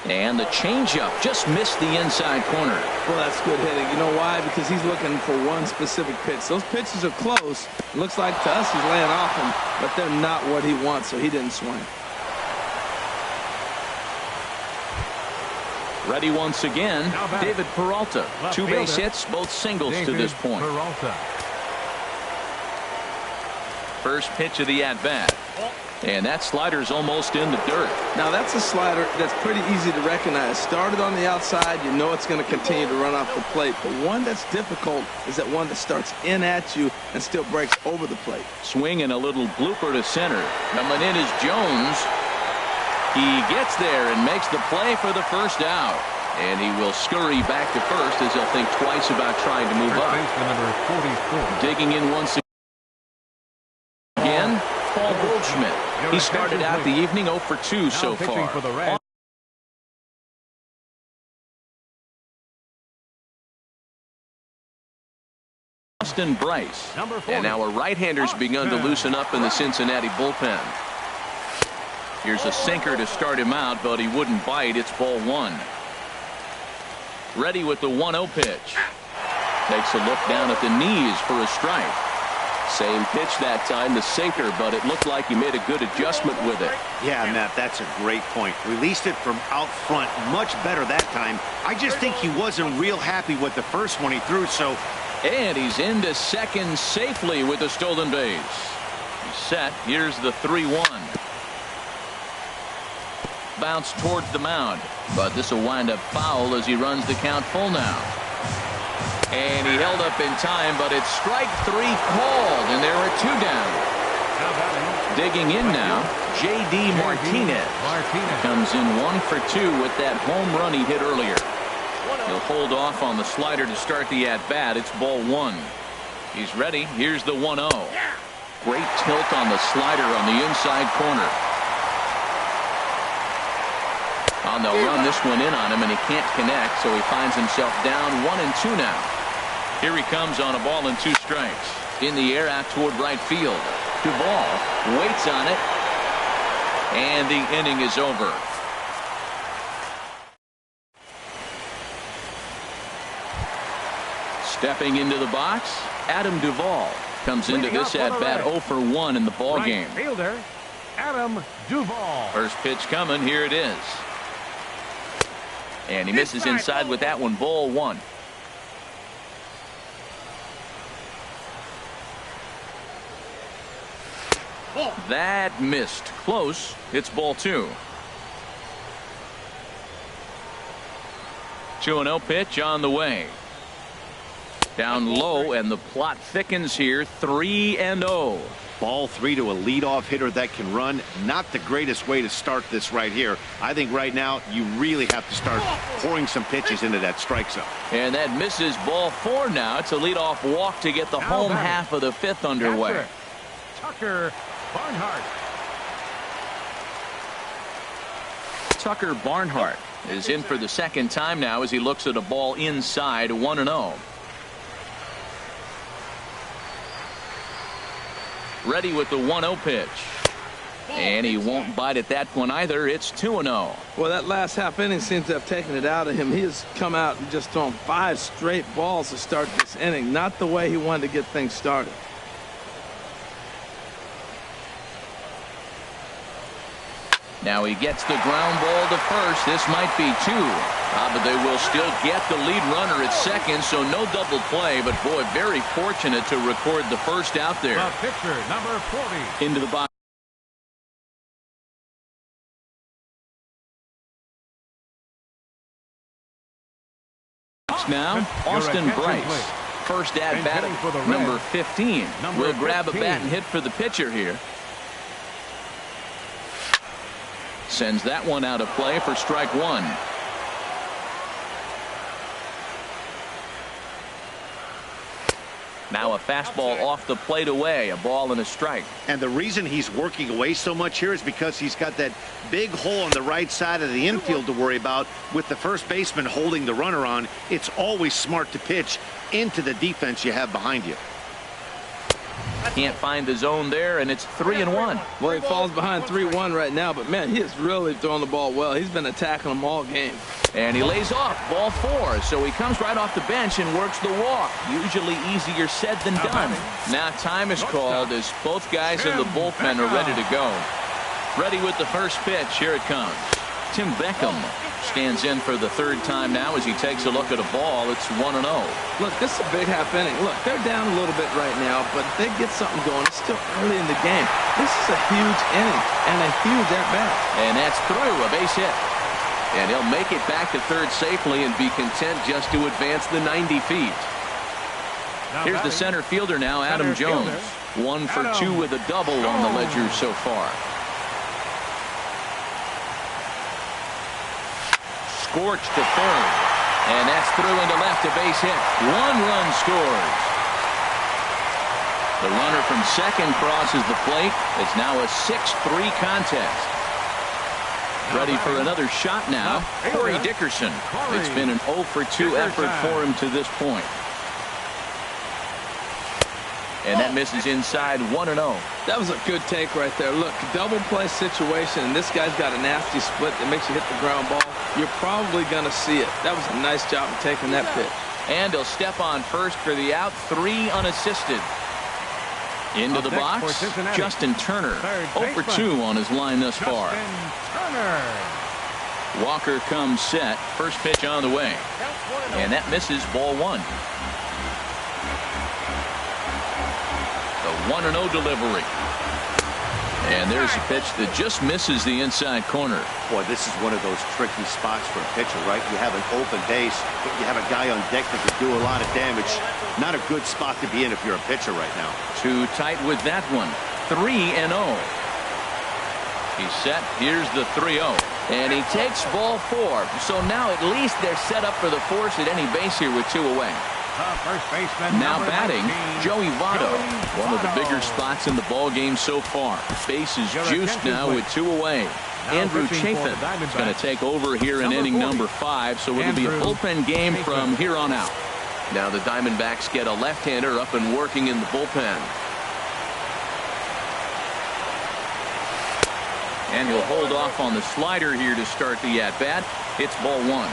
And the changeup just missed the inside corner. Well, that's good hitting. You know why? Because he's looking for one specific pitch. Those pitches are close. It looks like to us he's laying off them, but they're not what he wants, so he didn't swing. Ready once again, David Peralta. Two base hits, both singles to this point. Peralta. First pitch of the at-bat. And that slider's almost in the dirt. Now that's a slider that's pretty easy to recognize. Started on the outside, you know it's going to continue to run off the plate. But one that's difficult is that one that starts in at you and still breaks over the plate. Swing and a little blooper to center. Coming in is Jones. He gets there and makes the play for the first out. And he will scurry back to first as he'll think twice about trying to move up. Number 44. Digging in once again, Paul Goldschmidt. He started out the evening 0 for 2 so far. For the Reds. Austin Bryce. Number And now a right-hander's begun to loosen up in the Cincinnati bullpen. Here's a sinker to start him out, but he wouldn't bite. It's ball 1. Ready with the 1-0 pitch. Takes a look down at the knees for a strike. Same pitch that time, the sinker, but it looked like he made a good adjustment with it. Yeah, Matt, that's a great point. Released it from out front much better that time. I just think he wasn't real happy with the first one he threw, so. And he's into second safely with a stolen base. He's set. Here's the 3-1. Bounce towards the mound, but this will wind up foul as he runs the count full now. And he held up in time, but it's strike 3 called, and there are 2 down. Digging in now, J.D. Martinez. Comes in 1 for 2 with that home run he hit earlier. He'll hold off on the slider to start the at-bat. It's ball 1. He's ready. Here's the 1-0. Great tilt on the slider on the inside corner. On the run, this one in on him, and he can't connect, so he finds himself down 1-2 now. Here he comes on a ball and 2 strikes. In the air out toward right field. Duvall waits on it, and the inning is over. Stepping into the box, Adam Duvall comes into this at-bat 0 for 1 in the ball game. Fielder, Adam Duvall. First pitch coming, here it is. And he misses inside with that one, ball 1. That missed. Close. It's ball 2. 2-0 pitch on the way. Down low, and the plot thickens here. 3-0. Ball 3 to a leadoff hitter that can run. Not the greatest way to start this right here. I think right now you really have to start pouring some pitches into that strike zone. And that misses, ball 4 now. It's a leadoff walk to get the home half of the 5th underway. Tucker Barnhart. Tucker Barnhart is in for the second time now as he looks at a ball inside, 1-0. Ready with the 1-0 pitch. And he won't bite at that one either. It's 2-0. Well, that last half inning seems to have taken it out of him. He has come out and just thrown 5 straight balls to start this inning. Not the way he wanted to get things started. Now he gets the ground ball to first. This might be 2. But they will still get the lead runner at second, so no double play. But, boy, very fortunate to record the first out there. The pitcher, number 40. Into the box now, Austin Bryce. First at bat, number 15. Will grab a bat and hit for the pitcher here. Sends that one out of play for strike 1. Now a fastball off the plate away, a ball and a strike. And the reason he's working away so much here is because he's got that big hole on the right side of the infield to worry about with the first baseman holding the runner on. It's always smart to pitch into the defense you have behind you. Can't find the zone there, and it's 3-1. Well, he falls behind 3-1 right now, but, man, he is really throwing the ball well. He's been attacking them all game. And he lays off, ball 4. So he comes right off the bench and works the walk. Usually easier said than done. Now time is called as both guys in the bullpen are ready to go. Ready with the first pitch. Here it comes. Tim Beckham stands in for the third time now as he takes a look at a ball. It's 1-0. Look, this is a big half inning. Look, they're down a little bit right now, but if they get something going, it's still early in the game. This is a huge inning and a huge at-bat. And that's through, a base hit. And he'll make it back to third safely and be content just to advance the 90 feet. Here's the center fielder now, Adam Jones. 1 for 2 with a double on the ledger so far. Scorched to third. And that's through into left, a base hit. 1 run scores. The runner from second crosses the plate. It's now a 6-3 contest. Ready for another shot now, Corey Dickerson. It's been an 0 for 2 effort for him to this point. And that misses inside, 1-0. That was a good take right there. Look, double play situation, and this guy's got a nasty split that makes you hit the ground ball. You're probably going to see it. That was a nice job of taking that pitch. And he'll step on first for the out, 3 unassisted. Into the box, Justin Turner, 0 for 2 on his line thus far. Walker comes set, first pitch on the way. And that misses, ball 1. The 1-0 delivery. And there's a pitch that just misses the inside corner. Boy, this is one of those tricky spots for a pitcher, right? You have an open base, but you have a guy on deck that could do a lot of damage. Not a good spot to be in if you're a pitcher right now. Too tight with that one. 3-0. He's set. Here's the 3-0. And he takes ball 4. So now at least they're set up for the force at any base here with 2 away. First baseman, now batting, 19, Joey Votto. One of the bigger spots in the ball game so far. Base is juiced now with 2 away. Andrew Chafin is going to take over here in inning number 5, so it'll be a bullpen game from here on out. Now the Diamondbacks get a left-hander up and working in the bullpen. And he'll hold off on the slider here to start the at-bat. It's ball 1.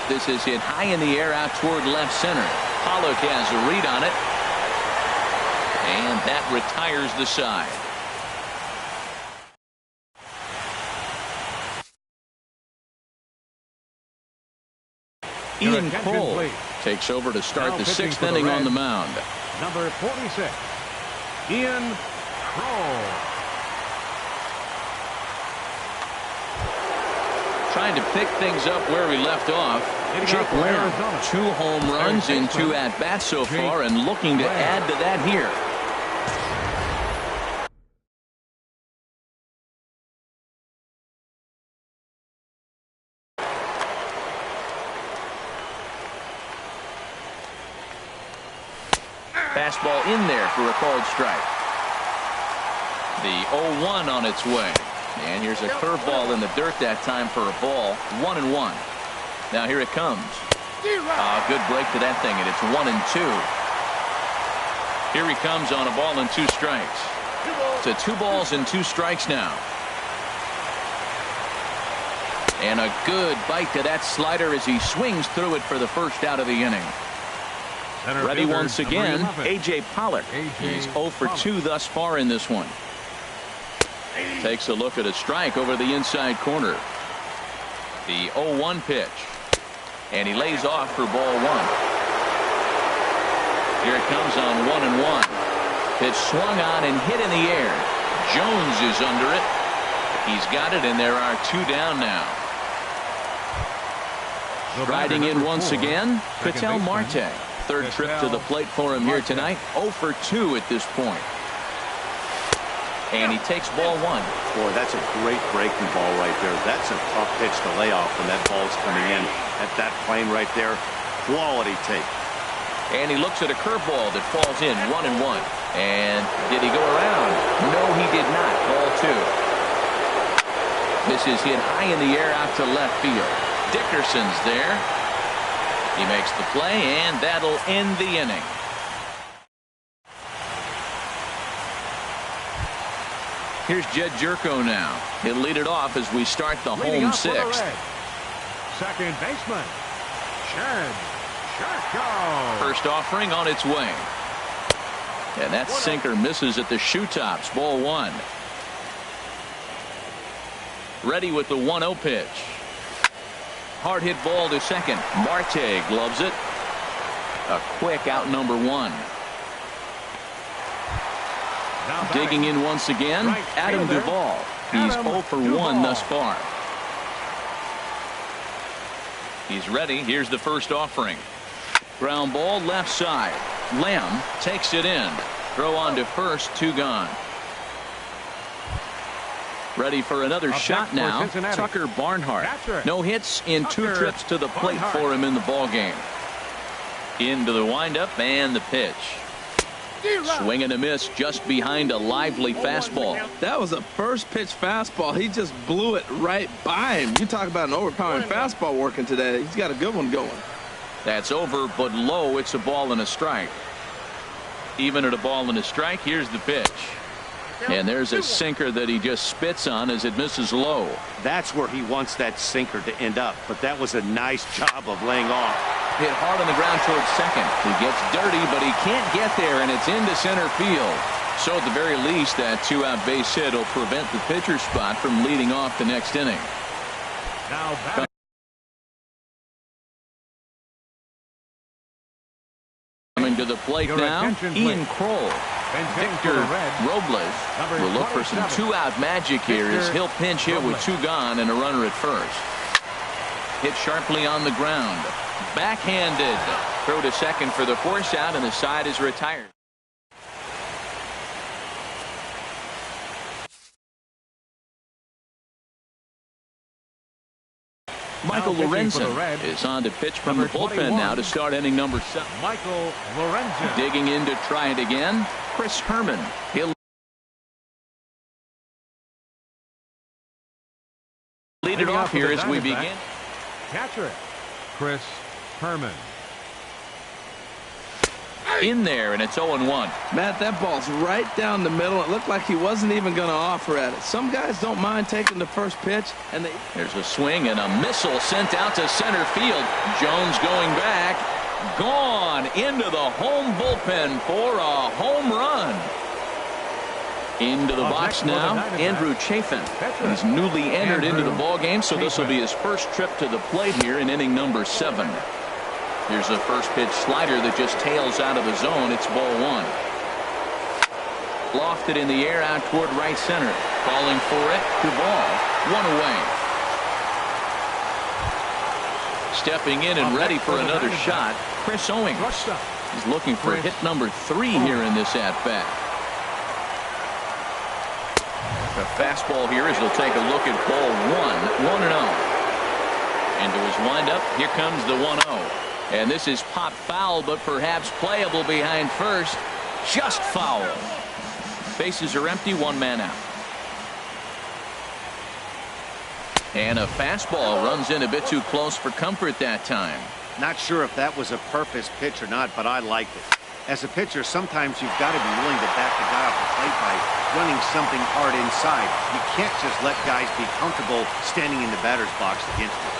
This is hit high in the air out toward left center. Pollock has a read on it. And that retires the side. Ian Kroll takes over to start the 6th inning on the mound. Number 46, Ian Kroll. Trying to pick things up where we left off. Jake Lamb, 2 home runs in 2 at-bats so far, and looking to add to that here. Fastball in there for a called strike. The 0-1 on its way. And here's a curveball in the dirt that time for a ball. 1-1. Now here it comes. Good break to that thing, and it's 1-2. Here he comes on a ball and 2 strikes. It's a 2 balls and 2 strikes now. And a good bite to that slider as he swings through it for the first out of the inning. Ready once again, A.J. Pollock. He's 0 for 2 thus far in this one. Takes a look at a strike over the inside corner. The 0-1 pitch. And he lays off for ball 1. Here it comes on 1-1. Pitch swung on and hit in the air. Jones is under it. He's got it, and there are 2 down now. Riding in once again, Ketel Marte. 3rd trip to the plate for him here tonight. 0 for 2 at this point. And he takes ball 1. Boy, that's a great breaking ball right there. That's a tough pitch to lay off when that ball's coming in at that plane right there. Quality take. And he looks at a curveball that falls in, 1-1. And did he go around? No, he did not. Ball 2. This is hit high in the air out to left field. Dickerson's there. He makes the play, and that'll end the inning. Here's Jed Jerko now. He'll lead it off as we start the home sixth. Second baseman, Jed Jerko. First offering on its way. And that sinker misses at the shoe tops. Ball one. Ready with the 1-0 pitch. Hard hit ball to second. Marte gloves it. A quick out number one. Digging in once again, Adam Duvall. He's 0 for 1 thus far. He's ready. Here's the first offering. Ground ball left side. Lamb takes it in. Throw on to first, 2 gone. Ready for another shot now. Tucker Barnhart. No hits in 2 trips to the plate for him in the ballgame. Into the windup and the pitch. Swing and a miss just behind a lively fastball. That was a first pitch fastball. He just blew it right by him. You talk about an overpowering fastball working today. He's got a good one going. That's over, but low. It's a ball and a strike. Even at a ball and a strike, here's the pitch. And there's a sinker that he just spits on as it misses low. That's where he wants that sinker to end up, but that was a nice job of laying off. Hit hard on the ground towards second. He gets dirty, but he can't get there, and it's into center field. So at the very least, that 2-out base hit will prevent the pitcher spot from leading off the next inning. Now back. Coming to the plate now, Ian Kroll. Victor Robles will look for some 2-out magic here as he'll pinch hit with 2 gone and a runner at first. Hit sharply on the ground. Backhanded. Throw to second for the force out, and the side is retired. Michael Lorenzen is on to pitch from the bullpen now to start inning number 7. Michael Lorenzen. Digging in to try it again. Chris Herman. He'll lead it off here as we begin. Catcher, Chris Herman. In there, and it's 0-1. Matt, that ball's right down the middle. It looked like he wasn't even going to offer at it. Some guys don't mind taking the first pitch. And there's a swing and a missile sent out to center field. Jones going back. Gone into the home bullpen for a home run. Into the box now, Andrew Chafin. He's newly entered into the ballgame, so this will be his first trip to the plate here in inning number 7. Here's a first pitch slider that just tails out of the zone. It's ball 1. Lofted in the air out toward right center. Falling for it to ball. 1 away. Stepping in and ready for another shot, Chris Owings. He's looking for hit number 3 here in this at-bat. A fastball here as he'll take a look at ball 1. 1-0. Into his windup. Here comes the 1-0. And this is pop foul, but perhaps playable behind first. Just foul. Bases are empty, 1 man out. And a fastball runs in a bit too close for comfort that time. Not sure if that was a purpose pitch or not, but I liked it. As a pitcher, sometimes you've got to be willing to back the guy off the plate by running something hard inside. You can't just let guys be comfortable standing in the batter's box against you.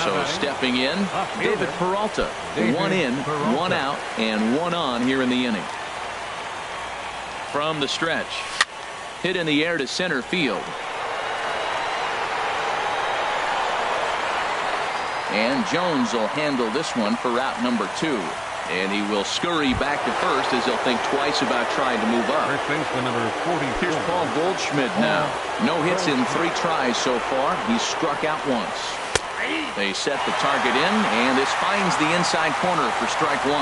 So stepping in, David Peralta. 1 in, 1 out, and 1 on here in the inning. From the stretch. Hit in the air to center field. And Jones will handle this one for route number 2. And he will scurry back to first as he'll think twice about trying to move up. First baseman number 44. Here's Paul Goldschmidt now. No hits in 3 tries so far. He's struck out once. They set the target in, and this finds the inside corner for strike 1.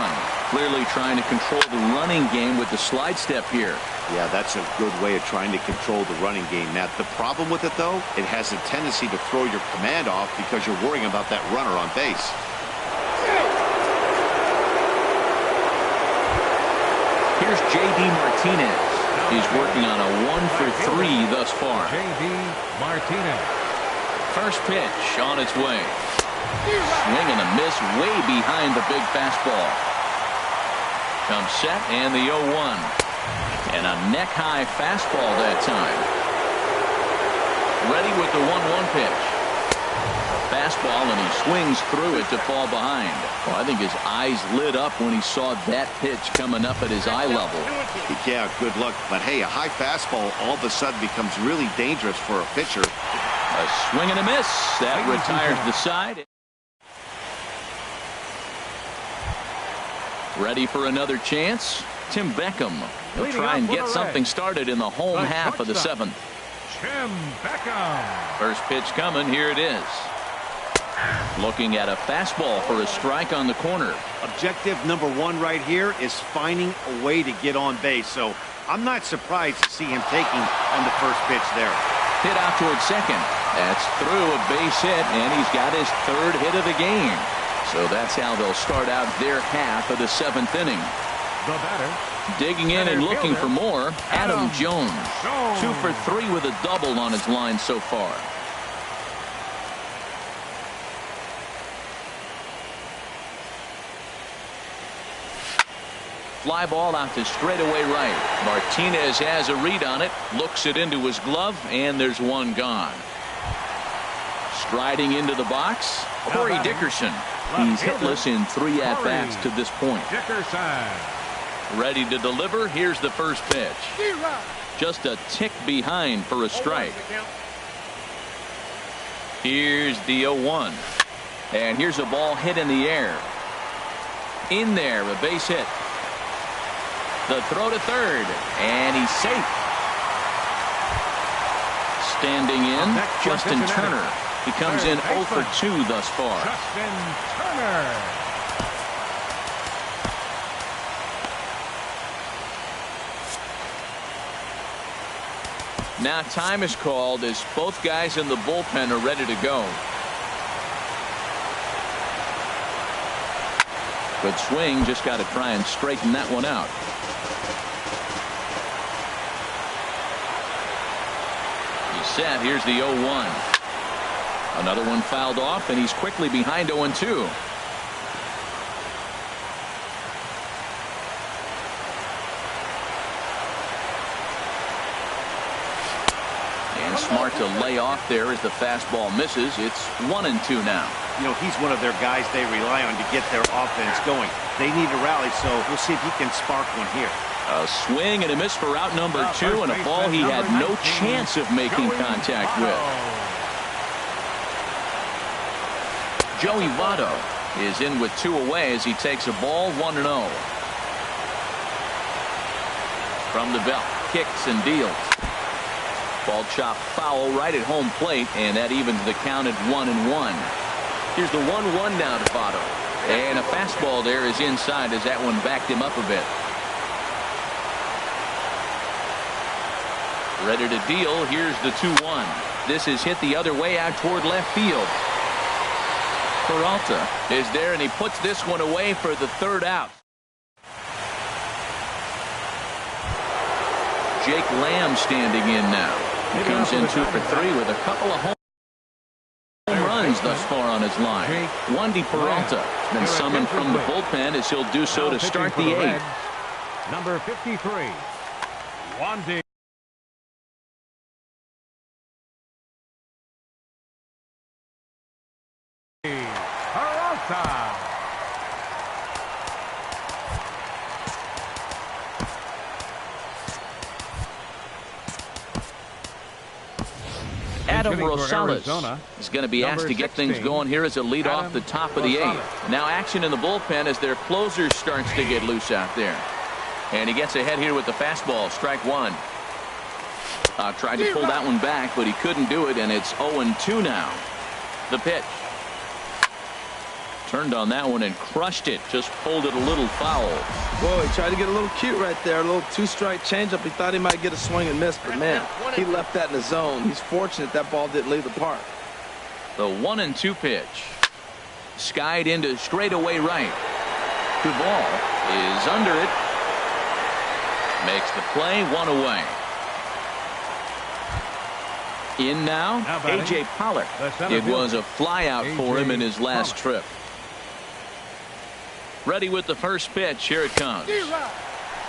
Clearly trying to control the running game with the slide step here. Yeah, that's a good way of trying to control the running game, Matt. The problem with it, though, it has a tendency to throw your command off because you're worrying about that runner on base. Here's J.D. Martinez. He's working on a 1 for 3 thus far. J.D. Martinez. First pitch on its way. Swing and a miss way behind the big fastball. Comes set and the 0-1. And a neck-high fastball that time. Ready with the 1-1 pitch. Fastball, and he swings through it to fall behind. Well, I think his eyes lit up when he saw that pitch coming up at his eye level. Yeah, good luck. But hey, a high fastball all of a sudden becomes really dangerous for a pitcher. A swing and a miss. That retires the side. Ready for another chance? Tim Beckham. He'll try and get something started in the home half of the 7th. Tim Beckham. First pitch coming. Here it is. Looking at a fastball for a strike on the corner. Objective number 1 right here is finding a way to get on base. So I'm not surprised to see him taking on the first pitch there. Hit out towards second. That's through a base hit, and he's got his 3rd hit of the game. So that's how they'll start out their half of the 7th inning. The batter. Digging in and looking for more, Adam Jones. 2 for 3 with a double on his line so far. Fly ball out to straightaway right. Martinez has a read on it, looks it into his glove, and there's one gone. Striding into the box, Corey Dickerson. He's hitless in 3 at-bats to this point. Dickerson. Ready to deliver. Here's the first pitch. Just a tick behind for a strike. Here's the 0-1. And here's a ball hit in the air. In there, a base hit. The throw to third, and he's safe. Standing in, Justin Turner. He comes in 0 for 2 thus far. Justin Turner. Now time is called as both guys in the bullpen are ready to go. Good swing, just got to try and straighten that one out. He's set. Here's the 0-1. Another one fouled off, and he's quickly behind 0-2. And smart to lay off there as the fastball misses. It's 1-2 now. You know, he's one of their guys they rely on to get their offense going. They need a rally, so we'll see if he can spark one here. A swing and a miss for out number 2, and a ball he had no chance of making contact with. Joey Votto is in with 2 away as he takes a ball 1-0. From the belt, kicks and deals. Ball chopped foul right at home plate, and that evens the count at 1-1. Here's the 1-1 now to Votto. And a fastball there is inside as that one backed him up a bit. Ready to deal. Here's the 2-1. This is hit the other way out toward left field. Peralta is there, and he puts this one away for the 3rd out. Jake Lamb standing in now. He comes in 2 for 3 with a couple of home runs thus far on his line. Wandy Peralta then summoned from the bullpen as he'll do so to start the 8th. Number 53, Wandy Peralta. Adam Rosales is going to be asked to get things going here as a lead off the top of the 8th. Now action in the bullpen as their closer starts to get loose out there. And he gets ahead here with the fastball. Strike 1. Tried to pull that one back, but he couldn't do it, and it's 0-2 now. The pitch. Turned on that one and crushed it. Just pulled it a little foul. Whoa, he tried to get a little cute right there. A little 2-strike changeup. He thought he might get a swing and miss, but man, he left that in the zone. He's fortunate that ball didn't leave the park. The 1-2 pitch. Skied into straightaway right. Duvall is under it. Makes the play, 1 away. In now, A.J. Pollard. It was a flyout for him in his last trip. Ready with the first pitch. Here it comes.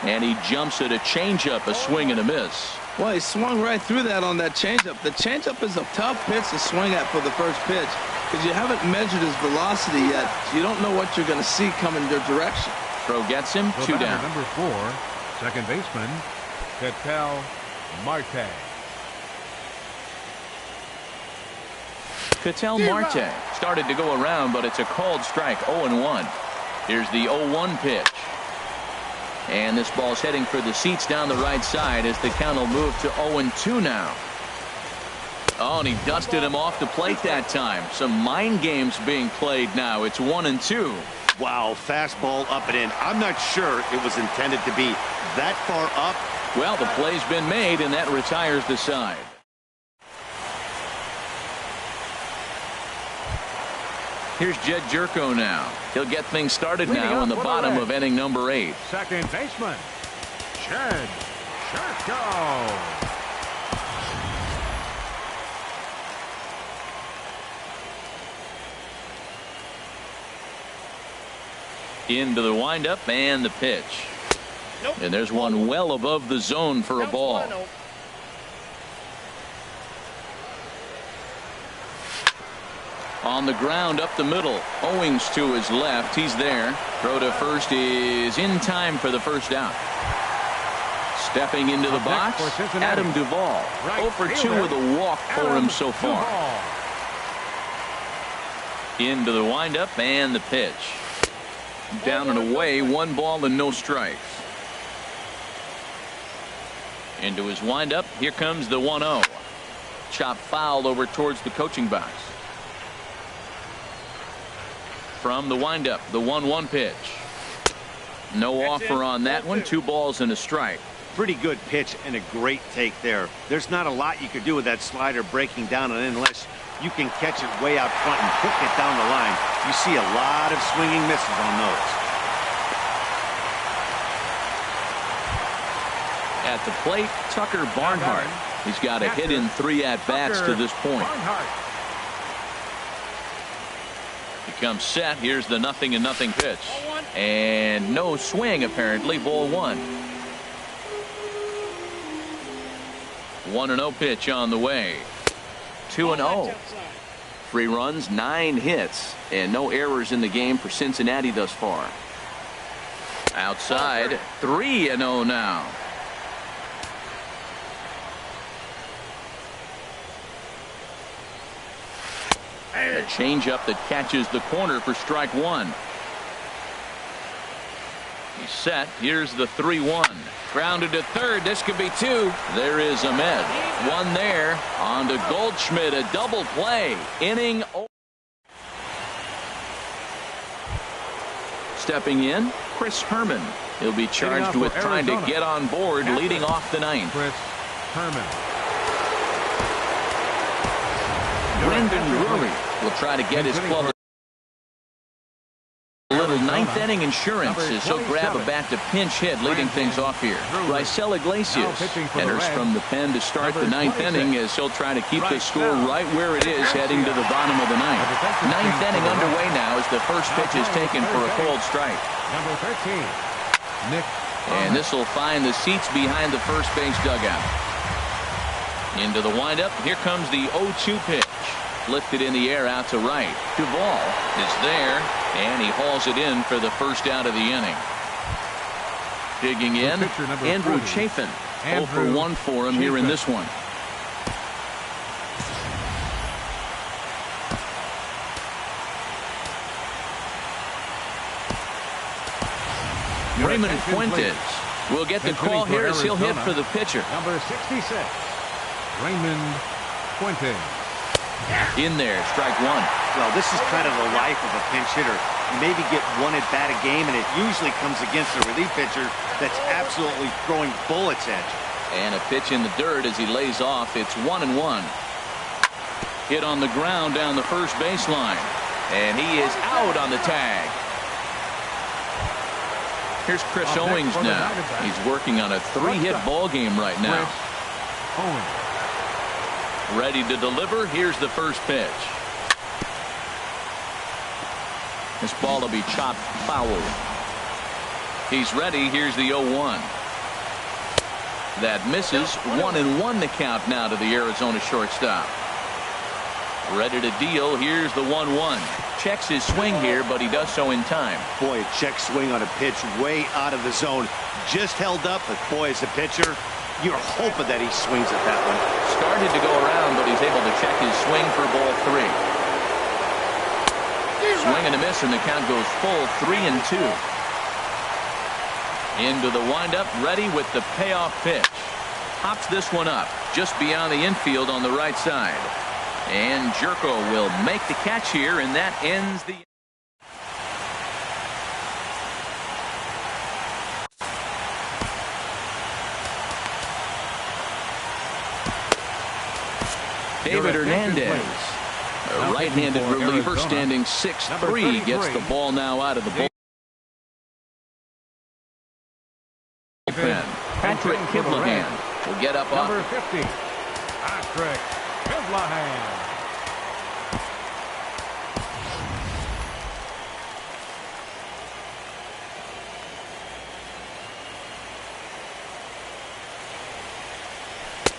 And he jumps at a changeup, a swing and a miss. Well, he swung right through that on that changeup. The changeup is a tough pitch to swing at for the first pitch because you haven't measured his velocity yet. So you don't know what you're going to see coming your direction. Throw gets him, The 2 batter, down. number 4, second baseman, Ketel Marte. Ketel Marte started to go around, but it's a called strike, 0-1. Here's the 0-1 pitch. And this ball's heading for the seats down the right side as the count will move to 0-2 now. Oh, and he dusted him off the plate that time. Some mind games being played now. It's 1-2. Wow, fastball up and in. I'm not sure it was intended to be that far up. Well, the play's been made, and that retires the side. Here's Jed Jerko now. He'll get things started now in the bottom of inning number 8. Second baseman, Jed Jerko. Into the windup and the pitch. And there's one well above the zone for a ball. On the ground up the middle. Owings to his left. He's there. Throw to first is in time for the first out. Stepping into the box, Adam Duvall. 0 for 2 with a walk for him so far. Into the windup and the pitch. Down and away, 1 ball and no strikes. Into his windup. Here comes the 1-0. Chop fouled over towards the coaching box. From the windup, the 1-1 pitch. No offer on that one. 2 balls and a strike. Pretty good pitch and a great take there. There's not a lot you could do with that slider breaking down and in unless you can catch it way out front and hook it down the line. You see a lot of swinging misses on those. At the plate, Tucker Barnhart. He's got a hit in 3 at-bats to this point. He comes set. Here's the 0-0 pitch. And no swing, apparently. Ball 1. 1-0 pitch on the way. 2-0. 3 runs, 9 hits, and no errors in the game for Cincinnati thus far. Outside, 3-0 now. A changeup that catches the corner for strike 1. He's set. Here's the 3-1. Grounded to third. This could be 2. There is Ahmed. 1 there. On to Goldschmidt. A double play. Inning. Stepping in, Chris Herman. He'll be charged with trying to get on board leading off the 9th. Chris Herman. Brendan Drury will try to get his club a little 9th inning insurance as he'll grab a bat to pinch hit leading things off here. Raisel Iglesias enters from the pen to start the 9th inning as he'll try to keep the score right where it is heading to the bottom of the 9th. 9th inning underway now as the first pitch is taken for a cold strike. Number 13, Nick. And this will find the seats behind the first base dugout. Into the windup. Here comes the 0-2 pitch. Lifted in the air out to right. Duvall is there, and he hauls it in for the first out of the inning. Digging in, Andrew Chafin. 0 for 1 for him here in this one. Raymond Fuentes will get the call here as he'll hit for the pitcher. Number 66, Raymond Fuentes. In there, strike 1. Well, this is kind of the life of a pinch hitter. You maybe get 1 at bat a game, and it usually comes against a relief pitcher that's absolutely throwing bullets at you. And a pitch in the dirt as he lays off. It's 1-1. Hit on the ground down the first baseline. And he is out on the tag. Here's Chris Owings now. He's working on a 3-hit ball game right now. Ready to deliver. Here's the first pitch. This ball will be chopped foul. He's ready. Here's the 0-1. That misses. 1-1 the count now to the Arizona shortstop. Ready to deal. Here's the 1-1. Checks his swing here, but he does so in time. Boy, a check swing on a pitch way out of the zone. Just held up, but boy, as a pitcher, you're hoping that he swings at that one. Started to go around, but he's able to check his swing for ball 3. Swing and a miss, and the count goes full 3-2. Into the windup, ready with the payoff pitch. Pops this one up just beyond the infield on the right side. And Jerko will make the catch here, and that ends the... David Hernandez, a right-handed reliever standing 6'3", gets the ball now out of the bullpen. Patrick Kivlahan will get up on Number 50, Patrick Kivlahan.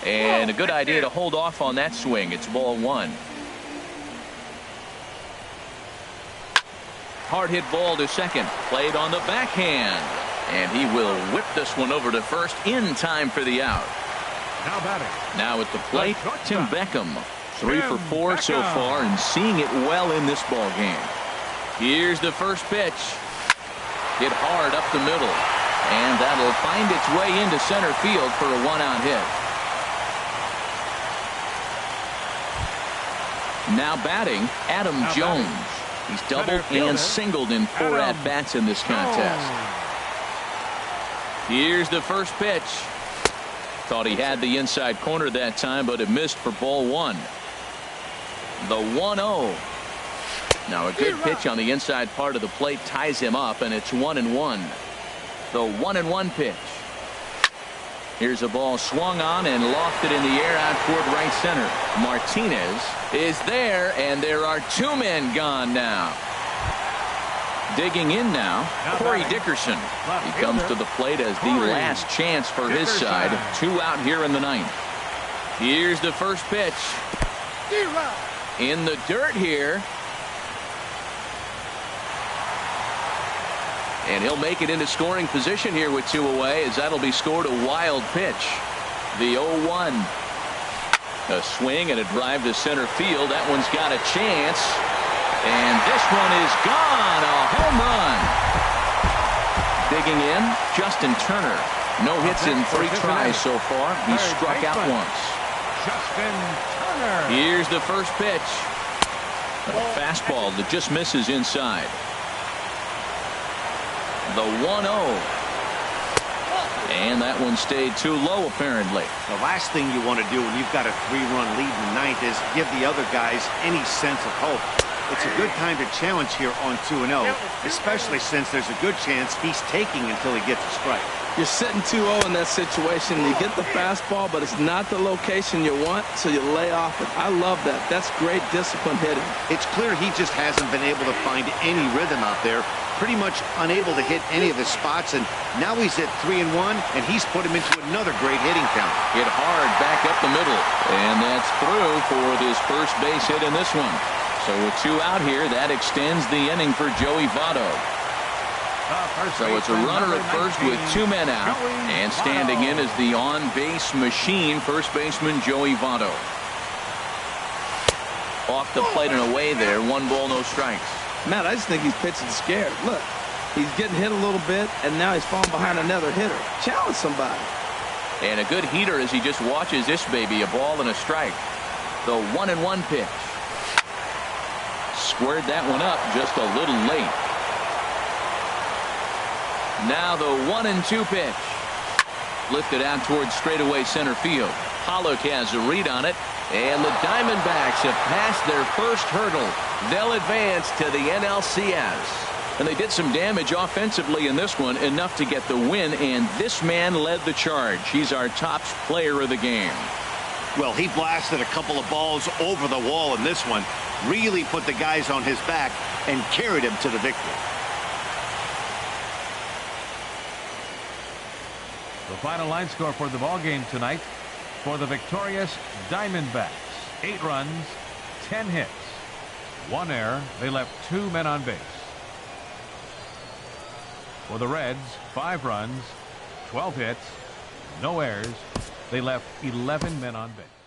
And a good idea to hold off on that swing. It's ball 1. Hard hit ball to second. Played on the backhand. And he will whip this one over to first in time for the out. Now batting. Now at the plate, Tim Beckham. 3 for 4 so far and seeing it well in this ball game. Here's the first pitch. Hit hard up the middle. And that'll find its way into center field for a 1-out hit. Now batting, Adam Jones. He's doubled and singled in 4 at-bats in this contest. Here's the first pitch. Thought he had the inside corner that time, but it missed for ball 1. The 1-0. Now a good pitch on the inside part of the plate ties him up, and it's 1-1. The 1-1 pitch. Here's a ball swung on and lofted in the air out toward right center. Martinez is there, and there are 2 men gone now. Digging in now, Corey Dickerson. He comes to the plate as the last chance for his side. 2 out here in the 9th. Here's the first pitch. In the dirt here. And he'll make it into scoring position here with 2 away, as that'll be scored a wild pitch. The 0-1. A swing and a drive to center field. That one's got a chance. And this one is gone. A home run. Digging in, Justin Turner. No hits in 3 tries so far. He struck out once. Justin Turner. Here's the first pitch. A fastball that just misses inside. The 1-0. And that one stayed too low, apparently. The last thing you want to do when you've got a 3-run lead in the 9th is give the other guys any sense of hope. It's a good time to challenge here on 2-0, especially since there's a good chance he's taking until he gets a strike. You're sitting 2-0 in that situation. You get the fastball, but it's not the location you want, so you lay off it. I love that. That's great discipline hitting. It's clear he just hasn't been able to find any rhythm out there. Pretty much unable to hit any of his spots, and now he's at 3-1, and he's put him into another great hitting count. Hit hard back up the middle, and that's through for this first base hit in this one. So with 2 out here, that extends the inning for Joey Votto. So it's a runner at first with 2 men out, and standing in is the on-base machine, first baseman Joey Votto. Off the plate and away there, 1 ball, no strikes. Matt, I just think he's pitching scared. Look, he's getting hit a little bit, and now he's falling behind another hitter. Challenge somebody. And a good heater as he just watches this baby, a ball and a strike. The 1-1 pitch. Squared that one up just a little late. Now the 1-2 pitch. Lifted out towards straightaway center field. Pollock has a read on it, and the Diamondbacks have passed their first hurdle. They'll advance to the NLCS. And they did some damage offensively in this one, enough to get the win, and this man led the charge. He's our top player of the game. Well, he blasted a couple of balls over the wall in this one, really put the guys on his back and carried him to the victory. The final line score for the ball game tonight: for the victorious Diamondbacks, 8 runs, 10 hits, 1 error. They left 2 men on base. For the Reds, 5 runs, 12 hits, no errors. They left 11 men on base.